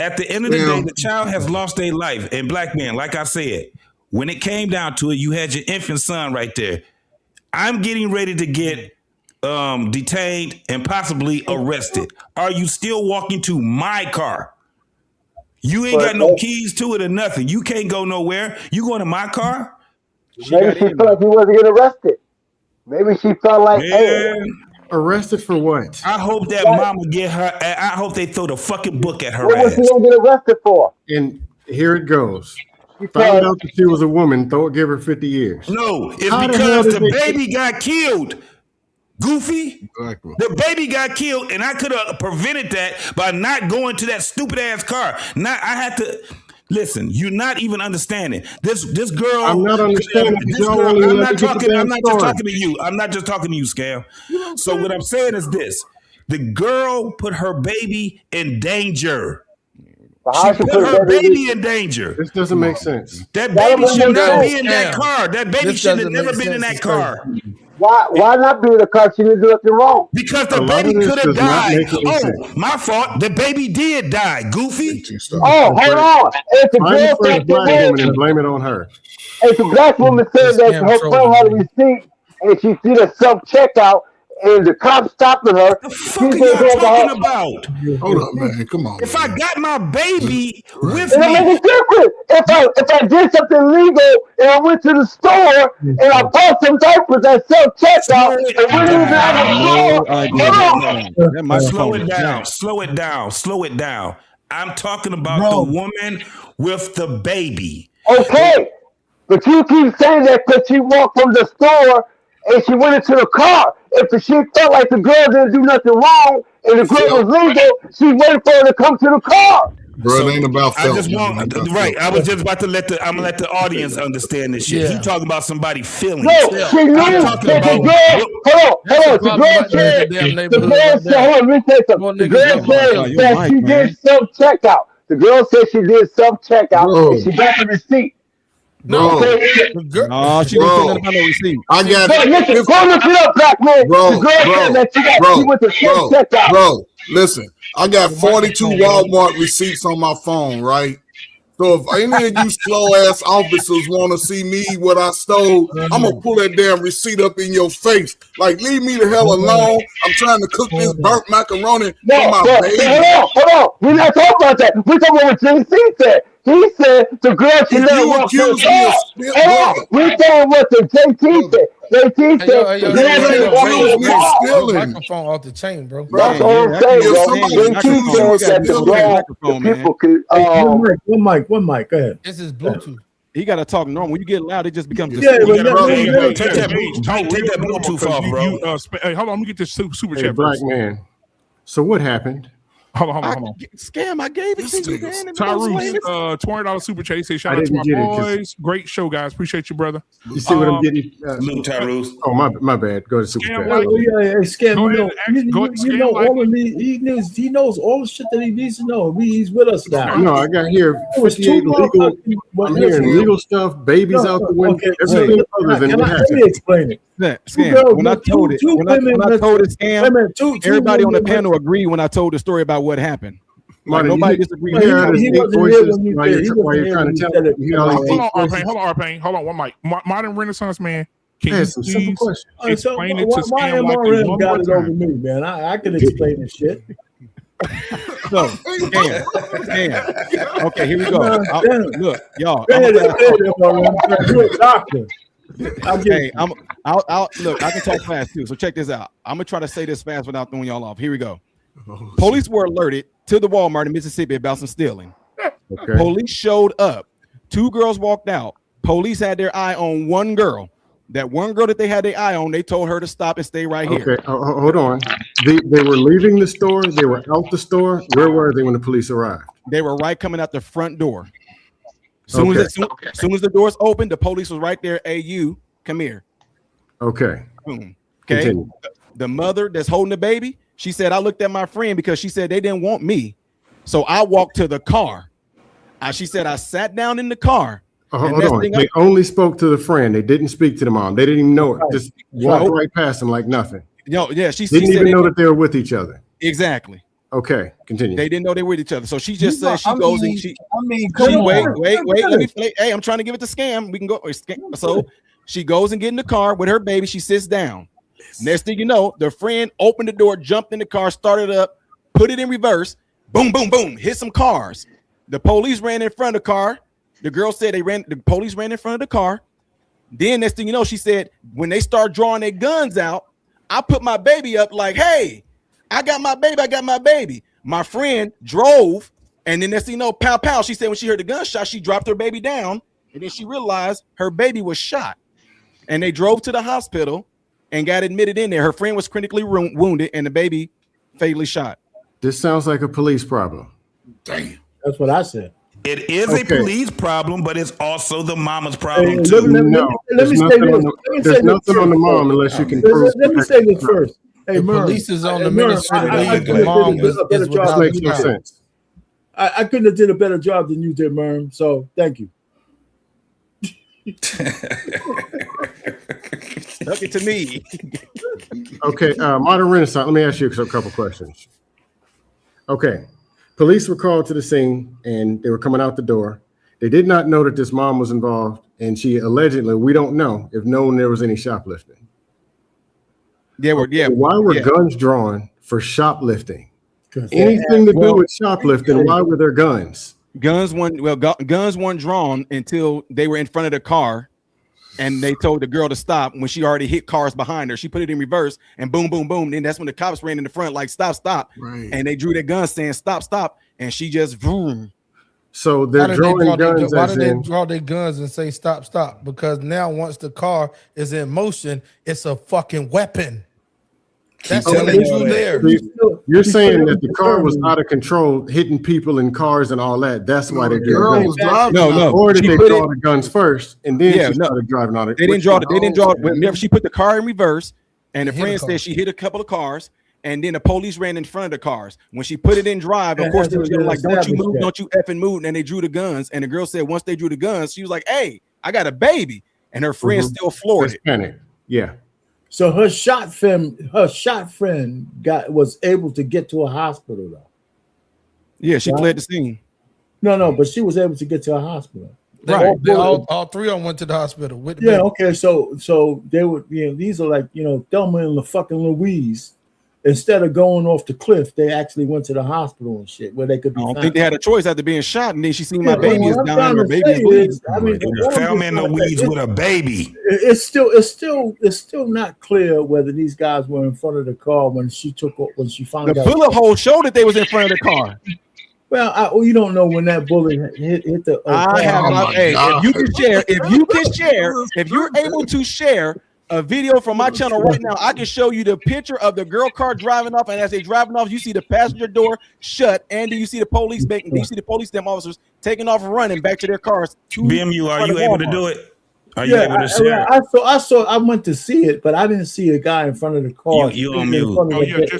At the end of the day, the child has lost their life. And black men, like I said, when it came down to it, you had your infant son right there. I'm getting ready to get detained and possibly arrested. Are you still walking to my car? You ain't got no keys to it or nothing. You can't go nowhere. You going to my car? Maybe she felt like he wasn't getting arrested. Maybe she felt like, hey. Arrested for what? I hope that mama get her. I hope they throw the fucking book at her what ass. Was he gonna get arrested for? And here it goes. Found out that she was a woman. Give her 50 years. No, it's because the baby got killed. Goofy. Exactly. The baby got killed, and I could have prevented that by not going to that stupid ass car. I had to. Listen, you're not even understanding. This girl. I'm not understanding. This girl, I'm not just talking to you. I'm not just talking to you, Scam. So what I'm saying is this: the girl put her baby in danger. She put her baby in danger. This doesn't make sense. That baby should not be in that car. That baby should have never been in that car. Why not be in the car? She didn't do nothing wrong. Because the baby could have died. Oh, my fault. The baby did die. Goofy. Oh, hold on. It's a girl black woman and blame it on her. It's a black woman saying that her friend had a receipt and she did a self-checkout and the cop stopping her. What the fuck are y'all talking about? Hold up, man. Come on. If I got my baby with It me, makes a difference. If I did something legal and I went to the store and I bought some diapers at self-checkout and went even out the store, slow it down. I'm talking about the woman with the baby. okay. But you keep saying that because she walked from the store and she went into the car. If she felt like the girl didn't do nothing wrong and the girl was legal, she waited for her to come to the car. Bro, it ain't about I just want I was just about to let the audience understand this shit. He talking about somebody feeling. No, she knew that the girl. Hold on. The girl said, hold on, let me say something. The girl said that she did self-checkout. The girl said she did self-checkout and she got the receipt. No, she didn't say nothing about no receipt. I got it. Listen, go look it up, black man. The girl said that she went to self-checkout. Bro, listen, I got 42 Walmart receipts on my phone, right? So if any of you slow-ass officers want to see me what I stole, I'm going to pull that damn receipt up in your face. Like, leave me the hell alone. I'm trying to cook this burnt macaroni for my baby. Hold on. We're not talking about that. We're talking about what JC said. He said the girl should never walk to the car. We're saying what the JT said. JT said the girl should walk. Microphone off the chain, bro. That's all I'm saying, bro. JT said that the people could. One mic. Go ahead. This is Bluetooth. He got to talk normal. When you get loud, it just becomes. Take that Bluetooth off, bro. Hey, hold on. Let me get this super chat. Black man. So what happened? Hold on. Scam, I gave it to you, man. Tyrese, $20 super chat. He said, shout out to my boys. Great show, guys. Appreciate you, brother. You see what I'm getting? Tyrese. Oh, my bad. Go to super chat. Scam, he knows all the shit that he needs to know. He's with us now. No, I got here 58 legal. I'm hearing legal stuff, babies out the window, everything other than what happened. Let me explain it. Scam. When I told it, Scam, everybody on the panel agreed when I told the story about what happened. Like, nobody disagreed. He wasn't here when you said it. Hold on, Arpain. Hold on, one mic. Modern Renaissance man. Can you please explain it to Scam like you one got it more over time? me, man. I can explain this shit. So, Scam. Okay, here we go. Look, y'all. You're a doctor. Hey, look, I can talk fast too. So check this out. I'm gonna try to say this fast without throwing y'all off. Here we go. Police were alerted to the Walmart in Mississippi about some stealing. Okay. Police showed up. 2 girls walked out. Police had their eye on one girl. That one girl that they had their eye on, they told her to stop and stay right here. Okay, hold on. They were leaving the store. They were out the store. Where were they when the police arrived? They were right coming out the front door. Soon as the doors opened, the police was right there. Hey, you, come here. Okay. Boom. Okay. The mother that's holding the baby, she said, I looked at my friend because she said they didn't want me. So I walked to the car. She said, I sat down in the car. Hold on. They only spoke to the friend. They didn't speak to the mom. They didn't even know it. Just walked right past them like nothing. Yeah, she didn't even know that they were with each other. Exactly. Okay, continue. They didn't know they were with each other. So she just said wait, let me play. Hey, I'm trying to give it to Scam. We can go. So she goes and get in the car with her baby. She sits down. Next thing you know, the friend opened the door, jumped in the car, started up, put it in reverse, boom, boom, boom, hit some cars. The police ran in front of the car. The girl said the police ran in front of the car. Then next thing you know, she said, when they start drawing their guns out, I put my baby up like, hey, I got my baby. My friend drove, and then next thing you know, pow, pow. She said when she heard the gunshot, she dropped her baby down, and then she realized her baby was shot. And they drove to the hospital and got admitted in there. Her friend was critically wounded, and the baby fatally shot. This sounds like a police problem. Damn. That's what I said. It is a police problem, but it's also the mama's problem Hey, too. let me say this. There's nothing on the mom unless you can prove. Let me say this first. Hey, The Merv, police is on the Merv, administrative I leave. The couldn't have mom did a better is job without than Makes you no did. sense. I couldn't have did a better job than you did, Merv. So thank you. Look it to me. Okay, Modern Renaissance, let me ask you a couple questions. Okay, police were called to the scene and they were coming out the door. They did not know that this mom was involved, and she allegedly, we don't know if known there was any shoplifting. Why were guns drawn for shoplifting? Anything to do with shoplifting, why were there guns? Guns weren't drawn until they were in front of the car, and they told the girl to stop when she already hit cars behind her. She put it in reverse, and boom, boom, boom. Then that's when the cops ran in the front, like stop, stop, and they drew their guns saying stop, stop, and she just boom. So they're drawing guns. Why did they draw their guns and say stop, stop? Because now once the car is in motion, it's a fucking weapon. That's when they drew theirs. You're saying that the car was out of control, hitting people in cars and all that. That's why they drew guns. No. Or did they draw the guns first and then she started driving on it? They didn't draw it. They didn't draw it. Whenever she put the car in reverse, and the friend said she hit a couple of cars, and then the police ran in front of the cars. When she put it in drive, of course they were like, "Don't you move, don't you effing move!" And they drew the guns. And the girl said, once they drew the guns, she was like, "Hey, I got a baby," and her friend still floored it. Yeah. So her shot friend was able to get to a hospital though. Yeah, she fled the scene. No, but she was able to get to a hospital. Right. All three of them went to the hospital. With the Yeah, baby. okay. So they were, these are like, Thelma and fucking Louise. Instead of going off the cliff, they actually went to the hospital and shit where they could be I don't found. think they had a choice after being shot, and then she seen my Yeah, baby is what I'm dying. trying Her to baby say is bleeding. is, I mean, Thelma in the weeds with a baby. It's still not clear whether these guys were in front of the car when she found The out. bullet hole showed that they was in front of the car. Well, you don't know when that bullet hit the. If you're able to share a video from my channel right now, I can show you the picture of the girl car driving off, and as they driving off, you see the passenger door shut, and then you see the police them officers taking off and running back to their cars. BMU, are you able to do it? Are you Yeah, able to share? I went to see it, but I didn't see a guy in front of the car. You on mute.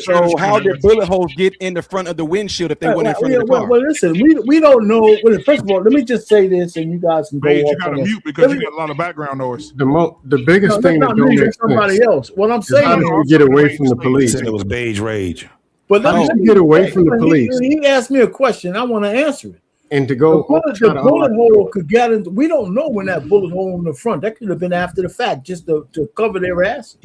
So how did bullet holes get in the front of the windshield if they went in front of the car? Well, listen, we don't know. Well, first of all, let me just say this, and you guys can go Paige, you off got to on it. mute because you got a lot of background noise. The biggest thing that not don't me, make that's somebody sense else. What I'm is saying how do you get away from the police? Said it was beige rage. But How let do me you get away from the police? He asked me a question. I want to answer it. And to go, The bullet hole could get into. We don't know when that bullet hole in the front. That could have been after the fact, just to cover their asses.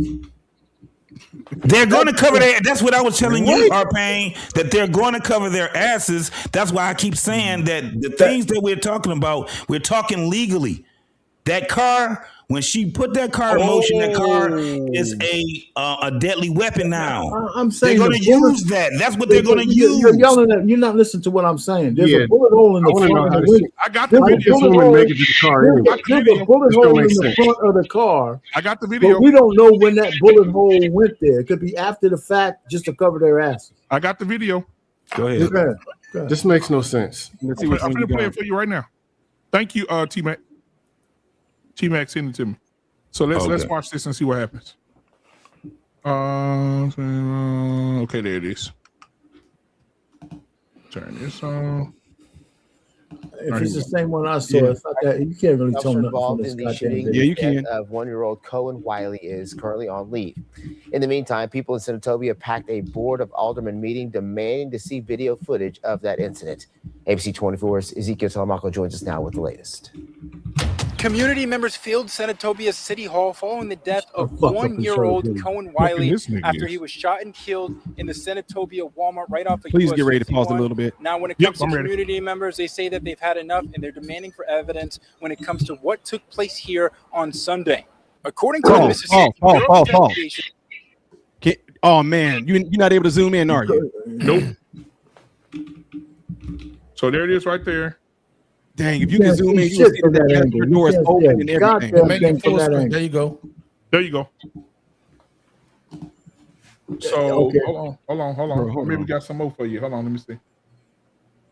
They're going to cover their. That's what I was telling you, Arpain, that they're going to cover their asses. That's why I keep saying that the things that we're talking about, we're talking legally. That car, when she put that car in motion, that car is a deadly weapon now. I'm saying they're going to use that. That's what they're going to use. You're yelling at. You're not listening to what I'm saying. There's a bullet hole in the front of the window. I got the video. There's a bullet hole in the front of the car. I got the video. But we don't know when that bullet hole went there. It could be after the fact, just to cover their asses. I got the video. Go ahead. Go ahead. This makes no sense. I'm going to play it for you right now. Thank you, T-Mac. T-Mac, send it to me. So let's watch this and see what happens. Okay, there it is. Turn this on. If it's the same one I saw, it's not that you can't really tell nothing from involved this in the goddamn shooting video. you can. of 1-year-old Kohen Wiley is currently on leave. In the meantime, people in Senatobia packed a board of aldermen meeting demanding to see video footage of that incident. ABC 24's Ezekiel Telemaco joins us now with the latest. Community members filled Senatobia's City Hall following the death of 1-year-old Kohen Wiley after he was shot and killed in the Senatobia Walmart right off the Please US get ready to 61. pause a little bit. Now, when it comes to community members, they say that they've had enough and they're demanding for evidence when it comes to what took place here on Sunday. According to the Mississippi Bureau of Investigation, Oh man, you're not able to zoom in, are you? Nope. So there it is, right there. Dang, if you can zoom in, you will see that the door is open and everything. Make it full screen. There you go. There you go. So hold on. Maybe we got some more for you. Hold on, let me see.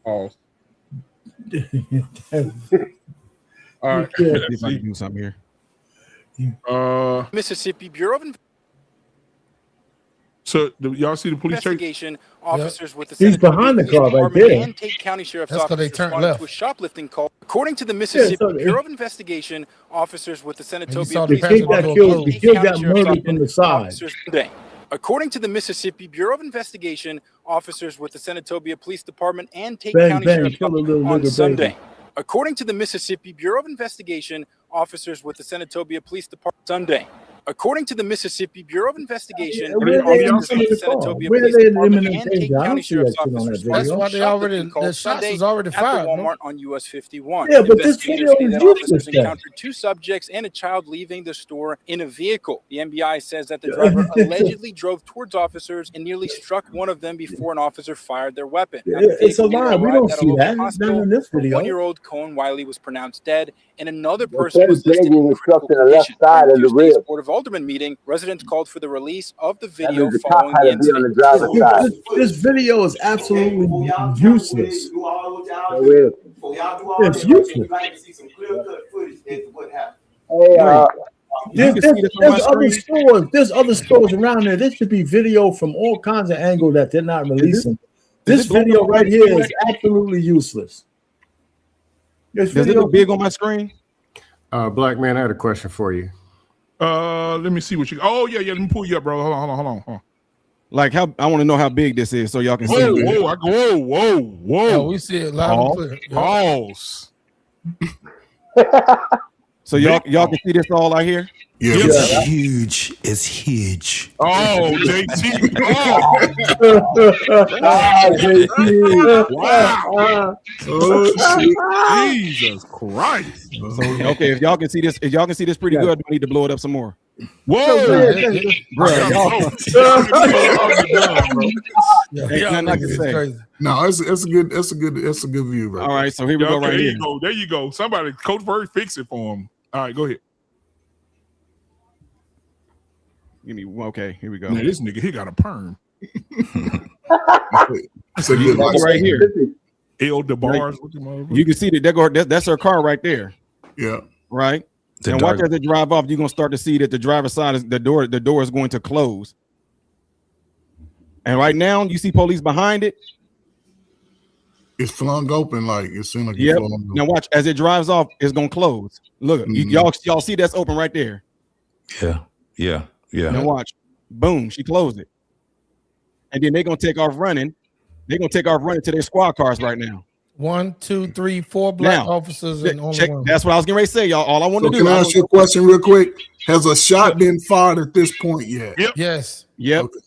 Pause. All right. See if I can do something here. Mississippi Bureau of So y'all see the police chase? Investigation officers with the He's Senatobia behind the Police car right Department there. and Tate County Sheriff's That's 'cause Office they turned responded left. to a shoplifting call. According to the Mississippi so Bureau of Investigation, officers with the saw Senatobia the Police The kid got Department killed. and The Tate kid County got Sheriff's murdered from the Office side. officers today. According to the Mississippi Bureau of Investigation, officers with the Senatobia Police Department and Tate Bang, County bang, Sheriff's kill a Office little on nigga Sunday. baby. According to the Mississippi Bureau of Investigation, officers with the Senatobia Police Department Sunday. According to the Mississippi Bureau of Investigation, Where officers they with in the the car? Senatobia Where Police they in Department imminent and Tate danger? I County don't see that Sheriff's shit on Office that responded video. to That's why they already shoplifting call the shots Sunday is already at the fired. Walmart No? on US 51. Yeah, but this Investigators video say is that officers useless then. encountered two subjects and a child leaving the store in a vehicle. The MBI says that the driver allegedly drove towards officers and nearly struck one of them before an officer fired their weapon. Now, the It's a vehicle later lie. We arrived don't at a see local that. It's not hospital. in this The video. 1-year-old Kohen Wiley was pronounced dead, and another The person was listed begging in is critical stuck in the left condition. side During of the Tuesday's rib. Board of Aldermen meeting, residents called for the release of the That video means the cop following had the to be on the incident. driver's side. This video is absolutely useless. For real. It's useless. Hey, You can see this on my There's other screen. stores. There's other stores around there. This should be video from all kinds of angles that they're not releasing. This it blowing video up right on here my is screen? absolutely useless. This Does it video, look big on my screen? Black man, I had a question for you. Let me see what you. Oh yeah. Let me pull you up, bro. Hold on. Like how I want to know how big this is so y'all can see. Whoa. Yeah, we see it live and clear. Yeah. Pause. So y'all can see this all out here. It's huge. It's huge. Oh, JT. Wow. Oh, Jesus Christ. Okay, if y'all can see this pretty good, we need to blow it up some more. Whoa. Bro, y'all. Ain't nothing I can say. No, it's a good view, right? All right, so here we go. Right here. There you go. Somebody, Coach Bird, fix it for him. All right, go ahead. Give me okay. Here we go. Man, this nigga, he got a perm. That's a good right here. El DeBar's. You can see that that's her car right there. Yeah. Right. The and dark- watch as it drive off, you're gonna start to see that the driver's side is the door is going to close. And right now, you see police behind it. It's flung open, like it seems like it's Yep. flung open. Now watch as it drives off, it's gonna close. Look, y'all see that's open right there. Yeah. Now watch, boom, she closed it, and then they're gonna take off running. They're gonna take off running to their squad cars right now. 1, 2, 3, 4 black Now, officers and only check. one. That's what I was getting ready to say, y'all. All I want So to do. can I ask you a question real quick? Has a shot been fired at this point yet? Yes. Yep. Okay.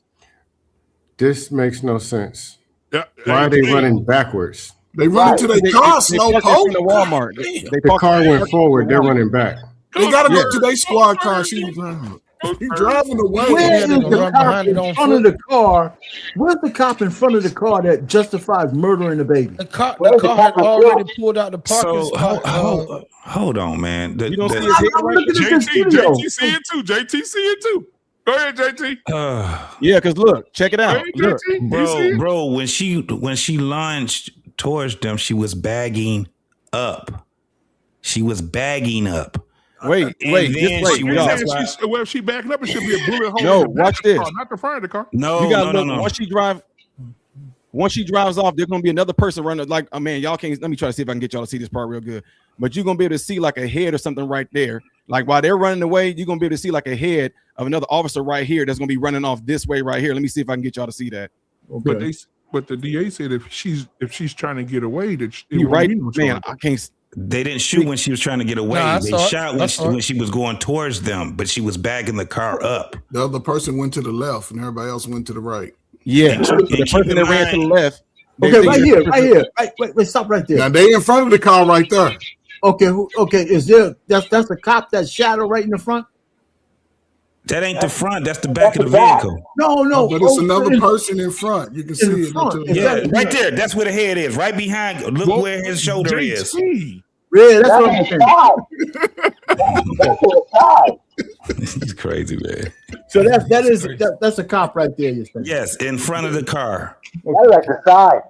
This makes no sense. Yeah. Why are they running backwards? They run into their car, slow parked poke. in the Walmart. The car went forward. They're running back. They gotta go to their squad car. She's driving. He's driving away. where is gonna the run cop behind it in on front foot? of the car? Where's the cop in front of the car that justifies murdering the baby? The car had already pulled out the parking So spot. hold on, man. You don't see his head right JT see it too. JT see it too. Go ahead, JT. Yeah, because look, check it out. Hey, Look. JT, you see it? Bro, when she lunged towards them, she was bagging up. She was bagging up. Wait, And wait, then just she wait. was y'all. outside. Well, if she backing up, it should be a bullet hole. No, in the back watch of the this. car, not the front of the car. No, You gotta no, look. no. Once she drives off, there's gonna be another person running. Like, oh man, y'all can't. Let me try to see if I can get y'all to see this part real good. But you're gonna be able to see like a head or something right there. Like while they're running away, you're gonna be able to see like a head of another officer right here that's gonna be running off this way right here. Let me see if I can get y'all to see that. But the DA said if she's trying to get away, that You right, man. I can't. They didn't shoot when she was trying to get away. Nah, I They saw it. shot I saw it. when she was going towards them, but she was bagging the car up. The other person went to the left, and everybody else went to the right. Yeah, And the keep person in that ran to the mind- left. Okay, right here. Wait, stop right there. Now they in front of the car right there. Okay, okay. Is there that's a cop, that shadow right in the front? That ain't the front. That's the back of the vehicle. No, But it's another person in front. You can see it. front. until- Yeah, right there. That's where the head is. Right behind. Look where his shoulder is. Yeah, that's what I'm saying. He's crazy, man. So that's a cop right there. You're saying? Yes, in front of the car. That's like the side.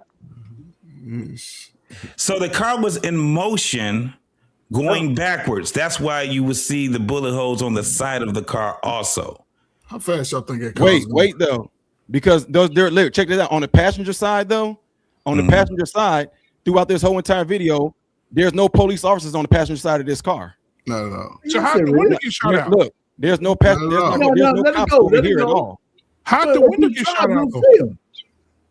So the car was in motion going backwards. That's why you would see the bullet holes on the side of the car also. How fast y'all think it car Wait though. Because check this out. On the passenger side, though, on the passenger side, throughout this whole entire video, there's no police officers on the passenger side of this car. No. So how did the window get shot out? Look, there's no passenger. There's no cops over here at all. How did the window get shot out?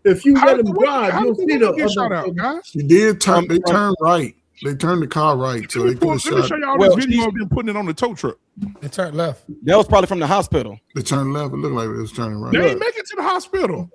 If you let him drive, you'll see the get shot out, guys. She did turn. They turned right. They turned the car right, so they could have Let me shot. show y'all this video of them putting it on the tow truck. They turned left. That was probably from the hospital. They turned left. It looked like it was turning right. They didn't make it to the hospital.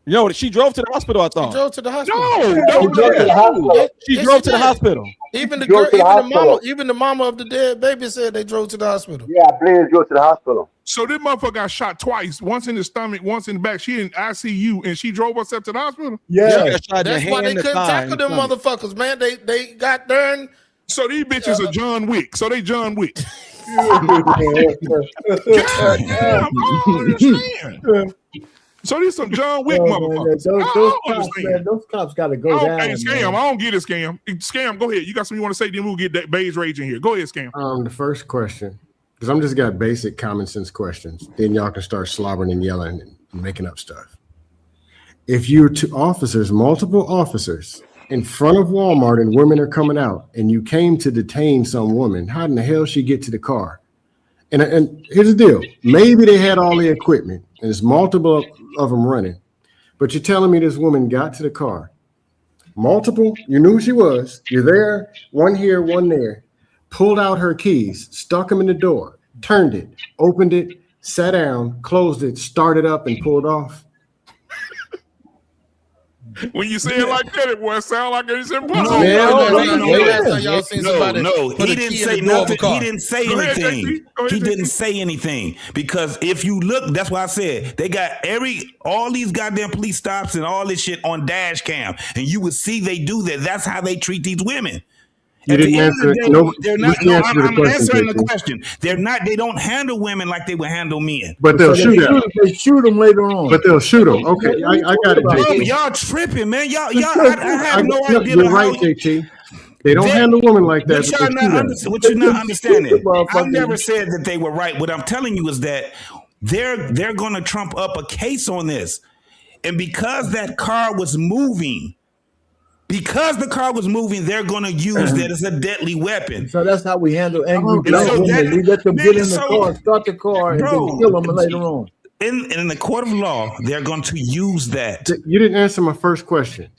Yo, she drove to the hospital, I thought. She drove to the hospital. She drove to the hospital. Even the girl, even the mama of the dead baby said they drove to the hospital. Yeah, I believe they drove to the hospital. So this motherfucker got shot twice, once in the stomach, once in the back. She in ICU and she drove herself to the hospital. Yeah, that's why they couldn't tackle them motherfuckers, man. They got darn. So these bitches are John Wick. So they John Wick. So these some John Wick motherfuckers. Those cops got to go down. Hey, Scam, I don't get it, Scam. Scam, go ahead. You got something you want to say? Then we'll get that beige rage in here. Go ahead, Scam. The first question, because I'm just got basic common sense questions. Then y'all can start slobbering and yelling and making up stuff. If you're two officers, multiple officers, in front of Walmart and women are coming out, and you came to detain some woman, how in the hell she get to the car? And here's the deal. Maybe they had all the equipment, and there's multiple of them running. But you're telling me this woman got to the car. Multiple, you knew who she was. You're there, one here, one there. Pulled out her keys, stuck them in the door, turned it, opened it, sat down, closed it, started up, and pulled off. When you say it like that, it boy sound like it's impossible. No, he didn't say nothing. He didn't say anything. He didn't say anything because if you look, that's why I said they got all these goddamn police stops and all this shit on dash cam, and you would see they do that. That's how they treat these women. You didn't answer. I'm answering the question. They're not. They don't handle women like they would handle men. But they'll shoot them. They shoot them later on. But they'll shoot them. Okay, I got it. JT. Y'all tripping, man. Y'all. I have no idea. You're right, JT. They don't handle women like that. What you're not understanding. I never said that they were right. What I'm telling you is that they're going to trump up a case on this, and because that car was moving. Because the car was moving, they're going to use that as a deadly weapon. So that's how we handle angry black women. We let them get in the car, start the car, and then kill them later on. In the court of law, they're going to use that. You didn't answer my first question.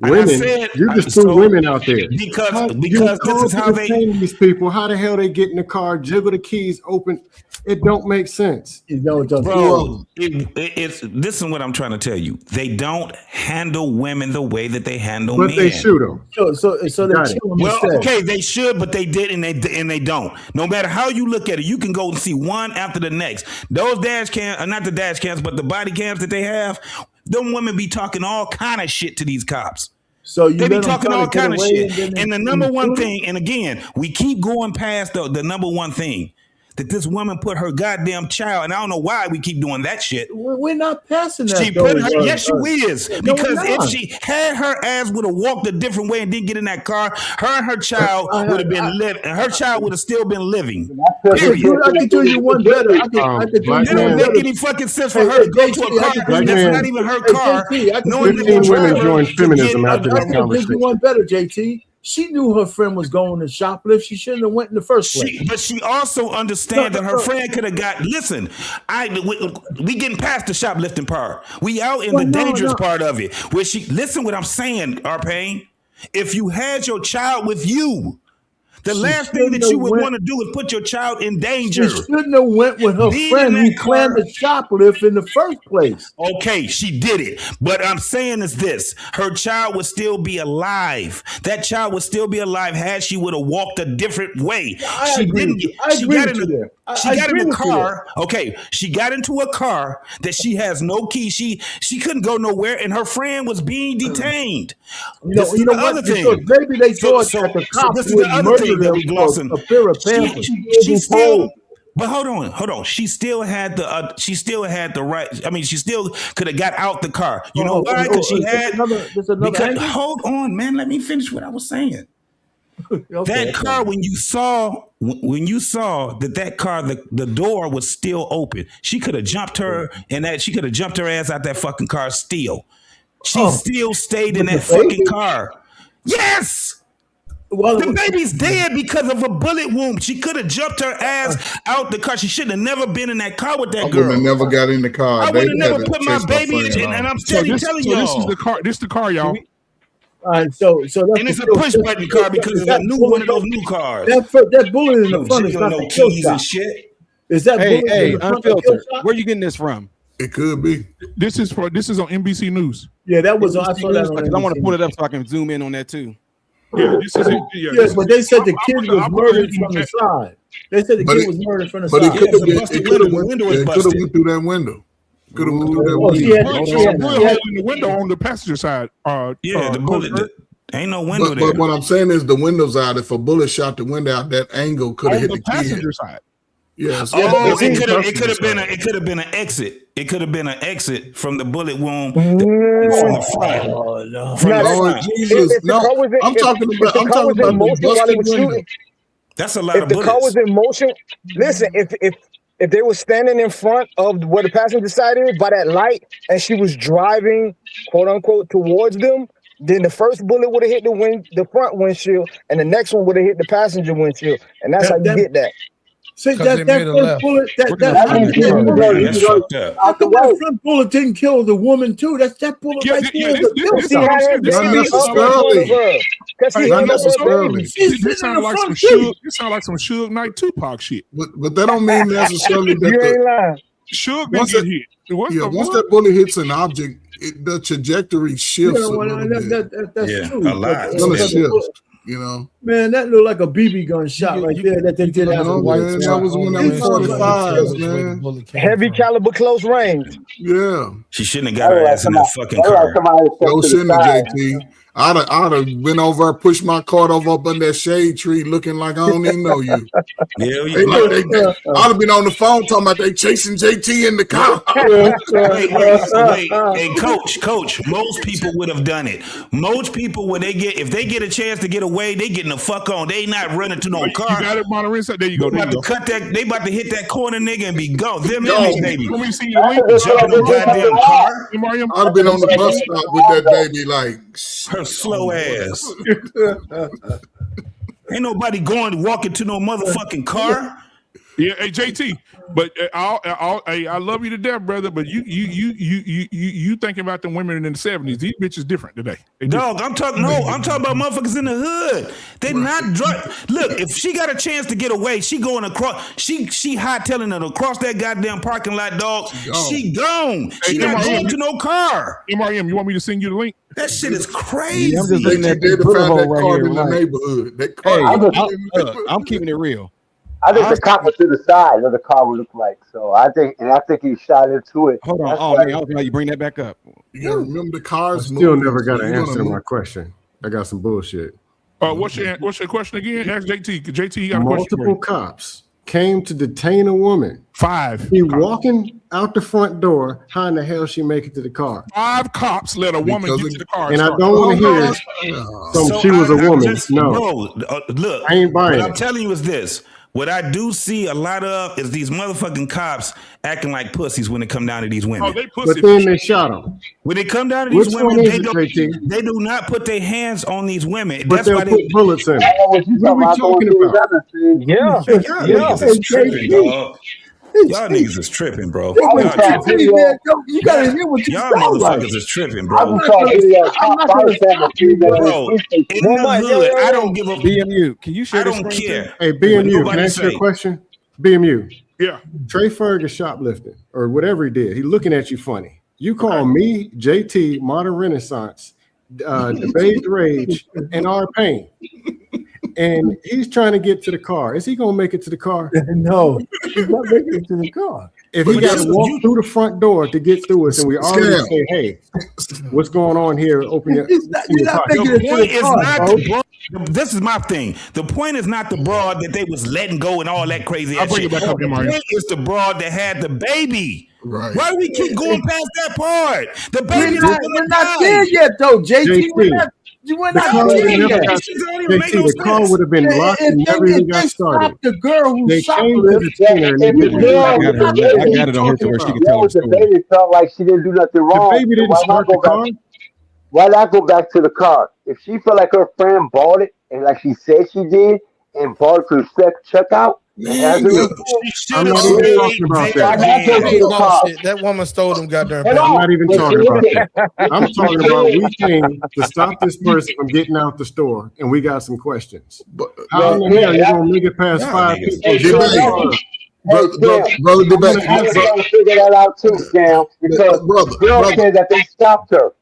And Women, you just threw women out there. Because this is how they these people. How the hell they get in the car, jiggle the keys, open? It don't make sense. Bro, this is what I'm trying to tell you. They don't handle women the way that they handle men. But they shoot them. So they shoot them. Well, okay, they should, but they did, and they don't. No matter how you look at it, you can go and see one after the next. Those dash cams, not the dash cams, but the body cams that they have. Them women be talking all kind of shit to these cops. So they be talking all kind of shit. And the number one thing, and again, we keep going past the number one thing. That this woman put her goddamn child, and I don't know why we keep doing that shit. We're not passing that. She put her, yes, you is. Because if she had her ass would have walked a different way and didn't get in that car, her and her child would have been living. Her child would have still been living. Period. I can do you one better. It don't make any fucking sense for her to go to a car that's not even her car. Knowing that women join feminism after this conversation. I can do you one better, JT. She knew her friend was going to shoplift. She shouldn't have went in the first place. But she also understands that her friend could have got. Listen, we getting past the shoplifting part. We out in the dangerous part of it. Where she listen, what I'm saying, Arpain. If you had your child with you, the last thing that you would want to do is put your child in danger. She shouldn't have went with her friend who planned the shoplift in the first place. Okay, she did it. But I'm saying is this. Her child would still be alive. That child would still be alive had she would have walked a different way. She didn't. She got in the car. Okay, she got into a car that she has no key. She couldn't go nowhere, and her friend was being detained. You know what? Maybe they thought that the cops would murder them for a pair of Pampers. She still But hold on. She still had the right. I mean, she still could have got out the car. You know why? Because she had. Hold on, man. Let me finish what I was saying. That car, when you saw that car, the door was still open. She could have jumped her she could have jumped her ass out that fucking car still. She still stayed in that fucking car. Yes. The baby's dead because of a bullet wound. She could have jumped her ass out the car. She should have never been in that car with that girl. I would have never got in the car. I would have never put my baby in, and I'm telling y'all. This is the car. This the car, y'all. All right, so that's and it's a push button car because it's a new one of those new cars. That bullet in the front is not no the kill keys shot. and shit. Is that bullet in the front Unfiltered? Where you getting this from? It could be. This is on NBC News. Yeah, that was. I saw that. I want to pull it up so I can zoom in on that too. Yeah, this is it. Yes, but they said the kid was murdered from the side. They said the kid was murdered from the side. But it could have went through that window. Could have went through that window. She had a bullet hole in the window on the passenger side. The bullet. Ain't no window there. But what I'm saying is the window's out. If a bullet shot the window out, that angle could have hit the passenger kid. side. Yes. It could have been an exit. It could have been an exit from the bullet wound from the front. Oh no! From the front. Jesus, no! I'm talking about the busted window. That's a lot if of the bullets. car was in motion, listen, if they were standing in front of where the passenger side is by that light and she was driving, quote unquote, towards them, then the first bullet would have hit the front windshield and the next one would have hit the passenger windshield. And that's how you get that. See, that first bullet, that front bullet didn't kill the woman too. That's that bullet right there. This sounds like some Suge Knight Tupac shit. But that don't mean necessarily that you ain't lying. Suge didn't get hit. Once that bullet hits an object, the trajectory shifts. That's true. A lot. It's gonna shift. You know, man, that looked like a BB gun shot right there. That they did. That was when I was 45, man. Heavy caliber, close range. Yeah. She shouldn't have got her ass in that fucking car. No, shouldn't have, JT. I'd have been over, pushed my cart over up under that shade tree, looking like I don't even know you. I'd have been on the phone talking about they chasing JT in the car. Wait. Hey, coach. Most people would have done it. Most people, if they get a chance to get away, they getting the fuck on. They not running to no car. You got it, Monterey. There you go. They about to hit that corner, nigga, and be gone. Them enemies, baby. Let me see your link. Jumping the goddamn car. I'd have been on the bus stop with that baby, like her slow ass. Ain't nobody walking to no motherfucking car. Yeah, hey JT, but I love you to death, brother. But you thinking about the women in the 70s? These bitches different today. Dog, I'm talking about motherfuckers in the hood. They not drunk. Look, if she got a chance to get away, she going across. She hightailing it across that goddamn parking lot, dog. She gone. She not going to no car. MRM, you want me to send you the link? That shit is crazy. I'm just looking at the that right car here, in the right? neighborhood. That car. I'm keeping it real. I think the cop was to the side of the car would look like. So I think he shot into it. Hold on. Oh, man, I was glad you bring that back up. You gotta remember the cars. Still never got an answer to my question. I got some bullshit. What's your question again? Ask JT. JT got a question. Multiple cops came to detain a woman. 5. She walking out the front door. How in the hell she make it to the car? 5 cops let a woman get to the car. And I don't want to hear she was a woman. Look, I ain't buying what I'm it. telling you is this. What I do see a lot of is these motherfucking cops acting like pussies when it come down to these women. Oh, they pussy. But then they shot them. When it come down to these women, they do not put their hands on these women. But That's why they'll put bullets in. What are we talking about? Y'all niggas is tripping, dog. Y'all niggas is tripping, bro. You gotta hear what you Y'all sound like. motherfuckers is tripping, bro. Bro, in the hood, I don't give a BMU. Can you share? I don't care. Hey, BMU, can I ask you a question? BMU. Yeah. Trey Ferg is shoplifting or whatever he did. He looking at you funny. You call me, JT, Modern Renaissance, Debate Rage, and R Pain. And he's trying to get to the car. Is he gonna make it to the car? No, he's not making it to the car. If he got to walk through the front door to get through us, and we already say, "Hey, what's going on here?" Open your. You're not making it to the car, bro. This is my thing. The point is not the broad that they was letting go and all that crazy ass shit. The point is the broad that had the baby. Right. Why do we keep going past that part? The baby We're not there yet, though, JT. We're not there yet. The car would have been locked and never even got started. The girl who They shot came to the tuner and they didn't. I got it on here to where she can tell the story. The baby felt like she didn't do nothing wrong. The baby didn't start the car. Why not go back to the car? If she felt like her friend bought it, and like she said she did, and bought it for the checkout, I'm not even talking about that. That woman stole them goddamn. I'm not even talking about that. I'm talking about we came to stop this person from getting out the store, and we got some questions. How in the hell you gonna make it past 5 people? Brother, debate. I'm trying to figure that out too, Scam, because the girl said that they stopped her.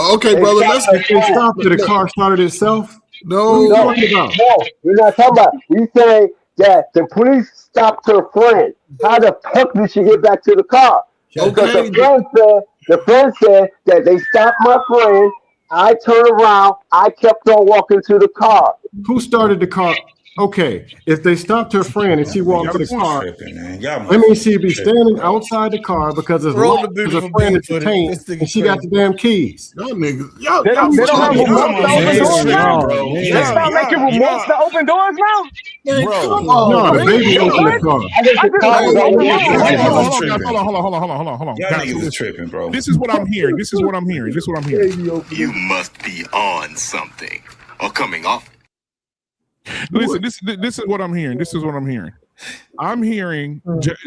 Okay, brother, if they stopped her, the car started itself. No, we're not talking about. We say that the police stopped her friend. How the fuck did she get back to the car? Because the friend said that they stopped my friend. I turned around. I kept on walking to the car. Who started the car? Okay, if they stopped her friend and she walked to the car, let me see, be standing outside the car because it's locked because her friend is detained and she got the damn keys. Y'all niggas, they don't have remotes to open doors now. They start making remotes to open doors now. Bro, no, the baby opened the car. Hold on. Y'all niggas is tripping, bro. This is what I'm hearing. You must be on something or coming off. Listen, this is what I'm hearing. I'm hearing this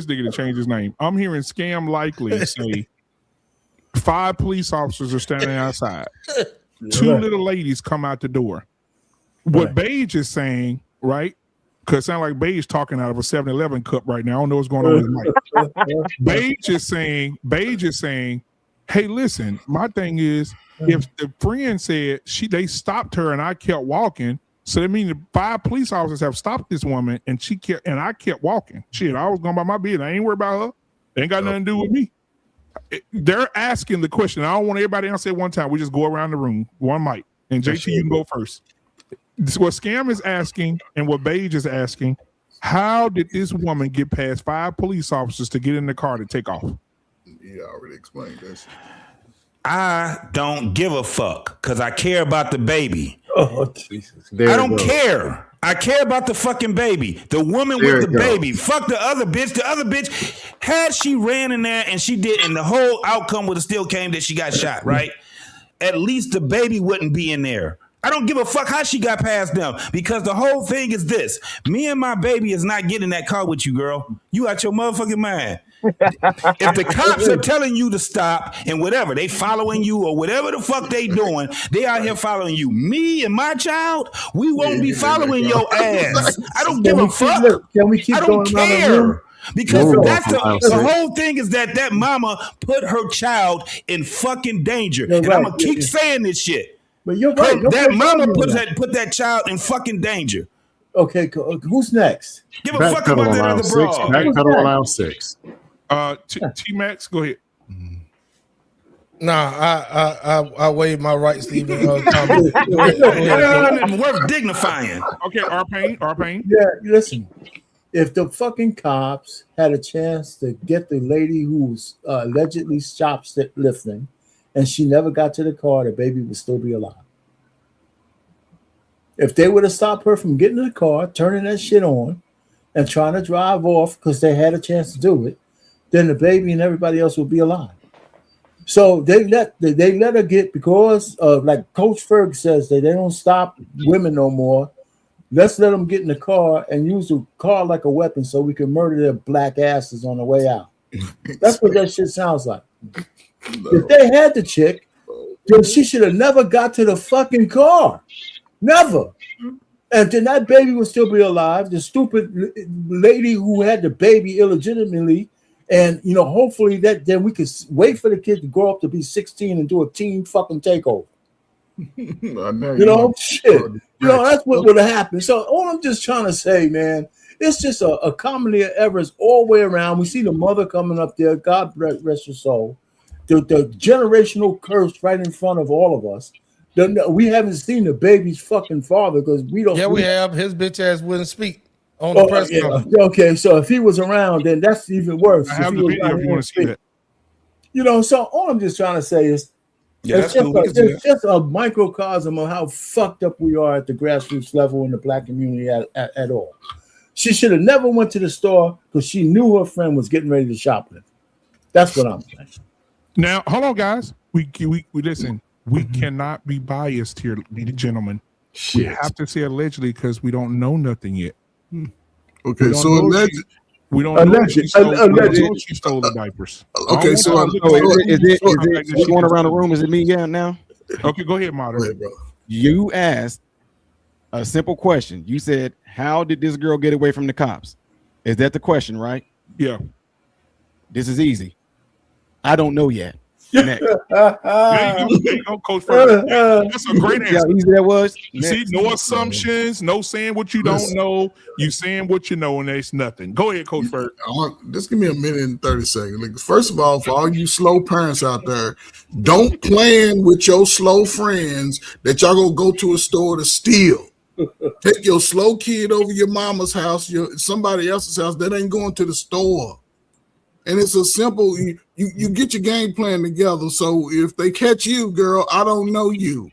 nigga to change his name. I'm hearing Scam Likely say 5 police officers are standing outside. 2 little ladies come out the door. What Beige is saying, right? Because it sounds like Beige talking out of a 7-Eleven cup right now. I don't know what's going on with his mic. Beige is saying, hey, listen, my thing is, if the friend said they stopped her and I kept walking, so that means 5 police officers have stopped this woman and I kept walking. Shit, I was going by my business. I ain't worried about her. They ain't got nothing to do with me. They're asking the question. I don't want everybody to say one time. We just go around the room, one mic. And JT, you can go first. This is what Scam is asking and what Beige is asking. How did this woman get past 5 police officers to get in the car to take off? Yeah, I already explained this. I don't give a fuck because I care about the baby. Oh, Jesus. I don't care. I care about the fucking baby. The woman with the baby. Fuck the other bitch. The other bitch, had she ran in there and she did, and the whole outcome would have still came that she got shot, right? At least the baby wouldn't be in there. I don't give a fuck how she got past them because the whole thing is this. Me and my baby is not getting in that car with you, girl. You out your motherfucking mind. If the cops are telling you to stop and whatever, they following you or whatever the fuck they doing, they out here following you. Me and my child, we won't be following your ass. I don't give a fuck. Can we keep I don't care. Because that's the whole thing is that mama put her child in fucking danger. And I'm gonna keep saying this shit. But you're right. That mama put that child in fucking danger. Okay, who's next? Give a fuck about that other broad. Backpedal allow 6. T-Max, go ahead. Nah, I waive my rights to even worth dignifying. Okay, R-Pain. Yeah, listen. If the fucking cops had a chance to get the lady who's allegedly shoplifting and she never got to the car, the baby would still be alive. If they would have stopped her from getting in the car, turning that shit on, and trying to drive off because they had a chance to do it, then the baby and everybody else would be alive. So they let her get, because of, like Coach Ferg says, they don't stop women no more. Let's let them get in the car and use the car like a weapon so we can murder their black asses on the way out. That's what that shit sounds like. If they had the chick, then she should have never got to the fucking car. Never. And then that baby would still be alive. The stupid lady who had the baby illegitimately, and hopefully then we could wait for the kid to grow up to be 16 and do a teen fucking takeover. Shit. That's what would have happened. So all I'm just trying to say, man, it's just a comedy of errors all the way around. We see the mother coming up there. God rest her soul. The generational curse right in front of all of us. We haven't seen the baby's fucking father because we don't. Yeah, we have. His bitch ass wouldn't speak on the press conference. Okay, so if he was around, then that's even worse. I have the video if you want to see that. You know, so all I'm just trying to say is, it's just a microcosm of how fucked up we are at the grassroots level in the black community at all. She should have never went to the store because she knew her friend was getting ready to shoplift. That's what I'm saying. Now, hold on, guys. We listen. We cannot be biased here, ladies and gentlemen. We have to say allegedly because we don't know nothing yet. Okay, so alleged. We don't know she stole the diapers. Okay, so is it going around the room? Is it me now? Okay, go ahead, moderator. Bro. You asked a simple question. You said, "How did this girl get away from the cops?" Is that the question, right? Yeah. This is easy. I don't know yet. Next. There you go, Coach Ferg. That's a great answer. Yeah, easy that was. See, no assumptions, no saying what you don't know. You saying what you know, and there's nothing. Go ahead, Coach Ferg. Just give me a minute and 30 seconds. Like, first of all, for all you slow parents out there, don't plan with your slow friends that y'all gonna go to a store to steal. Take your slow kid over your mama's house, somebody else's house that ain't going to the store. And it's a simple, you get your game plan together. So if they catch you, girl, I don't know you.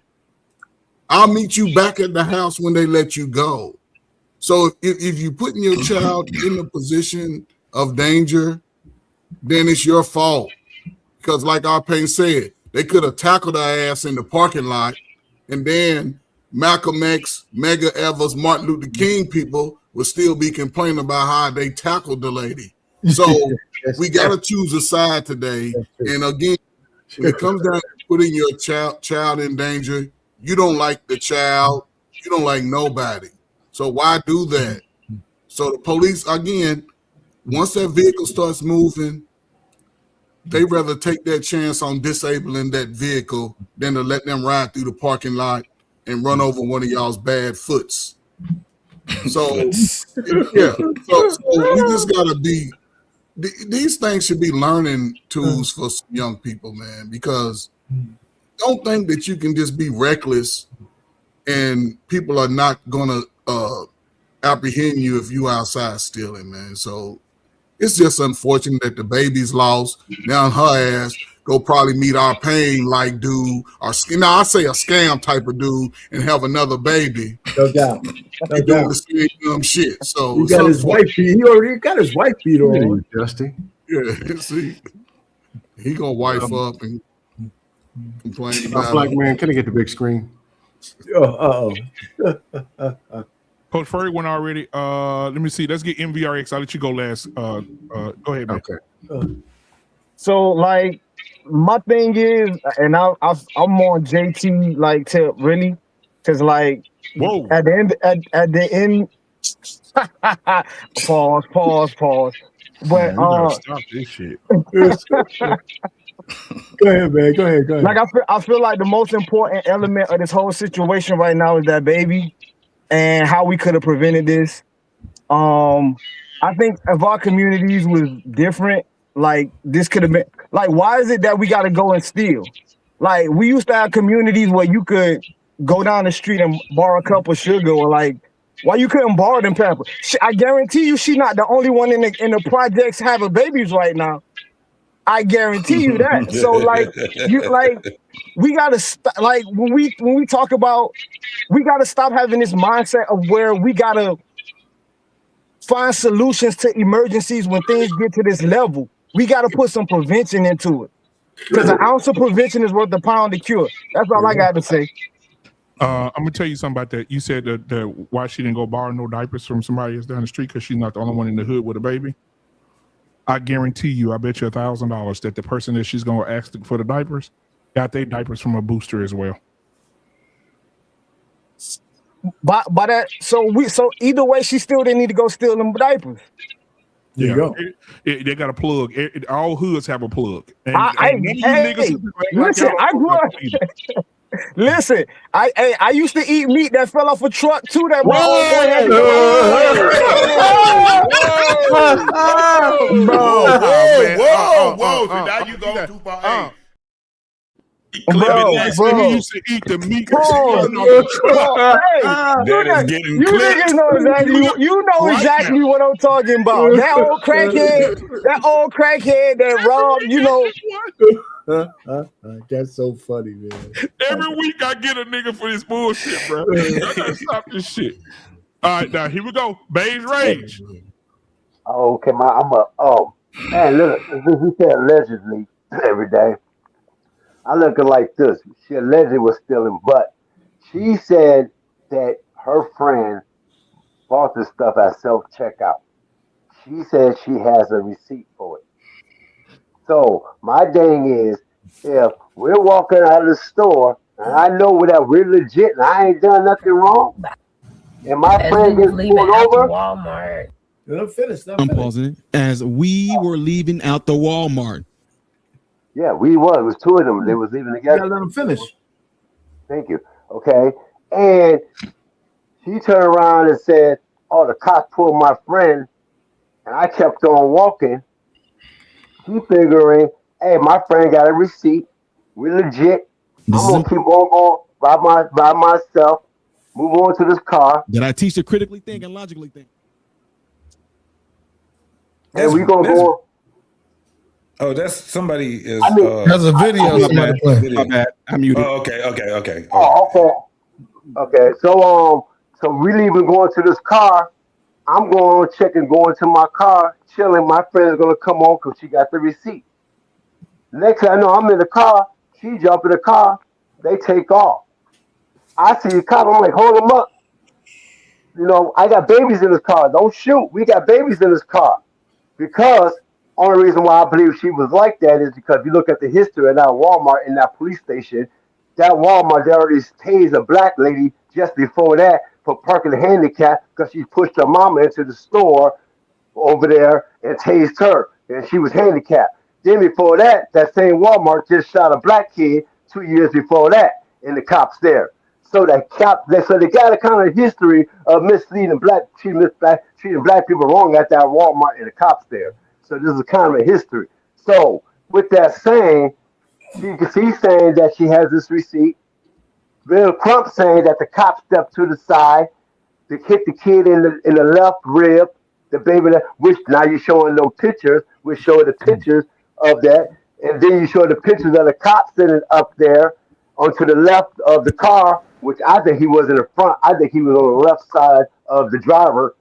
I'll meet you back at the house when they let you go. So if you're putting your child in a position of danger, then it's your fault. Because like Arpain said, they could have tackled her ass in the parking lot, and then Malcolm X, Medgar Evers, Martin Luther King people would still be complaining about how they tackled the lady. So we got to choose a side today. And again, when it comes down to putting your child in danger, you don't like the child. You don't like nobody. So why do that? So the police, again, once that vehicle starts moving, they rather take that chance on disabling that vehicle than to let them ride through the parking lot and run over one of y'all's bad foots. So, yeah. So we just got to be, these things should be learning tools for young people, man, because don't think that you can just be reckless and people are not going to apprehend you if you outside stealing, man. So it's just unfortunate that the baby's lost. Now her ass go probably meet our pain like dude, or I say a scam type of dude, and have another baby. No doubt. No doing the same dumb shit. So he got his wife beat. He already got his wife beat on. Dusty. Yeah, see, he gonna wife up and complain about. Black man, can I get the big screen? Coach Ferg went already. Let me see. Let's get MVRX. I'll let you go last. Go ahead, man. Okay. So like my thing is, and I'm on JT like tip really, because like whoa at the end pause. But stop this shit. Go ahead, man. Go ahead. Like I feel like the most important element of this whole situation right now is that baby and how we could have prevented this. I think if our communities was different, like this could have been like, why is it that we got to go and steal? Like we used to have communities where you could go down the street and borrow a cup of sugar, or like why you couldn't borrow them Pampers. I guarantee you, she's not the only one in the projects having babies right now. I guarantee you that. So like we gotta like when we talk about, we gotta stop having this mindset of where we gotta find solutions to emergencies when things get to this level. We gotta put some prevention into it, because an ounce of prevention is worth a pound of cure. That's all I got to say. I'm gonna tell you something about that. You said that why she didn't go borrow no diapers from somebody else down the street because she's not the only one in the hood with a baby. I guarantee you, I bet you $1,000 that the person that she's gonna ask for the diapers got their diapers from a booster as well. By that, so either way, she still didn't need to go steal them diapers. There you go. They got a plug. All hoods have a plug. Listen, I grew up. Listen, I used to eat meat that fell off a truck too. That whoa! Now you go too far. Clip Bro, it. bro. He used to eat the meat. Bro, hey, you niggas know exactly. You know exactly what I'm talking about. That old crackhead that robbed. You know. That's so funny, man. Every week I get a nigga for this bullshit, bro. I gotta stop this shit. All right, now here we go. Beige Rage. Oh, okay, man, look, we said allegedly every day. I look at it like this. She allegedly was stealing, but she said that her friend bought this stuff at self-checkout. She said she has a receipt for it. So my thing is, if we're walking out of the store and I know that we're legit and I ain't done nothing wrong, and my friend gets pulled over, Walmart. I'm pausing it. As we were leaving out the Walmart. yeah, it was two of them. They was leaving together. You gotta let them finish. Thank you. Okay, and she turned around and said, "Oh, the cops pulled my friend," and I kept on walking. She figuring, hey, my friend got a receipt. We're legit. I'm gonna keep on going by myself. Move on to this car. Did I teach her critically think and logically think? And we gonna go. Oh, that's somebody is. I mean, there's a video. Somebody playing. My bad. I muted. Oh, okay. Oh, okay. So we leaving going to this car. I'm going to check and go into my car, chilling. My friend is gonna come on because she got the receipt. Next thing I know, I'm in the car. She jump in the car. They take off. I see the cop. I'm like, hold them up. You know, I got babies in this car. Don't shoot. We got babies in this car. Because only reason why I believe she was like that is because if you look at the history of that Walmart in that police station, that Walmart, they already tased a black lady just before that for parking the handicap because she pushed her mama into the store over there and tased her. And she was handicapped. Then before that, that same Walmart just shot a black kid 2 years before that, and the cops there. So they got a kind of history of treating black people wrong at that Walmart and the cops there. So this is kind of a history. So with that saying, she's saying that she has this receipt. Ben Crump saying that the cop stepped to the side to hit the kid in the left rib, the baby which now you're showing no pictures. We're showing the pictures of that, and then you show the pictures of the cop sitting up there onto the left of the car, which I think he was in the front. I think he was on the left side of the driver,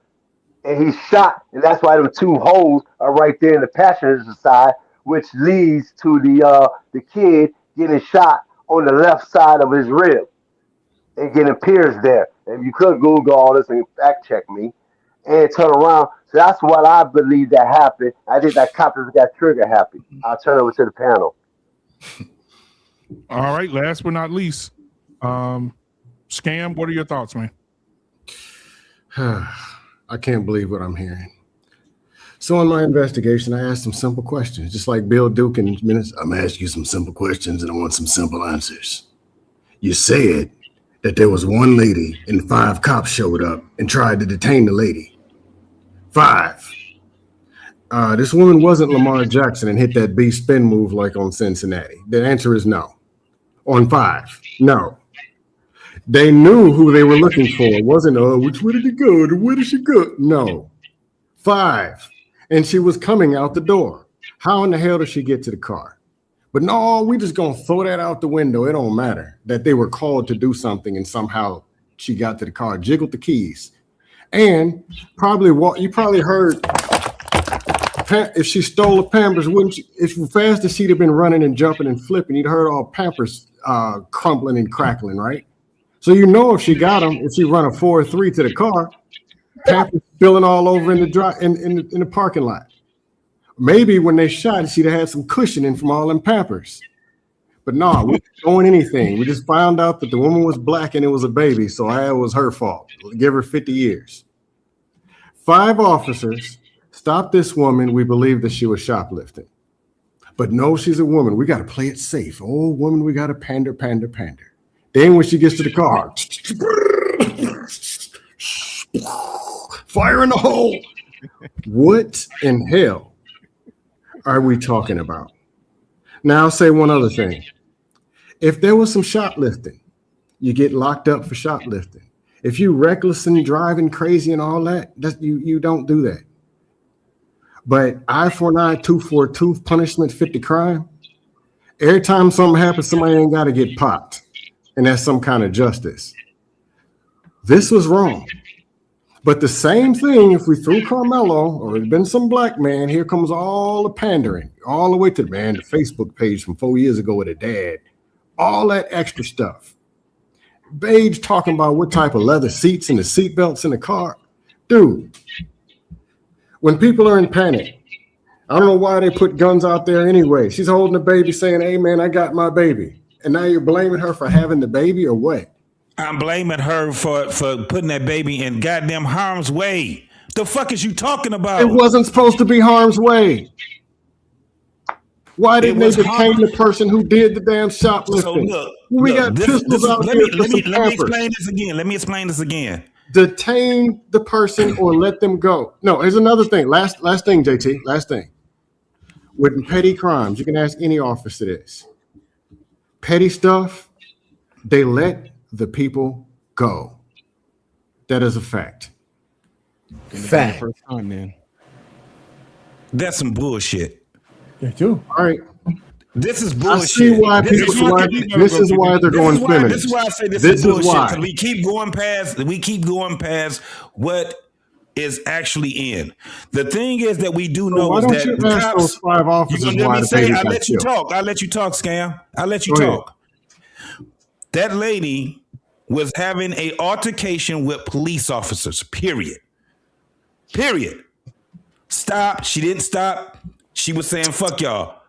and he shot, and that's why them two holes are right there in the passenger side, which leads to the kid getting shot on the left side of his rib and getting pierced there. And you could Google all this and fact check me and turn around. So that's what I believe that happened. I think that cop just got trigger happy. I'll turn over to the panel. All right, last but not least, Scam, what are your thoughts, man? I can't believe what I'm hearing. So in my investigation, I asked some simple questions, just like Bill Duke in minutes. I'm asking you some simple questions and I want some simple answers. You said that there was one lady and 5 cops showed up and tried to detain the lady. 5. This woman wasn't Lamar Jackson and hit that B spin move like on Cincinnati. The answer is no. On 5, no. They knew who they were looking for. It wasn't, which way did it go? Where did she go? No. 5. And she was coming out the door. How in the hell did she get to the car? But no, we just gonna throw that out the window. It don't matter that they were called to do something and somehow she got to the car, jiggled the keys. And you probably heard if she stole a Pampers, wouldn't she? If fast as she'd have been running and jumping and flipping, you'd heard all Pampers crumbling and crackling, right? So you know if she got them, if she run a 4-3 to the car, Pampers spilling all over in the parking lot. Maybe when they shot, she'd have had some cushioning from all them Pampers. But no, we weren't doing anything. We just found out that the woman was black and it was a baby, so it was her fault. Give her 50 years. 5 officers stopped this woman. We believe that she was shoplifting. But no, she's a woman. We got to play it safe. Oh, woman, we got to pander. Then when she gets to the car, fire in the hole. What in hell are we talking about? Now I'll say one other thing. If there was some shoplifting, you get locked up for shoplifting. If you reckless and driving crazy and all that, you don't do that. But eye for an eye, tooth for a tooth, punishment fit the crime. Every time something happens, somebody ain't got to get popped. And that's some kind of justice. This was wrong. But the same thing, if we threw Carmelo or there's been some black man, here comes all the pandering, all the way to the Facebook page from 4 years ago with a dad, all that extra stuff. Beige talking about what type of leather seats and the seat belts in the car. Dude, when people are in panic, I don't know why they put guns out there anyway. She's holding the baby saying, hey man, I got my baby. And now you're blaming her for having the baby or what? I'm blaming her for putting that baby in goddamn harm's way. The fuck is you talking about? It wasn't supposed to be harm's way. Why didn't they detain the person who did the damn shoplifting? So we got pistols out here. Let me explain this again. Let me explain this again. Detain the person or let them go. No, here's another thing. Last thing, JT. Last thing. With petty crimes, you can ask any officer this. Petty stuff, they let the people go. That is a fact. Fact. First time, man. That's some bullshit. They do. All right. This is bullshit. I see why this is why they're going feminist. This is why I say this is bullshit. We keep going past what is actually in. The thing is that we do know why is don't that you the ask cops, those 5 officers let why me the say, baby I'll got let you killed? talk. I'll let you talk, Scam. I'll let you Go talk. That lady was having an altercation with police officers, period. Stop. She didn't stop. She was saying, fuck y'all.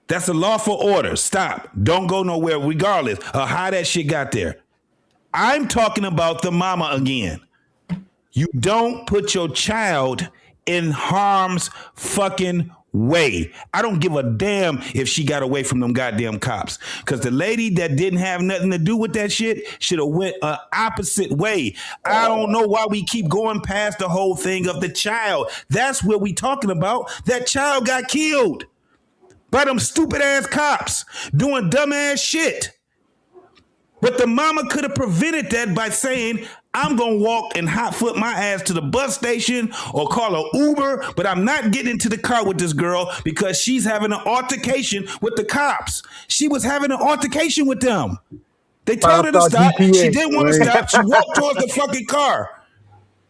That's a lawful order. Stop. Don't go nowhere, regardless of how that shit got there. I'm talking about the mama again. You don't put your child in harm's fucking way. I don't give a damn if she got away from them goddamn cops. Because the lady that didn't have nothing to do with that shit should have went an opposite way. I don't know why we keep going past the whole thing of the child. That's what we talking about. That child got killed by them stupid ass cops doing dumb ass shit. But the mama could have prevented that by saying, I'm going to walk and hot foot my ass to the bus station or call an Uber, but I'm not getting into the car with this girl because she's having an altercation with the cops. She was having an altercation with them. They told her to stop. She didn't want to stop. She walked towards the fucking car.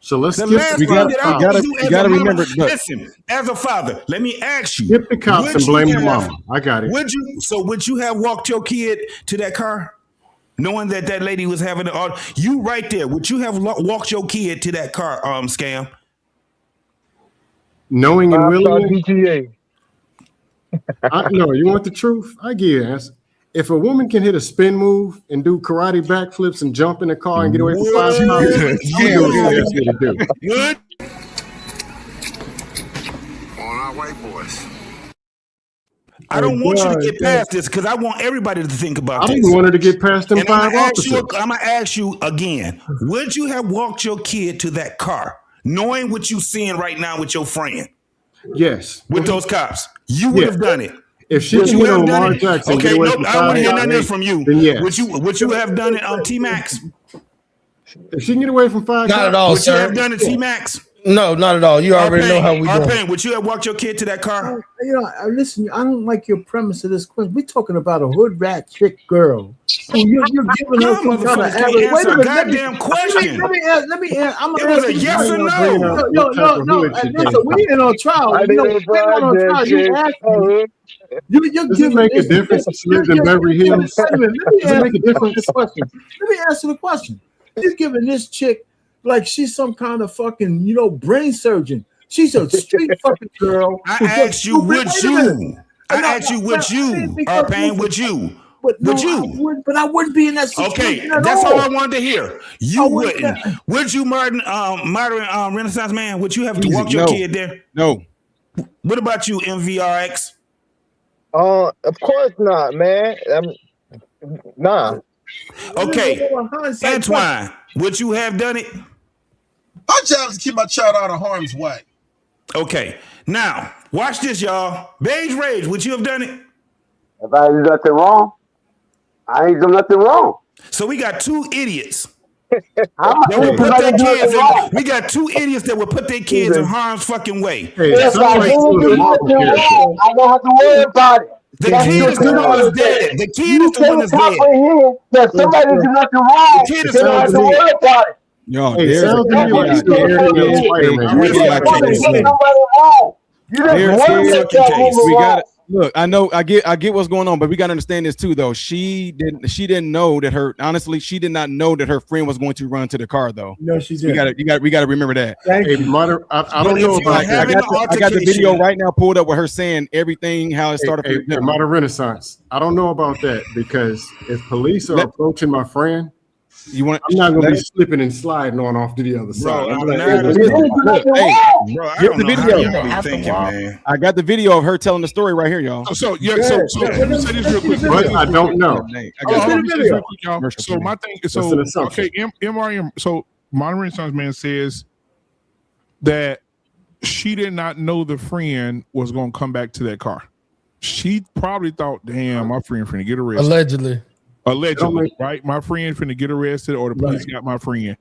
So let's the skip. last We thing that I want to do as a mama, listen, as a father, let me ask you. Skip the cops and blame the mama. I got it. Would you have walked your kid to that car? Knowing that that lady was having you right there, would you have walked your kid to that car, Scam? Knowing and willing. No, you want the truth? I give you an answer. If a woman can hit a spin move and do karate backflips and jump in the car and get away from 5 cars, Good. On our white boys. I don't want you to get past this because I want everybody to think about this. I didn't want her to get past them 5 officers. I'm going to ask you again. Would you have walked your kid to that car knowing what you're seeing right now with your friend? Yes. With those cops? You would have done it. If she can hit Lamar Jackson, okay, nope, I don't want to hear nothing else from you. Then yes. Would you have done it on T-Max? If she can get away from 5 not at all, would sir. you have done it T-Max? No, not at all. You already know how we do. Would you have walked your kid to that car? Listen, I don't like your premise of this question. We're talking about a hood rat chick girl. So you're giving her some kind of average. Wait a minute, goddamn question. Let me ask. I'm it was a yes or no. No. Listen, we ain't on trial. We're not on trial. You asked me. Does it make a difference if she lived in Beverly Hills? Let me answer the question. You're giving this chick like she's some kind of fucking, brain surgeon. She's a street fucking girl. I asked you, would you? Arpain, would you? But I wouldn't be in that situation. Okay, that's all I wanted to hear. You wouldn't. Would you, modern Renaissance man? Would you have to walk your kid there? No. What about you, MVRX? Of course not, man. Nah. Okay, Antoine, would you have done it? My job is to keep my child out of harm's way. Okay, now watch this, y'all. Beige Rage, would you have done it? If I did nothing wrong, I ain't done nothing wrong. So we got two idiots. We got two idiots that would put their kids in harm's fucking way. Hey, if I didn't do nothing wrong, I don't have to worry about it. The kid is the one that's dead. The kid is the one that's dead. That somebody do nothing wrong, they don't have to worry about it. Yo, Hey, there's sounds a to me like video. you're We got it. Look, I know, I get what's going on, but we got to understand this too, though. She didn't know that she did not know that her friend was going to run to the car, though. No, she didn't. We got to remember that. Thank you. I don't know about I got the video right now pulled up with her saying everything, how it started. Modern Renaissance. I don't know about that because if police are approaching my friend, I'm not going to be slipping and sliding on off to the other side. I got the video of her telling the story right here, y'all. So let me say this real quick. But I don't know. So my thing is, okay, MRM. So Modern Renaissance man says that she did not know the friend was going to come back to that car. She probably thought, damn, my friend finna get arrested. Allegedly, right? My friend finna get arrested, or the police got my friend.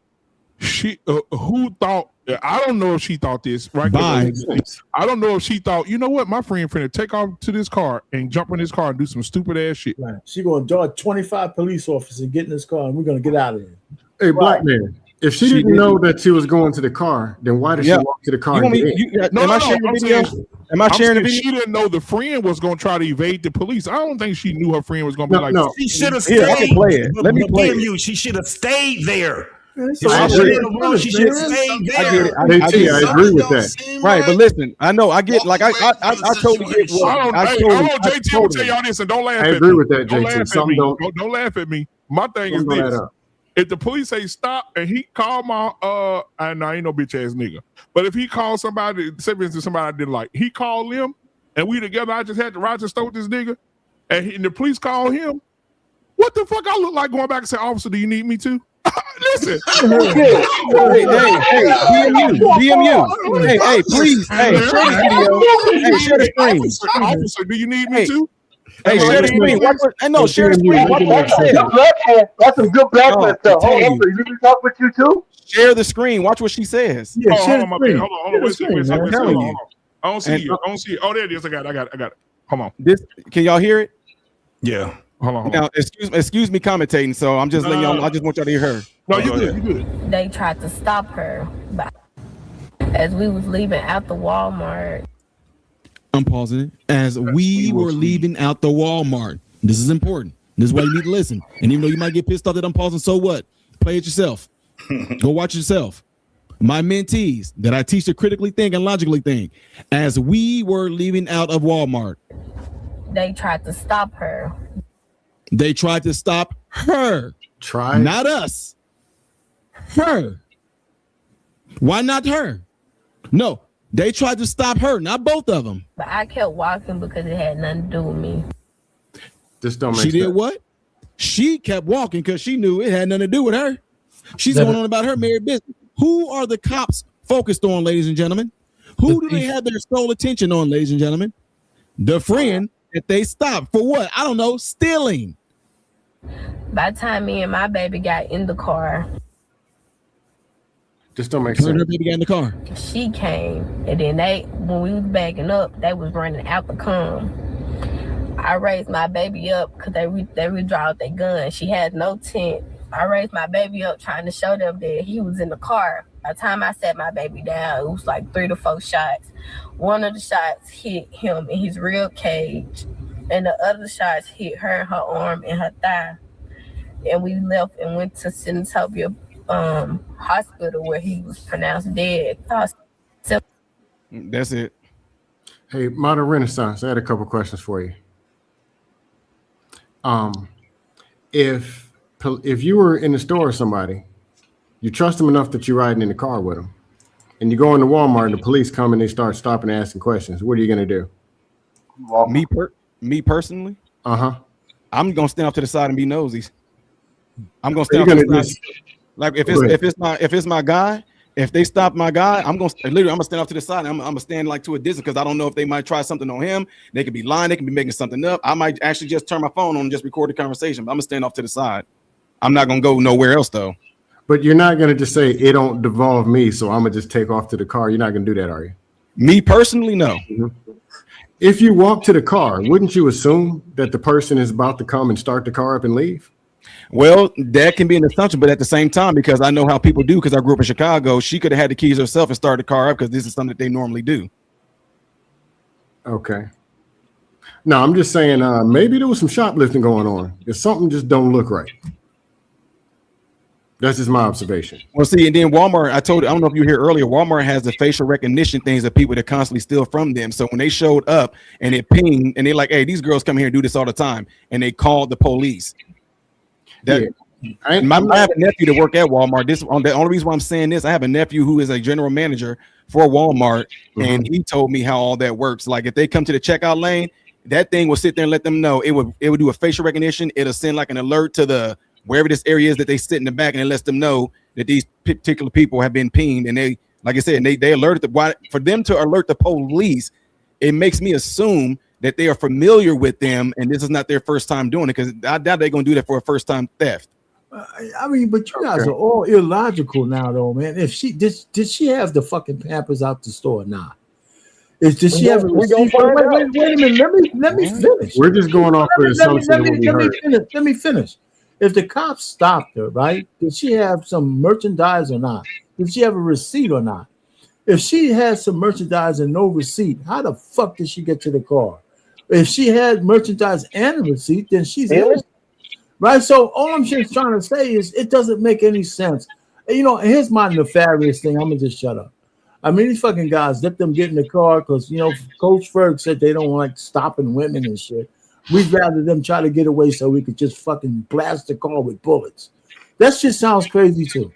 She, who thought? I don't know if she thought this, right? I don't know if she thought, you know what, my friend finna take off to this car and jump in this car and do some stupid ass shit. Right. She gonna dodge 25 police officers and get in this car, and we're gonna get out of here. Hey, black man. If she didn't know that she was going to the car, then why did she walk to the car? Am I sharing the video? She didn't know the friend was going to try to evade the police. I don't think she knew her friend was going to be like. She should have stayed. I can play it. Let me play it. She should have stayed there. She should have stayed there. I agree with that. Right, but listen, I know I get I totally get what I want JT to tell y'all this, and don't laugh at me. I agree with that, JT. Don't laugh at me. My thing is this. If the police say stop and he called my I ain't no bitch ass nigga, but if he called somebody, say for instance somebody I didn't like, he called them and we together, I just had to ride to store with this nigga, and the police called him. What the fuck I look like going back and say, officer, do you need me to? Listen. Hey, DMU. Hey, please. Hey, share the video. Hey, share the screen. Officer, do you need me to? Hey, share the screen. Share the screen. That's some good black stuff. Hold on, you can talk with you too. Share the screen. Watch what she says. Yeah, share the screen. Hold on. Wait. I don't see you. Oh, there it is. I got it. Hold on. Can y'all hear it? Yeah. Hold on. Now, excuse me commentating. So I'm just letting y'all. I just want y'all to hear her. No, you good. They tried to stop her, but as we was leaving out the Walmart. I'm pausing it. As we were leaving out the Walmart. This is important. This is why you need to listen. And even though you might get pissed off that I'm pausing, so what? Play it yourself. Go watch it yourself. My mentees that I teach to critically think and logically think. As we were leaving out of Walmart. They tried to stop her. They tried to stop her. Not us. Her. Why not her? No. They tried to stop her, not both of them. But I kept walking because it had nothing to do with me. This don't make sense. She did sense. what? She kept walking because she knew it had nothing to do with her. She's going on about her married business. Who are the cops focused on, ladies and gentlemen? Who do they have their sole attention on, ladies and gentlemen? The friend that they stopped for what? I don't know, stealing. By the time me and my baby got in the car, Just don't make sense. Her baby got in the car. she came, and then when we was backing up, they was running out the come. I raised my baby up because they withdrew their gun. She had no tent. I raised my baby up trying to show them that he was in the car. By the time I set my baby down, it was like 3 to 4 shots. One of the shots hit him in his rib cage, and the other shots hit her in her arm and her thigh. And we left and went to Senatobia hospital where he was pronounced dead. That's it. Hey, Modern Renaissance, I had a couple questions for you. If you were in the store with somebody, you trust them enough that you're riding in the car with them, and you go into Walmart and the police come and they start stopping and asking questions, what are you going to do? Me personally? Uh-huh. I'm going to stand up to the side and be nosy. I'm going to stand up to the side. Like if it's my guy If they stop my guy, I'm gonna stand off to the side. I'm gonna stand like to a distance because I don't know if they might try something on him. They could be lying. They can be making something up. I might actually just turn my phone on and just record the conversation. But I'm gonna stand off to the side. I'm not gonna go nowhere else though. But you're not gonna just say it don't devolve me, so I'm gonna just take off to the car. You're not gonna do that, are you? Me personally, no. Mm-hmm. If you walk to the car, wouldn't you assume that the person is about to come and start the car up and leave? Well, that can be an assumption, but at the same time, because I know how people do, because I grew up in Chicago, she could have had the keys herself and started the car up because this is something that they normally do. Okay. No, I'm just saying maybe there was some shoplifting going on. If something just don't look right. That's just my observation. Well, see, and then Walmart, I don't know if you were here earlier, Walmart has the facial recognition things of people that constantly steal from them. So when they showed up and it pinged and they're like, hey, these girls come here and do this all the time. And they called the police. I have a nephew that work at Walmart. The only reason why I'm saying this, I have a nephew who is a general manager for Walmart, and he told me how all that works. Like if they come to the checkout lane, that thing will sit there and let them know. It would do a facial recognition. It'll send like an alert to the wherever this area is that they sit in the back, and it lets them know that these particular people have been pinged. And they, like I said, they alerted for them to alert the police. It makes me assume that they are familiar with them, and this is not their first time doing it, because I doubt they're going to do that for a first-time theft. I mean, but you guys are all illogical now, though, man. If she did she have the fucking Pampers out the store or not? Did she have a receipt? Wait a minute. Let me finish. We're just going off the assumption. Let me finish. If the cops stopped her, right? Did she have some merchandise or not? Did she have a receipt or not? If she had some merchandise and no receipt, how the fuck did she get to the car? If she had merchandise and a receipt, then she's innocent, right? So all I'm just trying to say is it doesn't make any sense. You know, here's my nefarious thing. I'm gonna just shut up. I mean, these fucking guys, let them get in the car because, you know, Coach Ferg said they don't like stopping women and shit. We'd rather them try to get away so we could just fucking blast the car with bullets. That shit sounds crazy too.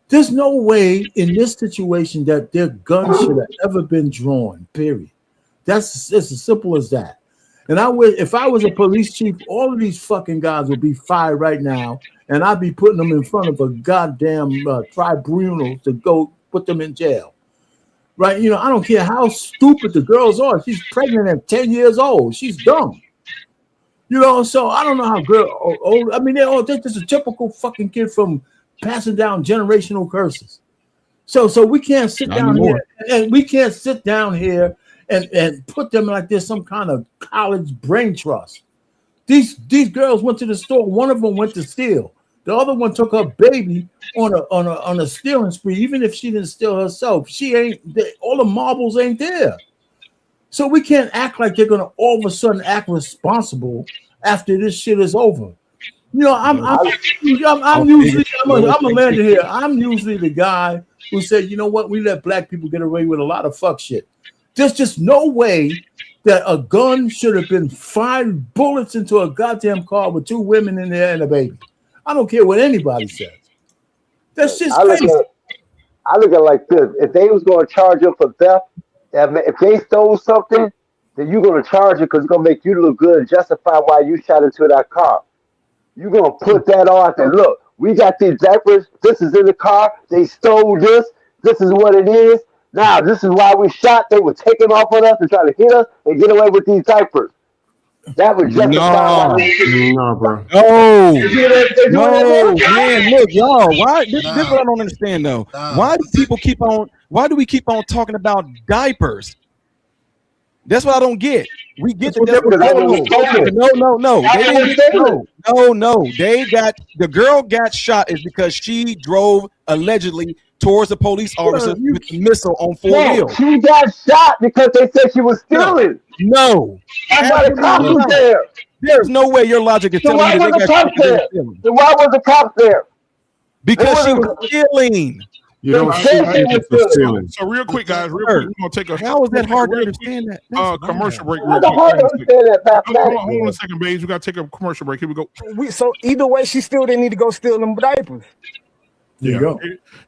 There's no way in this situation that their gun should have ever been drawn, period. It's as simple as that. And if I was a police chief, all of these fucking guys would be fired right now, and I'd be putting them in front of a goddamn tribunal to go put them in jail. Right? You know, I don't care how stupid the girls are. She's pregnant at 10 years old. She's dumb. You know, so I don't know how I mean, they're just a typical fucking kid from passing down generational curses. So we can't sit down here and we can't sit down here and put them like there's some kind of college brain trust. These girls went to the store. One of them went to steal. The other one took her baby on a stealing spree. Even if she didn't steal herself, all the marbles ain't there. So we can't act like they're gonna all of a sudden act responsible after this shit is over. You know, I'm usually I'm a man here. I'm usually the guy who said, you know what, we let black people get away with a lot of fuck shit. There's just no way that a gun should have been firing bullets into a goddamn car with two women in there and a baby. I don't care what anybody says. That's just crazy. I look at it like this. If they was going to charge them for theft, if they stole something, then you're going to charge it because it's going to make you look good and justify why you shot into that car. You're going to put that on and look, we got these diapers. This is in the car. They stole this. This is what it is. Now, this is why we shot. They were taking off on us and trying to hit us and get away with these diapers. That was justify. No, bro. No, man. Look, y'all. Why? This is what I don't understand, though. Why do we keep on talking about diapers? That's what I don't get. We get that. No. The girl got shot is because she drove allegedly towards the police officer with a missile on four wheels. She got shot because they said she was stealing. No. That's why the cops was there. There's no way your logic is telling me that they got shot. Then why was the cop there? Because she was stealing. You don't see for stealing. So real quick, guys, we're gonna take a how is that hard to understand that? Commercial break. Hold on a second, babes. We gotta take a commercial break. Here we go. So either way, she still didn't need to go steal them diapers. There you go.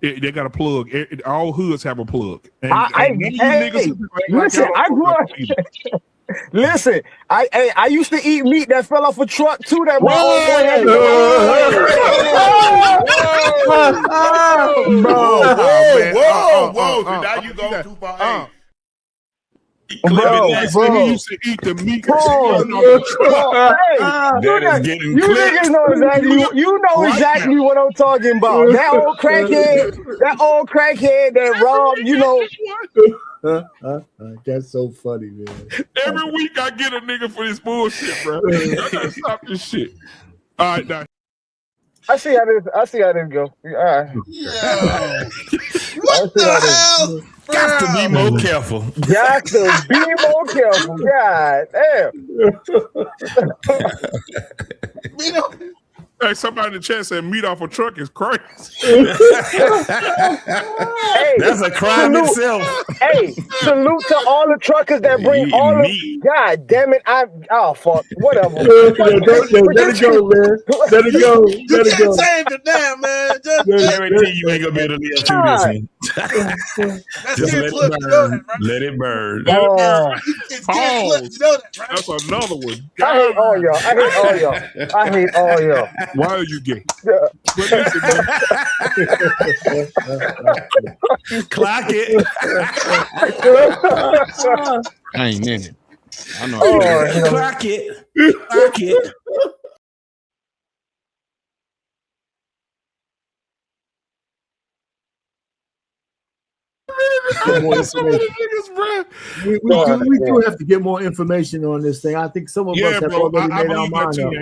They got a plug. All hoods have a plug. Listen, I grew up. Listen, I used to eat meat that fell off a truck too. That Bro, He used to eat the meat. Hey, you niggas know exactly what I'm talking about. That old crackhead that robbed, That's so funny, man. Every week I get a nigga for this bullshit, bro. I gotta stop this shit. All right, now. I see how this go. All right. What the hell? Got to be more careful. Got to be more careful. God damn. Hey, somebody in the chat said meat off a truck is crazy. That's a crime itself. Hey, salute to all the truckers that bring all of. God damn it! Fuck. Whatever. Let it go, man. Let it go. You can't save it now, man. Guarantee you ain't gonna be able to live through this one. Just let it burn. That's another one. I hate all y'all. Why are you gay? Clock it. I ain't in it. I know. Clock it. Clock it. We do have to get more information on this thing. I think some of us have already made our mind up.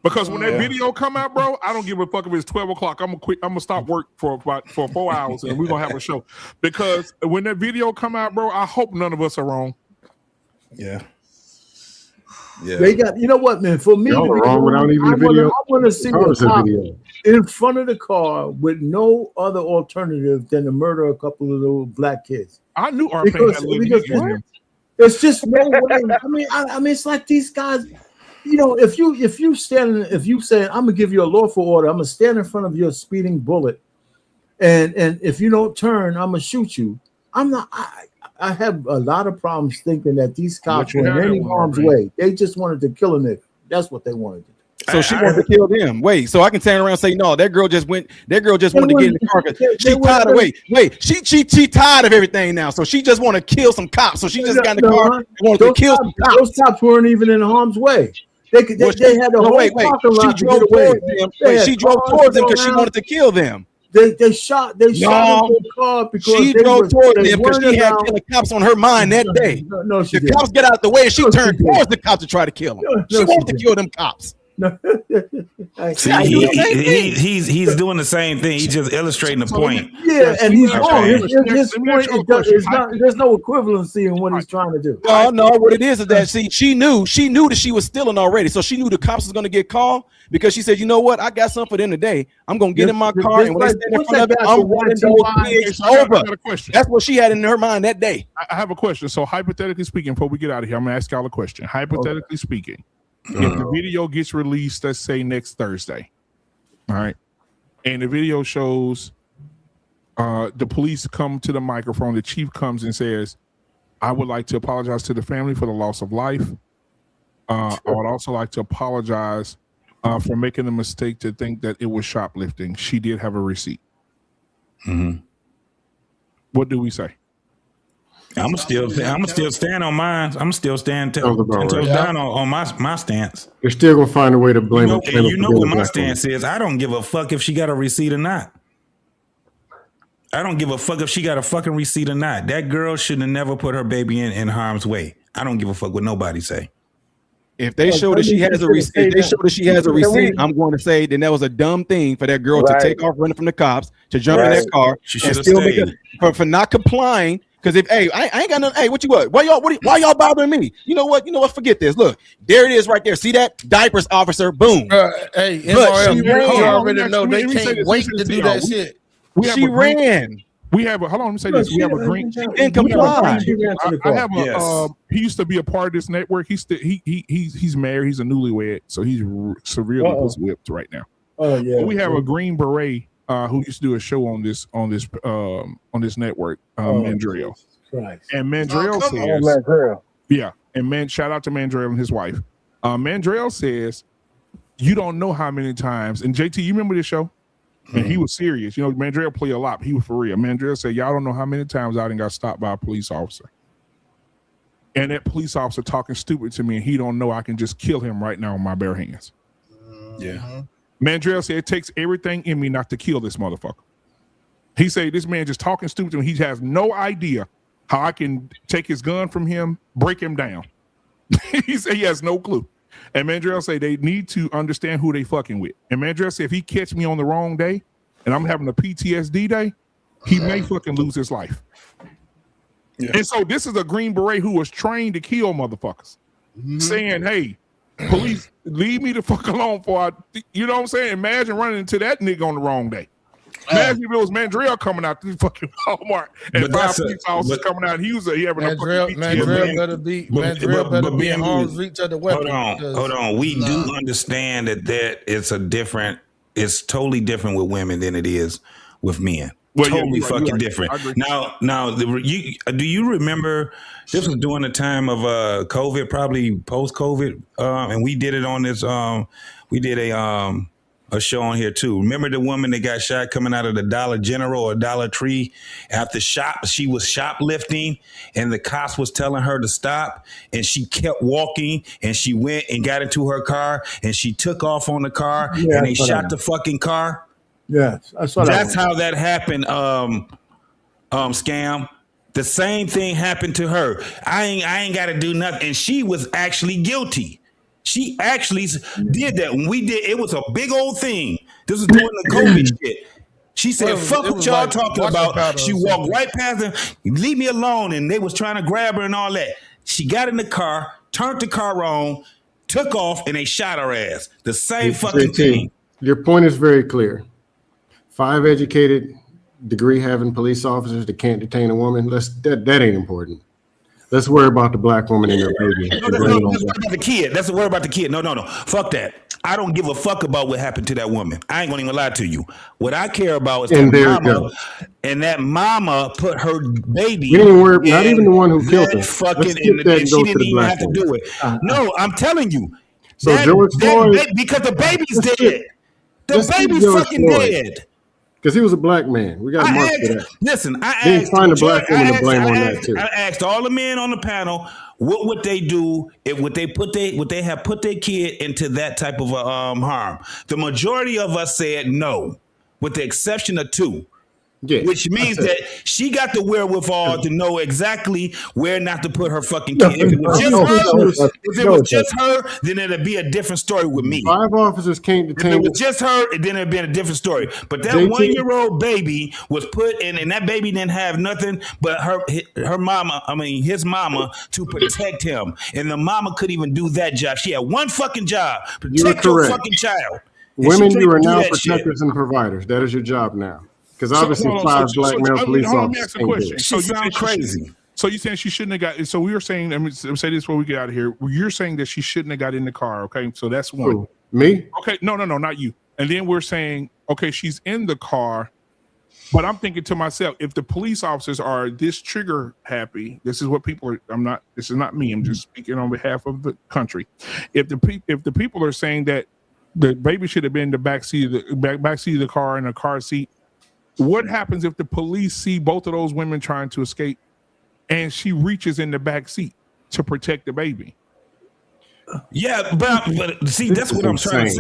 Because when that video come out, bro, I don't give a fuck if it's 12 o'clock. I'm gonna stop work for 4 hours and we're gonna have a show. Because when that video come out, bro, I hope none of us are wrong. Yeah. They got, you know what, man? For me, wrong without even the video. I want to see a cop in front of the car with no other alternative than to murder a couple of little black kids. I knew our because it's just no way. I mean, it's like these guys. You know, if you say I'm gonna give you a lawful order, I'm gonna stand in front of your speeding bullet, and if you don't turn, I'm gonna shoot you. I'm not. I have a lot of problems thinking that these cops were in any harm's way. They just wanted to kill a nigga. That's what they wanted to do. So she wanted to kill them. Wait, so I can turn around and say, no, that girl just wanted to get in the car. She tired of she tired of everything now. So she just want to kill some cops. So she just got in the car and wanted to kill some cops. Those cops weren't even in harm's way. They had the whole parking lot to get away. She drove towards them because she wanted to kill them. They shot the car because she drove towards them because she had killing cops on her mind that day. No, the cops get out the way and she turned towards the cops to try to kill them. She wanted to kill them cops. See, he's doing the same thing. He's just illustrating the point. Yeah, and he's wrong. His point is there's no equivalency in what he's trying to do. No, what it is that she knew that she was stealing already. So she knew the cops was going to get called because she said, you know what, I got something for them today. I'm going to get in my car and when they stand in front of it, I'm running those kids over. That's what she had in her mind that day. I have a question. So hypothetically speaking, before we get out of here, I'm going to ask y'all a question. Hypothetically speaking, if the video gets released, let's say next Thursday, all right, and the video shows the police come to the microphone, the chief comes and says, I would like to apologize to the family for the loss of life. I would also like to apologize for making the mistake to think that it was shoplifting. She did have a receipt. Mm-hmm. What do we say? I'm still stand on mine. I'm still stand down on my stance. They're still gonna find a way to blame him. You know what my stance is. I don't give a fuck if she got a receipt or not. I don't give a fuck if she got a fucking receipt or not. That girl should have never put her baby in harm's way. I don't give a fuck what nobody say. If they show that she has a receipt, I'm going to say then that was a dumb thing for that girl to take off running from the cops, to jump in that car, and still make it for not complying. Because if I ain't got nothing. Hey, what? Why y'all bothering me? You know what? Forget this. Look, there it is right there. See that? Diapers officer. Boom. Hey, MRL, you already know they can't wait to do that shit. She ran. We have hold on, let me say this. We have a green. She didn't comply. I have a he used to be a part of this network. He's married, he's a newlywed, so he's severely whipped right now. Oh yeah. But we have a Green Beret who used to do a show on this network, Mandrell. And Mandrell says, yeah, and shout out to Mandrell and his wife. Mandrell says, you don't know how many times, and JT, you remember this show? And he was serious. You know, Mandrell play a lot, but he was for real. Mandrell said, y'all don't know how many times I done got stopped by a police officer. And that police officer talking stupid to me, and he don't know I can just kill him right now with my bare hands. Yeah. Mandrell said, it takes everything in me not to kill this motherfucker. He said, this man just talking stupid to me. He has no idea how I can take his gun from him, break him down. He said he has no clue. And Mandrell said they need to understand who they fucking with. And Mandrell said if he catch me on the wrong day and I'm having a PTSD day, he may fucking lose his life. Yeah. And so this is a Green Beret who was trained to kill motherfuckers, saying, hey, police, leave me the fuck alone you know what I'm saying? Imagine running into that nigga on the wrong day. Imagine if it was Mandrell coming out to the fucking Walmart and 5 police officers coming out. He having Mandrell better be in harm's reach of the weapon. Hold on. We do understand that it's totally different with women than it is with men. Well, totally fucking different. Now, do you remember this was during the time of COVID, probably post-COVID, and we did it on this. We did a show on here too. Remember the woman that got shot coming out of the Dollar General or Dollar Tree after she was shoplifting, and the cops was telling her to stop, and she kept walking, and she went and got into her car, and she took off on the car, and they shot the fucking car. Yes, that's how that happened. Scam. The same thing happened to her. I ain't got to do nothing, and she was actually guilty. She actually did that. When we did, it was a big old thing. This was during the COVID shit. She said, fuck what y'all talking about. She walked right past them. Leave me alone. And they was trying to grab her and all that. She got in the car, turned the car on, took off, and they shot her ass. The same fucking thing. Your point is very clear. 5 educated, degree-having police officers that can't detain a woman, that ain't important. Let's worry about the black woman and her baby. Let's worry about the kid. Let's worry about the kid. No. Fuck that. I don't give a fuck about what happened to that woman. I ain't gonna even lie to you. What I care about is that mama, and that mama put her baby. We didn't worry, not even the one who killed her. Fucking, and she didn't even have to do it. No, I'm telling you. So George Floyd, because the baby's dead. The baby's fucking dead. Because he was a black man. We got to mark for that. Listen, I asked, find a black woman to blame on that too. I asked all the men on the panel, what would they do if would they have put their kid into that type of harm? The majority of us said no, with the exception of 2. Yes, which means that she got the wherewithal to know exactly where not to put her fucking kid. If it was just her, then it'd be a different story with me. 5 officers can't detain. If it was just her, then it'd be a different story. But that 1-year-old baby was put in, and that baby didn't have nothing but her mama, his mama, to protect him. And the mama couldn't even do that job. She had one fucking job: protect your fucking child. Women, you are now protectors and providers. That is your job now. Because obviously 5 black male police officers. She sounds crazy. So you're saying she shouldn't have got? So we were saying, let me say this before we get out of here. You're saying that she shouldn't have got in the car. Okay, so that's one. Who, me? Okay, no, not you. And then we're saying, okay, she's in the car, but I'm thinking to myself, if the police officers are this trigger happy, this is what people are. This is not me. I'm just speaking on behalf of the country. If the people are saying that the baby should have been in the back seat of the car in a car seat. What happens if the police see both of those women trying to escape and she reaches in the back seat to protect the baby? Yeah, but see, that's what I'm trying to say.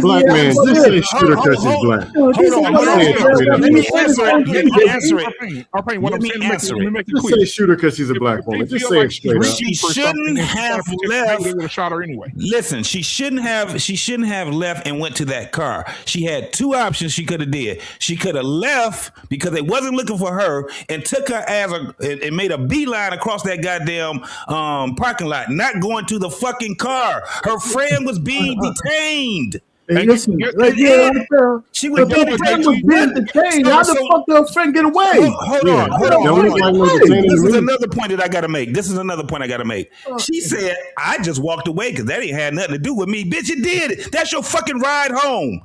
Black man, just say shooter because he's black. Let me answer it. Let me answer it. Just say shooter because she's a black woman. Just say it straight up. She shouldn't have left. They would have shot her anyway. Listen, she shouldn't have left and went to that car. She had 2 options she could have did. She could have left because they wasn't looking for her and took her ass and made a beeline across that goddamn parking lot, not going to the fucking car. Her friend was being detained. Hey, listen, she was being detained. How the fuck did her friend get away? Hold on. This is another point that I gotta make. She said, I just walked away because that ain't had nothing to do with me. Bitch, it did. That's your fucking ride home.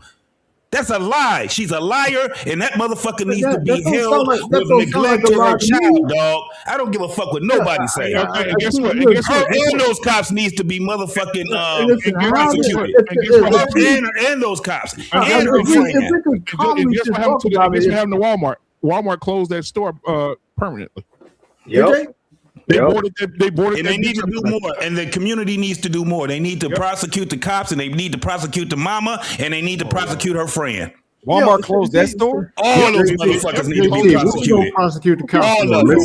That's a lie. She's a liar, and that motherfucker needs to be that don't held sound like- that with don't sound like neglect a to lie her to me. child, dog. I don't give a fuck what nobody say. And guess what? Her and those cops needs to be motherfucking prosecuted. And those cops. And her friend. And guess what happened to Walmart? Walmart closed that store permanently. Yep. They boarded and they need to do more. And the community needs to do more. They need to prosecute the cops, and they need to prosecute the mama, and they need to prosecute her friend. Walmart closed that store. All those motherfuckers need to be prosecuted. Prosecute the cops. All of them.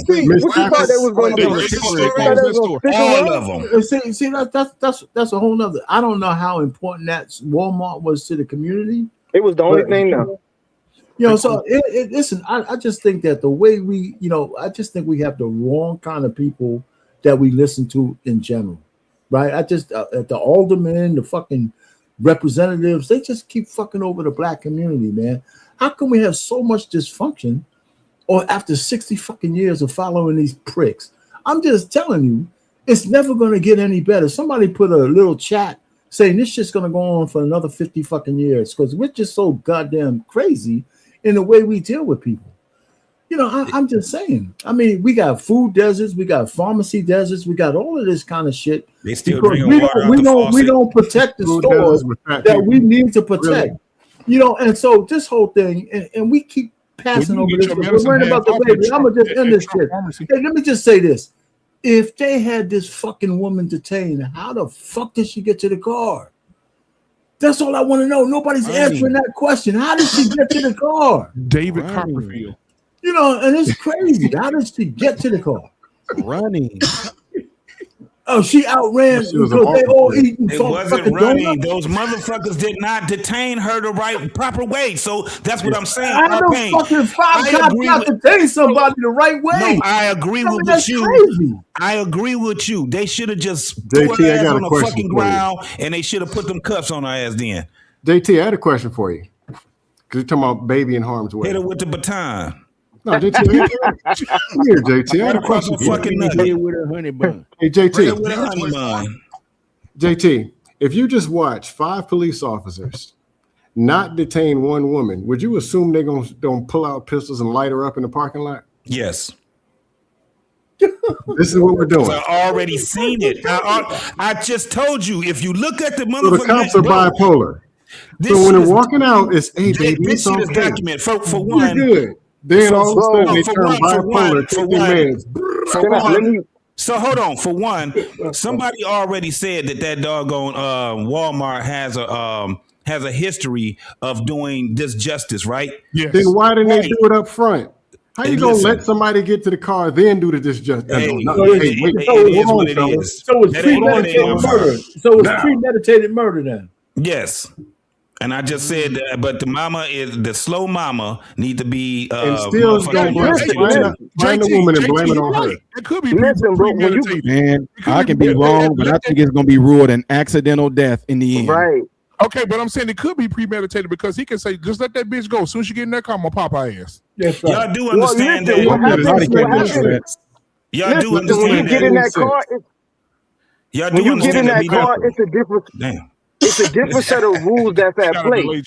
All of them. See, that's a whole nother. I don't know how important that Walmart was to the community. It was the only thing, though. So listen, I just think that the way we, I just think we have the wrong kind of people that we listen to in general, right? I just, the aldermen, the fucking representatives, they just keep fucking over the black community, man. How come we have so much dysfunction or after 60 fucking years of following these pricks? I'm just telling you, it's never going to get any better. Somebody put a little chat saying this shit's going to go on for another 50 fucking years because we're just so goddamn crazy in the way we deal with people. I'm just saying. I mean, we got food deserts, we got pharmacy deserts, we got all of this kind of shit. They still drinking water out the faucet. We don't protect the stores that we need to protect. Really? And so this whole thing, and we keep passing over this. We're worrying about the baby. I'm gonna just end this shit. Hey, let me just say this: if they had this fucking woman detained, how the fuck did she get to the car? That's all I want to know. Nobody's answering that question. How did she get to the car? David Copperfield. And it's crazy. How did she get to the car? Running. Oh, she outran because they all eating. It wasn't running. Those motherfuckers did not detain her the proper way. So that's what I'm saying. I don't fucking five cops got to detain somebody the right way. No, I agree with you. Crazy. I agree with you. They should have just threw her ass on the fucking ground, and they should have put them cuffs on her ass then. JT, I had a question for you. Because you're talking about baby in harm's way. Hit her with the baton. No, JT, here, JT. I had a question for you. With a honey bun. Hey, JT. With a honey bun. JT, if you just watch 5 police officers not detain one woman, would you assume they're gonna pull out pistols and light her up in the parking lot? Yes. This is what we're doing. I already seen it. I just told you. If you look at the motherfucker, So the cops are bipolar. So when they're walking out, it's hey baby, this shit is documented. For one, good. Then all of a sudden they turn bipolar. So hold on. For one, somebody already said that doggone Walmart has a history of doing disjustice, right? Yes. Then why didn't they do it up front? How you gonna let somebody get to the car then do the disjustice? So it's premeditated murder. So it's premeditated murder then. Yes. And I just said that, but the mama is the slow mama need to be and still find the woman and blame it on her. It could be premeditated. Man, I can be wrong, but I think it's gonna be ruled an accidental death in the end. Right. Okay, but I'm saying it could be premeditated because he can say, just let that bitch go. As soon as you get in that car, I'm gonna pop her ass. Yes, y'all do understand that. Y'all do understand when you get in that car, when you get in that car, it's a different. Damn. It's a different set of rules that's at play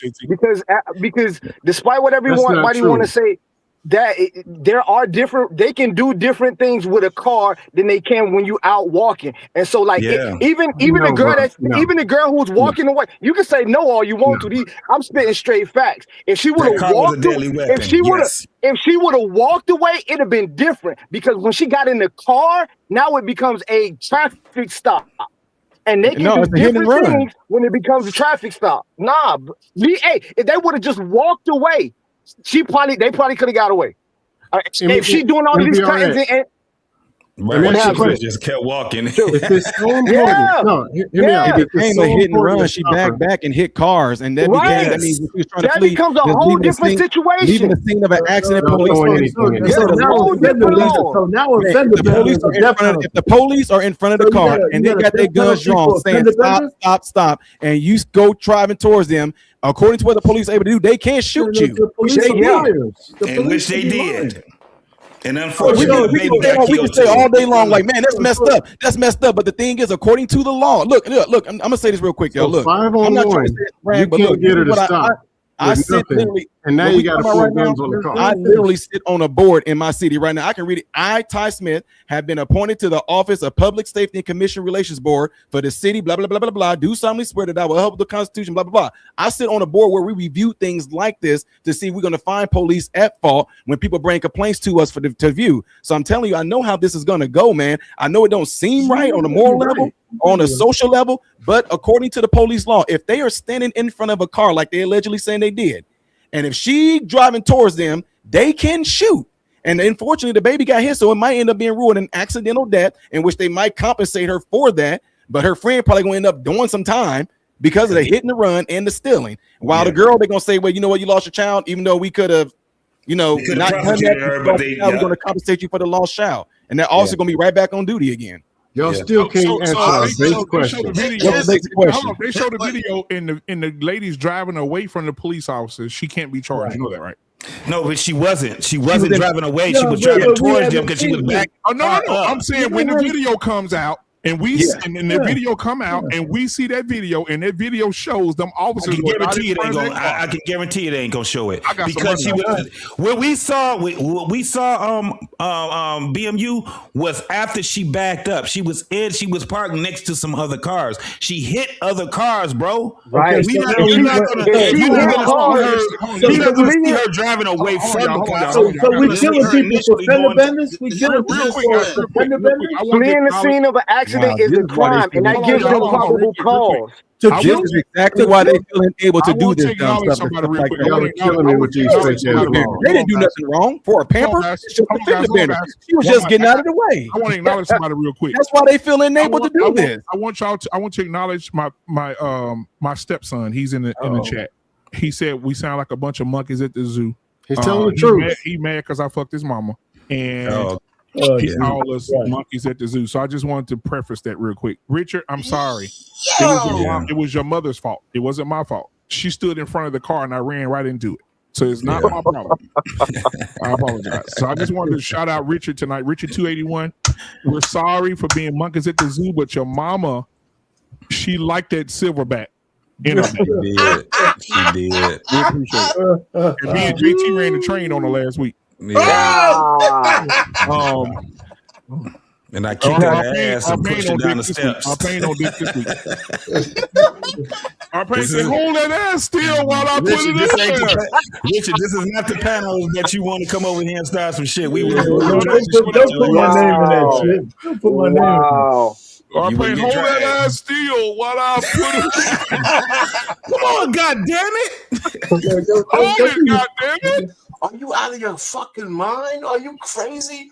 because despite what everybody want to say, that there are different. They can do different things with a car than they can when you out walking. And so, like, even the girl who's walking away, you can say no all you want to. I'm spitting straight facts. If she would have walked, if she would have walked away, it'd have been different because when she got in the car, now it becomes a traffic stop. And they can do different things when it becomes a traffic stop. Nah, if they would have just walked away, they probably could have got away. If she doing all these things Right, just kept walking. If it's so important, no, hear me out. It became a hit and run. She back and hit cars, and that became that means she was trying to flee. That becomes a whole different situation. Leaving the scene of an accident, police. So now if the police are in front of the car and they got their guns drawn, saying stop, and you go driving towards them, according to what the police are able to do, they can't shoot you. Which they did. And unfortunately, we can say all day long, like, man, that's messed up. That's messed up. But the thing is, according to the law, look. I'm gonna say this real quick, yo. Look, I'm not trying to say it's brand, but look, I sit literally, and now you got to put guns on the car. I literally sit on a board in my city right now. I can read it. I, Ty Smith, have been appointed to the Office of Public Safety and Commission Relations Board for the city, blah, blah, blah, blah, blah. Do solemnly swear that I will help the Constitution, blah, blah, blah. I sit on a board where we review things like this to see if we're going to find police at fault when people bring complaints to us to view. So I'm telling you, I know how this is going to go, man. I know it don't seem right on a moral level, on a social level, but according to the police law, if they are standing in front of a car like they allegedly saying they did, and if she driving towards them, they can shoot. And unfortunately, the baby got hit, so it might end up being ruled an accidental death, in which they might compensate her for that. But her friend probably gonna end up doing some time because of the hit and the run and the stealing. While the girl, they're gonna say, well, you know what, you lost your child, even though we could have, not done that, we're gonna compensate you for the lost child. And they're also gonna be right back on duty again. Y'all still can't answer our basic question. They show the video and the lady's driving away from the police officers. She can't be charged. You know that, right? No, but she wasn't. She wasn't driving away. She was driving towards them because she was back. Oh no! I'm saying when the video comes out. And we and the video come out, and we see that video, and that video shows them officers. I can guarantee it ain't gonna. I can guarantee it ain't gonna show it because she was. What we saw BMU was after she backed up. She was parked next to some other cars. She hit other cars, bro. Right. You're not gonna see her driving away from the car. So we killing people for fender benders. We killing people for fender benders. Fleeing the scene of an accident is a crime, and that gives them probable cause. This is exactly why they feel able to do this dumb stuff. Y'all are killing me with these bitches. They didn't do nothing wrong for a pamper. She was just getting out of the way. I want to acknowledge somebody real quick. That's why they feel enabled to do this. I want to acknowledge my stepson. He's in the chat. He said we sound like a bunch of monkeys at the zoo. He's telling the truth. He mad because I fucked his mama, and he called us monkeys at the zoo. So I just wanted to preface that real quick. Richard, I'm sorry. It was your mother's fault. It wasn't my fault. She stood in front of the car and I ran right into it. So it's not my problem. I apologize. So I just wanted to shout out Richard tonight. Richard 281. We're sorry for being monkeys at the zoo, but your mama, she liked that silverback. She did. We appreciate it. And me and JT ran the train on her last week. And I kicked her ass and pushed her down the steps. Our pain on this week. Our pain said, hold that ass still while I put it in there. Richard, this is not the panel that you want to come over here and start some shit. Don't put my name in that shit. Don't put my name in that. Our pain, hold that ass still while I put it. Come on, goddammit. Hold it, goddammit. Are you out of your fucking mind? Are you crazy?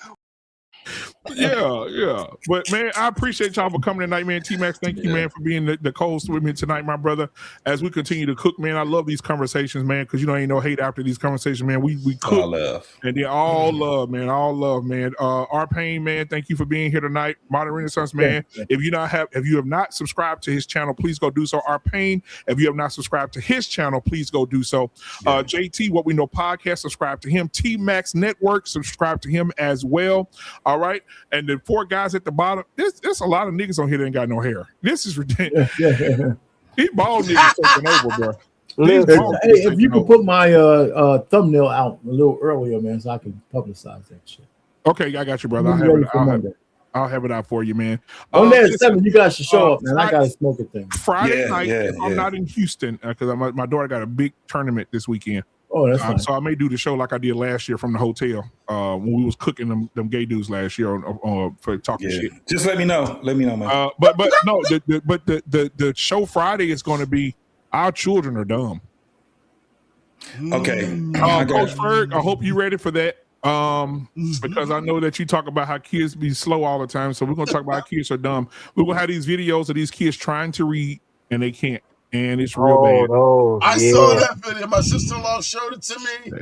Yeah. But man, I appreciate y'all for coming tonight, man. T-Max, thank you, man, for being the co-host with me tonight, my brother. As we continue to cook, man, I love these conversations, man, because ain't no hate after these conversations, man. We cook. All love. And they're all love, man. All love, man. Our Pain, man, thank you for being here tonight. Modern Renaissance, man. If you have not subscribed to his channel, please go do so. Our Pain, if you have not subscribed to his channel, please go do so. JT, What We Know Podcast, subscribe to him. T-Max Network, subscribe to him as well. All right. And the 4 guys at the bottom, there's a lot of niggas on here that ain't got no hair. This is ridiculous. These bald niggas taking over, bro. Hey, if you could put my thumbnail out a little earlier, man, so I can publicize that shit. Okay, I got you, brother. I'll have it out for you, man. On that 7, you guys should show up, man. I got a smoking thing. Friday night, I'm not in Houston because my daughter got a big tournament this weekend. Oh, that's fine. So I may do the show like I did last year from the hotel when we was cooking them gay dudes last year for talking shit. Just let me know. Let me know, man. But no, the show Friday is going to be Our Children Are Dumb. Okay. Coach Ferg, I hope you're ready for that. Because I know that you talk about how kids be slow all the time. So we're going to talk about how kids are dumb. We're going to have these videos of these kids trying to read and they can't. And it's real bad. I saw that video. My sister-in-law showed it to me.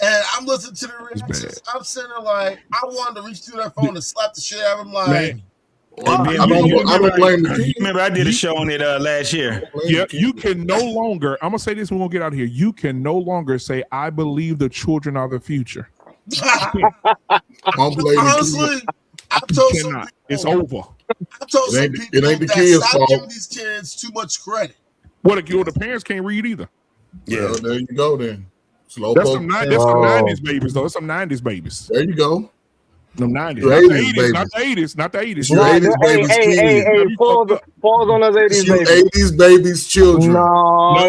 And I'm listening to the reactions. I'm sitting there like, I wanted to reach through that phone and slap the shit out of him like, I don't blame the kid. Remember, I did a show on it last year. Yeah, you can no longer, I'm going to say this when we'll get out of here. You can no longer say, I believe the children are the future. Honestly, I told some people, it's over. I told some people it ain't the that kids' stop fault. giving these kids too much credit. Well, the parents can't read either. Yeah, well, there you go then. Slow That's some 90s babies, though. That's some 90s babies. There you go. Them 90s, Your not 80s the 80s, babies. not the 80s, not the 80s. Your 80s babies, Hey, pause on those 80s your babies. 80s babies, children. No,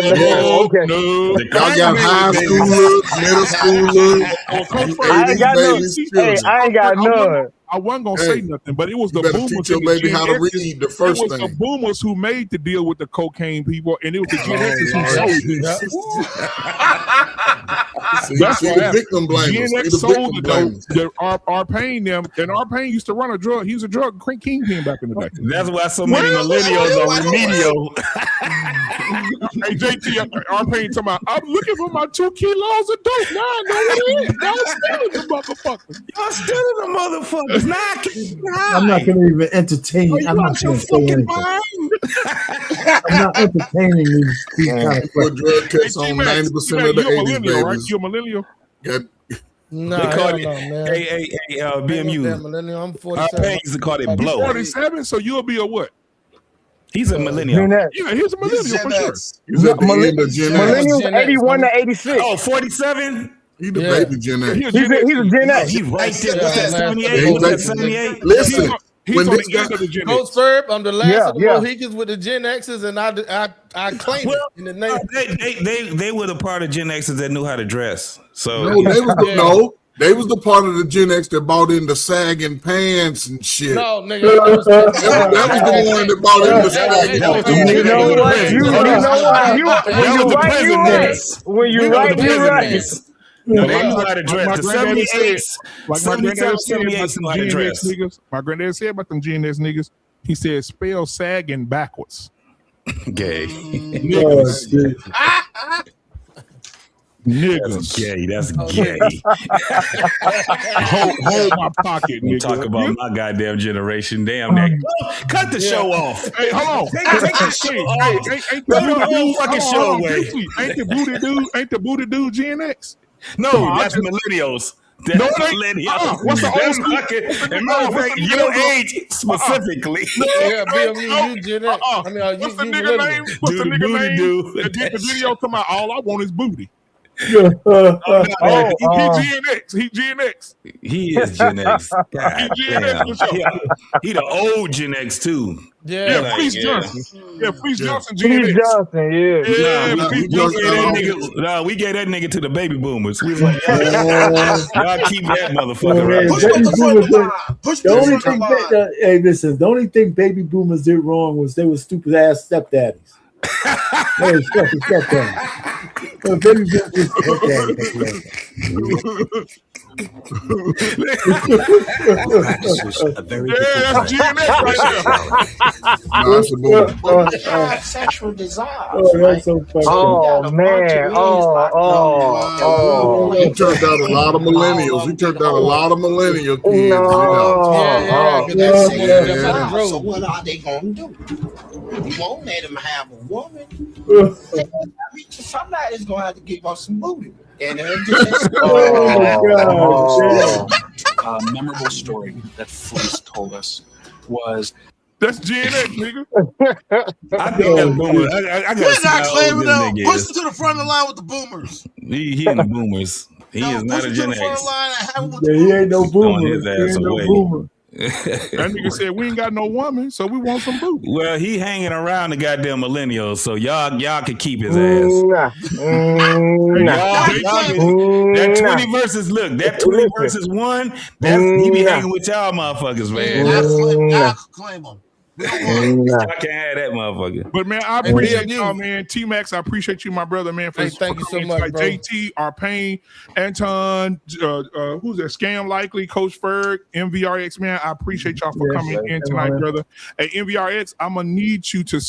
okay. No. Y'all got high school look, middle school look. I ain't got no. Hey, I ain't got none. I wasn't gonna say nothing, but it was the You better boomers. teach your and the baby how to Gen Xers. read the first It was thing. the boomers who made the deal with the cocaine people, and it was the Gen Xers who sold it. That's See what the happened. victim blamers. Gen See X the sold victim it though. blamers. Our paying them, and our paying used to run a drug. He was a drug kingpin back in the day. That's why so many millennials are remedial. Hey JT, our paying talking about, I'm looking for my 2 kilos of dope. Nah, no, it is. Y'all stealing the motherfuckers. Y'all stealing the motherfuckers. Nah, I can't hide. I'm not going to even entertain. Are you I'm not out your going to say fucking anything. mind? I'm not entertaining these kind of Put questions. drug tests on 90% of the You're a 80s millennial, right? babies. You're a millennial. Got Nah, They call hell it, no, man. hey, BMU. Millennial. I'm Our 47. pay used to call it You blow. 47, so you'll be a what? He's a millennial. Gen X. Yeah, he's a millennial for sure. He's at the end of Gen X. Millennials Gen X, 81 to 86. Oh, 47? He the Yeah. baby Gen X. He's a He's Gen a X. Gen X. He right there. What's that, Yeah, 78? man. What's that, He's 78? Listen, He's when on this the guy, end of the Gen Coach X. Ferb, I'm the last Yeah, of the yeah. Mohicans with the Gen X's, and I claim it in the name. They were the part of Gen X's that knew how to dress. So no, they was the part of the Gen X that bought in the sagging pants and shit. No, nigga. That was the one that bought in the sagging pants. You know what? You know what? When you right, you right. When you right, you right. No, they knew how to dress. The granddaddy said, 78s, like my 77, granddaddy said about 78s them knew how to Gen X dress. niggas. My granddad said about them Gen X niggas. He said, spell sagging backwards. Gay. Niggas. Niggas. Gay. That's gay. hold my pocket, You nigga. talk about my goddamn generation. Damn that. Cut the show off. Hey, hold on. Take the show off. Ain't Throw the the booty whole dude? fucking Hold show on, away. briefly. Ain't the booty dude Gen X? No, that's millennials. That's No, it ain't. millennials. What's the old That's school? fucking, and matter of fact, your age specifically. Yeah, BMU, you Gen X. I mean, What's the you nigga millennial. name? What's the Dude, nigga booty name dude. that did the video talking about all I want is booty? He Oh, Gen X. He Gen X. he is Gen X. God He Gen X damn. for sure. He the old Gen X too. Yeah, Like, Fleece yeah. Johnson. Yeah, Fleece Johnson, Gen Fleece X. Johnson, yeah. Yeah, Nah, Fleece we Johnson. gave that nigga to the baby boomers. We was like, y'all keep that motherfucker right. Push him up the front of the line. Push The him only up the thing front of the line. hey, listen, the only thing baby boomers did wrong was they were stupid ass stepdaddies. They were stupid stepdaddies. Baby boomers stepdaddies. A very that's Gen X right there. Sexual desire. Oh, that's so funny. Oh man! Oh! He turned out a lot of millennials. He turned out a lot of millennial kids. So what are they gonna do? You won't let them have a woman. Somebody's gonna have to give us some booty. And a memorable story that Fleece told us was that's Gen X, nigga. I think that boomer. I got We're not claiming them. nigga Push is. him to the front of the line with the boomers. He in the boomers. He is not a Gen Push him to the front of X. the line and have him with Yeah, the he ain't no Throwing boomer. his He ass ain't no away. boomer. That nigga said we ain't got no woman, so we want some booty. Well, he hanging around the goddamn millennials, so y'all can keep his ass. That 20 versus that 20 versus 1, he be hanging with y'all motherfuckers, man. Y'all claim him. Y'all can't have that motherfucker. But man, I appreciate y'all, man. T-Max, I appreciate you, my brother, man. For, thank you so coming much, tonight. bro. JT, Arpain, Anton, who's that? Scam Likely, Coach Ferg, MVRX, man. I appreciate y'all for coming in tonight, brother. Hey, MVRX, I'm gonna need you to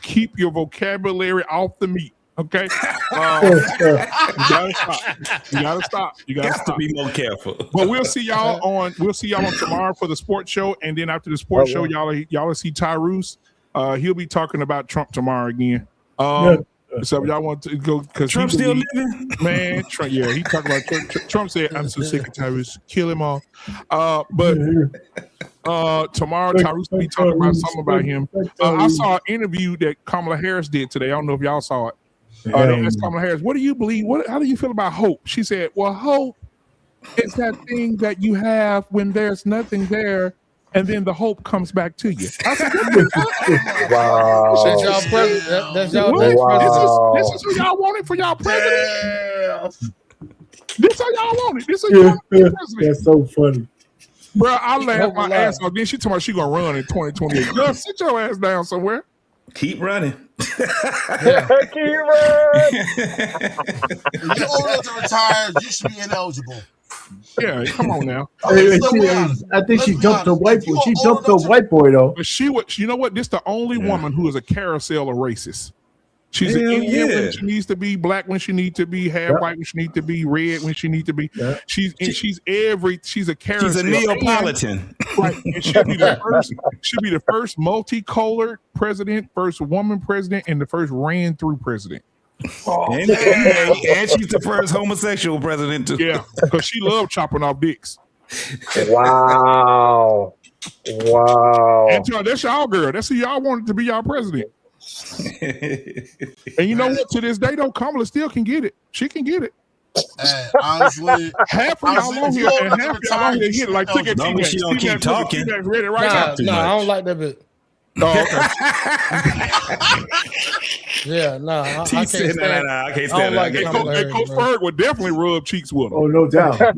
keep your vocabulary off the meat. Okay, you gotta stop. You gotta stop. To be more careful. But we'll see y'all on tomorrow for the sports show, and then after the sports show, y'all will see Tyrus. He'll be talking about Trump tomorrow again. So if y'all want to go, because Trump still living, man. Trump, yeah, he talked about Trump said, "I'm so sick of Tyrus, kill him all." But tomorrow Tyrus will be talking about something about him. I saw an interview that Kamala Harris did today. I don't know if y'all saw it. They asked Kamala Harris, what do you believe? How do you feel about hope? She said, well, hope is that thing that you have when there's nothing there, and then the hope comes back to you. I said, wow. That's y'all president. That's y'all What? next president. This is who y'all wanted for y'all president? This how y'all want it. This is y'all president. That's so funny. Bro, I laughed my ass off. Then she told me she gonna run in 2028. Girl, sit your ass down somewhere. Keep running. Keep running. If you're old enough to retire, you should be ineligible. Yeah, come on now. I think she dumped a white boy. She dumped a white boy though. But you know what? This is the only woman who is a carousel of racists. She's an Indian when she needs to be, black when she needs to be, half white when she needs to be, red when she needs to be. She's a carousel. She's a Neapolitan. Right. And she'll be the first multicolored president, first woman president, and the first ran through president. And she's the first homosexual president too. Yeah, because she loved chopping off dicks. Wow. And that's y'all girl. That's who y'all wanted to be y'all president. And you know what? To this day, though, Kamala still can get it. She can get it. Honestly, half of y'all on here and half of y'all on here get like look at T-Mac. She don't keep talking. Ready right nah, I don't like that bit. Oh, okay. Yeah, I can't stand. I can't stand like it. Coach Ferg would definitely rub cheeks with him. Oh, no doubt. Hey,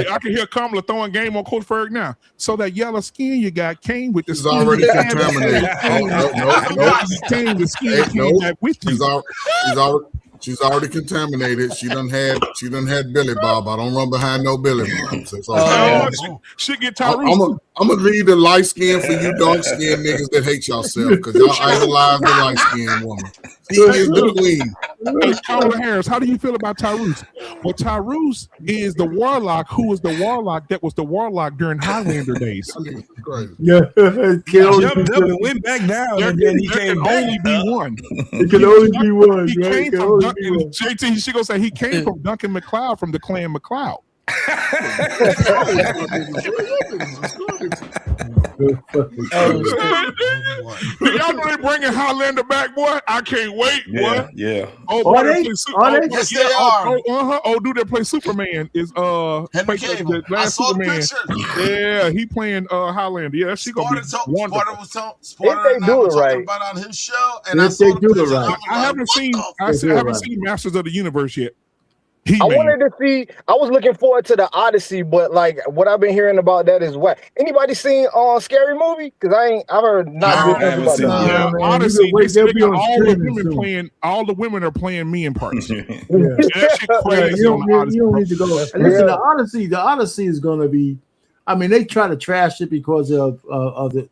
I can hear Kamala throwing game on Coach Ferg now. So that yellow skin you got came with the She's skin. already contaminated. She's already contaminated. She done had Billy Bob. I don't run behind no Billy Bob. So she get Tyrese. I'm gonna leave the light skin for you dark skinned niggas that hate yourself because y'all idolize the light skinned woman. She is the queen. Hey, Kamala Harris, how do you feel about Tyrese? Well, Tyrese is the warlock who was the warlock that was the warlock during Highlander days. Yeah, jumped up and went back down, and then he came back. Only be one. It can only be one. He came from Duncan. JT, she gonna say he came from Duncan McLeod from the Clan McLeod. Y'all know they bringing Highlander back, boy. I can't wait, boy. Yeah. Oh, are they? Yes, they are. Oh, dude, that play Superman is Henry Cavill. the last Superman. Picture. Yeah, he playing Highlander. Yeah, she gonna be wonderful. Sparta they do it right about on his show, and If I saw they the do it picture, right. I haven't seen. I haven't seen Masters of the Universe yet. I wanted to see. I was looking forward to the Odyssey, but like what I've been hearing about that is what. Anybody seen Scary Movie? Because I've heard not good things about that. Yeah, Odyssey. They got all the women playing. All the women are playing men parts. That shit crazy. You don't need to go. Listen, the Odyssey is going to be. I mean, they try to trash it because of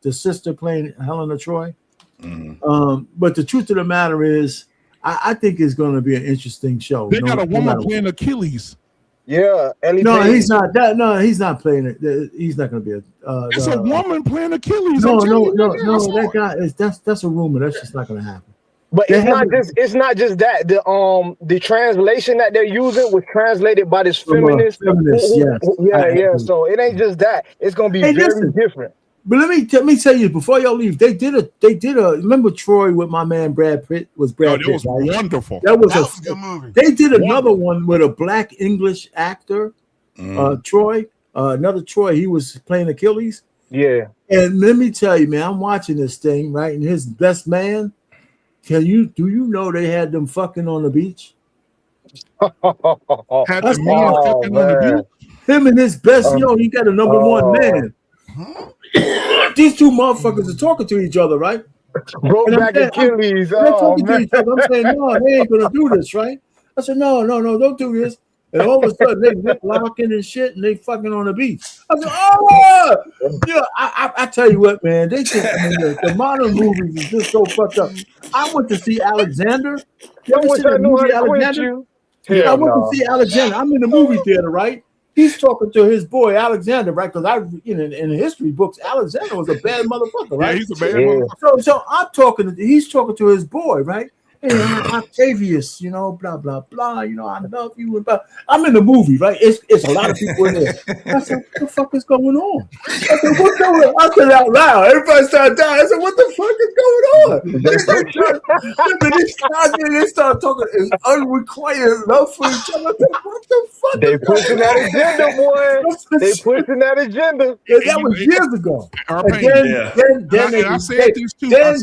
the sister playing Helena Troy. But the truth of the matter is, I think it's going to be an interesting show. They got a woman playing Achilles. Yeah, Ellie no, Page. he's not. No, he's not playing it. He's not going to be a. It's a woman playing Achilles. No. That guy that's a rumor. That's just not going to happen. But it's not just that. The translation that they're using was translated by this feminist. Yeah. So it ain't just that. It's going to be very different. But let me tell you before y'all leave, they did a remember Troy with my man Brad Pitt was Brad Pitt. That was wonderful. That was a good movie. They did another one with a black English actor, Troy. Another Troy. He was playing Achilles. Yeah. And let me tell you, man, I'm watching this thing right, and his best man. Do you know they had them fucking on the beach? Had the man fucking on the beach. Him and his best, he got a number one man. These two motherfuckers are talking to each other, right? Broke back Achilles. They're talking to each other. I'm saying, no, they ain't gonna do this, right? I said, no, don't do this. And all of a sudden, they lip locking and shit, and they fucking on the beach. I said, oh, yeah. I tell you what, man, they think the modern movies is just so fucked up. I went to see Alexander. You ever see that movie Alexander? I went to see Alexander. I'm in the movie theater, right? He's talking to his boy Alexander, right? Because in the history books, Alexander was a bad motherfucker, right? Yeah, he's a bad motherfucker. So he's talking to his boy, right? Octavius, blah blah blah. I love you. And blah. I'm in the movie, right? It's a lot of people in there. I said, what the fuck is going on? I said, what's going on? I said out loud. Everybody started dying. I said, what the fuck is going on? They start talking unrequited love for each other. I said, what the fuck? They pushing that agenda, boy. They pushing that agenda. Yeah, that was years ago.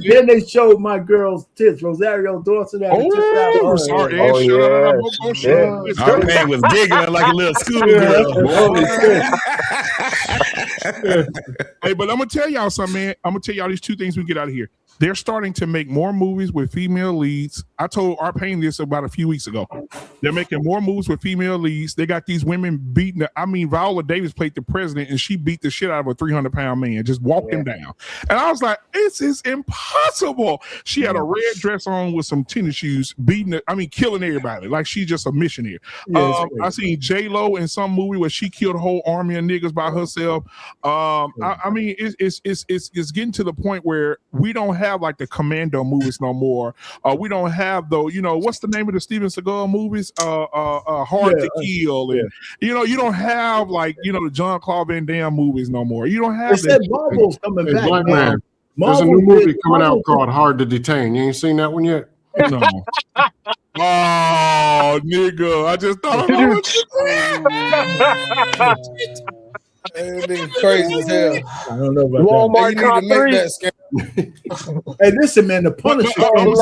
Then they showed my girl's tits, Rosario Dawson. Hey, was giggling like a little schoolgirl. Hey, but I'm gonna tell y'all something, man. I'm gonna tell y'all these two things we get out of here. They're starting to make more movies with female leads. I told Art Payne this about a few weeks ago. They're making more movies with female leads. They got these women beating. Viola Davis played the president, and she beat the shit out of a 300-pound man. Just walked him down. And I was like, this is impossible. She had a red dress on with some tennis shoes, killing everybody. Like she's just a missionary. I seen J-Lo in some movie where she killed a whole army of niggas by herself. It's getting to the point where we don't have like the Commando movies no more. We don't have what's the name of the Steven Seagal movies? Hard to Kill, and you don't have the John Claude Van Damme movies no more. You don't have. They said Marvel's coming back. Black man. There's a new movie coming out called Hard to Detain. You ain't seen that one yet? No. Oh, nigga! I just thought about it. It's crazy as hell. I don't know about Walmart that. cop 3. Hey, listen, man, the Punisher. I was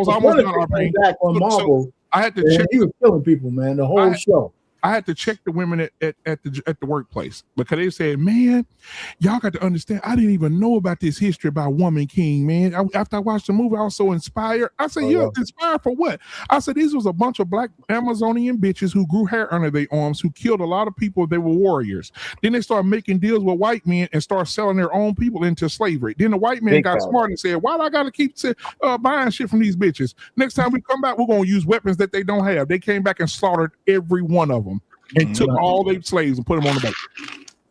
almost done. Back on Marvel. I had to check. He was killing people, man. The whole show. I had to check the women at the workplace because they said, man, y'all got to understand, I didn't even know about this history about Woman King, man. After I watched the movie, I was so inspired. I said, inspired for what? I said, these was a bunch of black Amazonian bitches who grew hair under their arms, who killed a lot of people. They were warriors. Then they started making deals with white men and started selling their own people into slavery. Then the white man got smart and said, why do I got to keep buying shit from these bitches? Next time we come back, we're going to use weapons that they don't have. They came back and slaughtered every one of them. And took all their slaves and put them on the boat.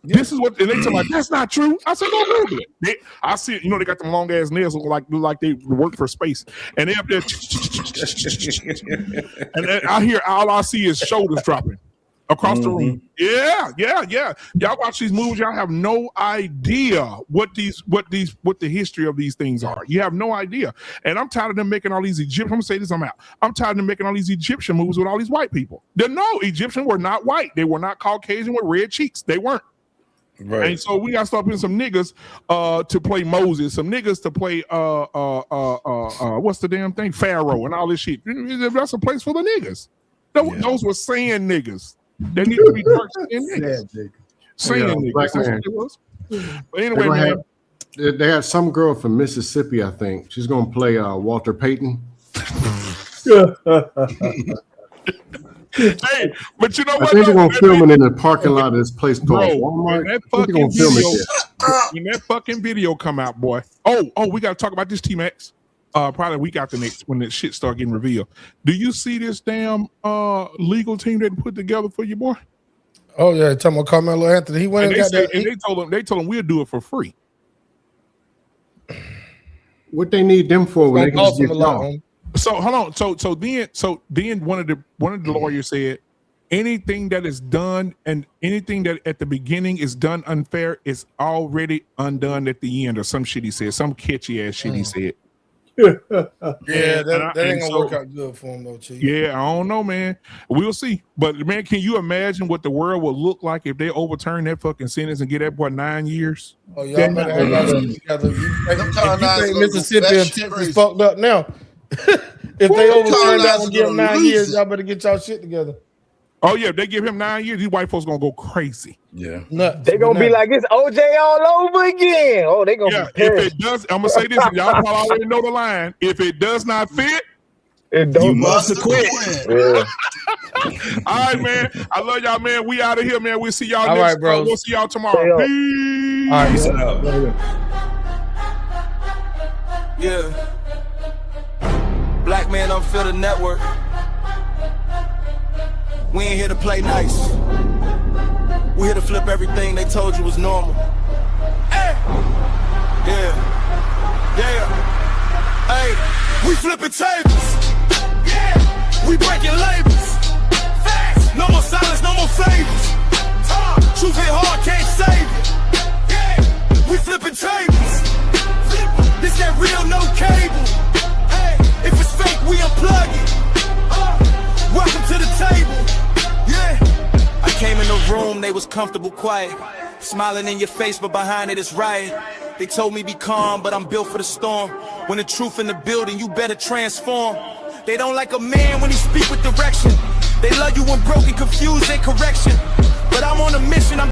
This is what, and they tell me, that's not true. I said, go Google it. I see it, they got them long ass nails look like they work for space. And they up there, and then all I see is shoulders dropping across the room. Yeah. Y'all watch these movies, y'all have no idea what the history of these things are. You have no idea. And I'm tired of them making all these Egyptian. I'm gonna say this, I'm out. I'm tired of them making all these Egyptian movies with all these white people. No, Egyptians were not white. They were not Caucasian with red cheeks. They weren't. Right. And so we gotta start putting some niggas to play Moses, some niggas to play what's the damn thing? Pharaoh and all this shit. That's a place for the niggas. Those were saying niggas. They need to be dark skinned niggas. Saying niggas. But anyway, man. They had some girl from Mississippi, I think. She's gonna play Walter Payton. Hey, but you know what? I think they're gonna film it in the parking lot of this place called Walmart. When that fucking video come out, boy. Oh, we gotta talk about this, T-Max. Probably a week after next when the shit start getting revealed. Do you see this damn legal team that put together for you, boy? Oh yeah, talking about Carmelo Anthony. He went and got that. And they told him we'll do it for free. What they need them for when they can just get off? So hold on. So then one of the lawyers said anything that is done and anything that at the beginning is done unfair is already undone at the end, or some shit he said, some catchy ass shit he said. That ain't gonna work out good for him though, Chief. Yeah, I don't know, man. We'll see. But man, can you imagine what the world would look like if they overturn that fucking sentence and get that boy 9 years? Oh, y'all better have y'all shit together. You think Mississippi is fucked up now? If they overturn that and give him 9 years, y'all better get y'all shit together. Oh yeah, if they give him 9 years, these white folks gonna go crazy. Yeah, they gonna be like it's OJ all over again. Oh, they gonna be pissed. If it does, I'm gonna say this, and y'all probably already know the line. If it does not fit, you must quit. Yeah. All right, man. I love y'all, man. We out of here, man. We'll see y'all next right, bro. We'll see y'all tomorrow. Peace. All right, peace out. Yeah. Black Man Unfiltered Network. We ain't here to play nice. We here to flip everything they told you was normal. Hey! Yeah. Hey! We flipping tables. Yeah. We breaking labels. Facts. No more silence, no more favors. Truth hit hard, can't save it. Yeah. We flipping tables. This that real, no cable. Hey. If it's fake, we unplug it. Welcome to the table. Yeah. I came in the room, they was comfortable, quiet. Smiling in your face, but behind it is riot. They told me be calm, but I'm built for the storm. When the truth in the building, you better transform. They don't like a man when he speak with direction. They love you when broken, confused, and correction. But I'm on a mission, I'm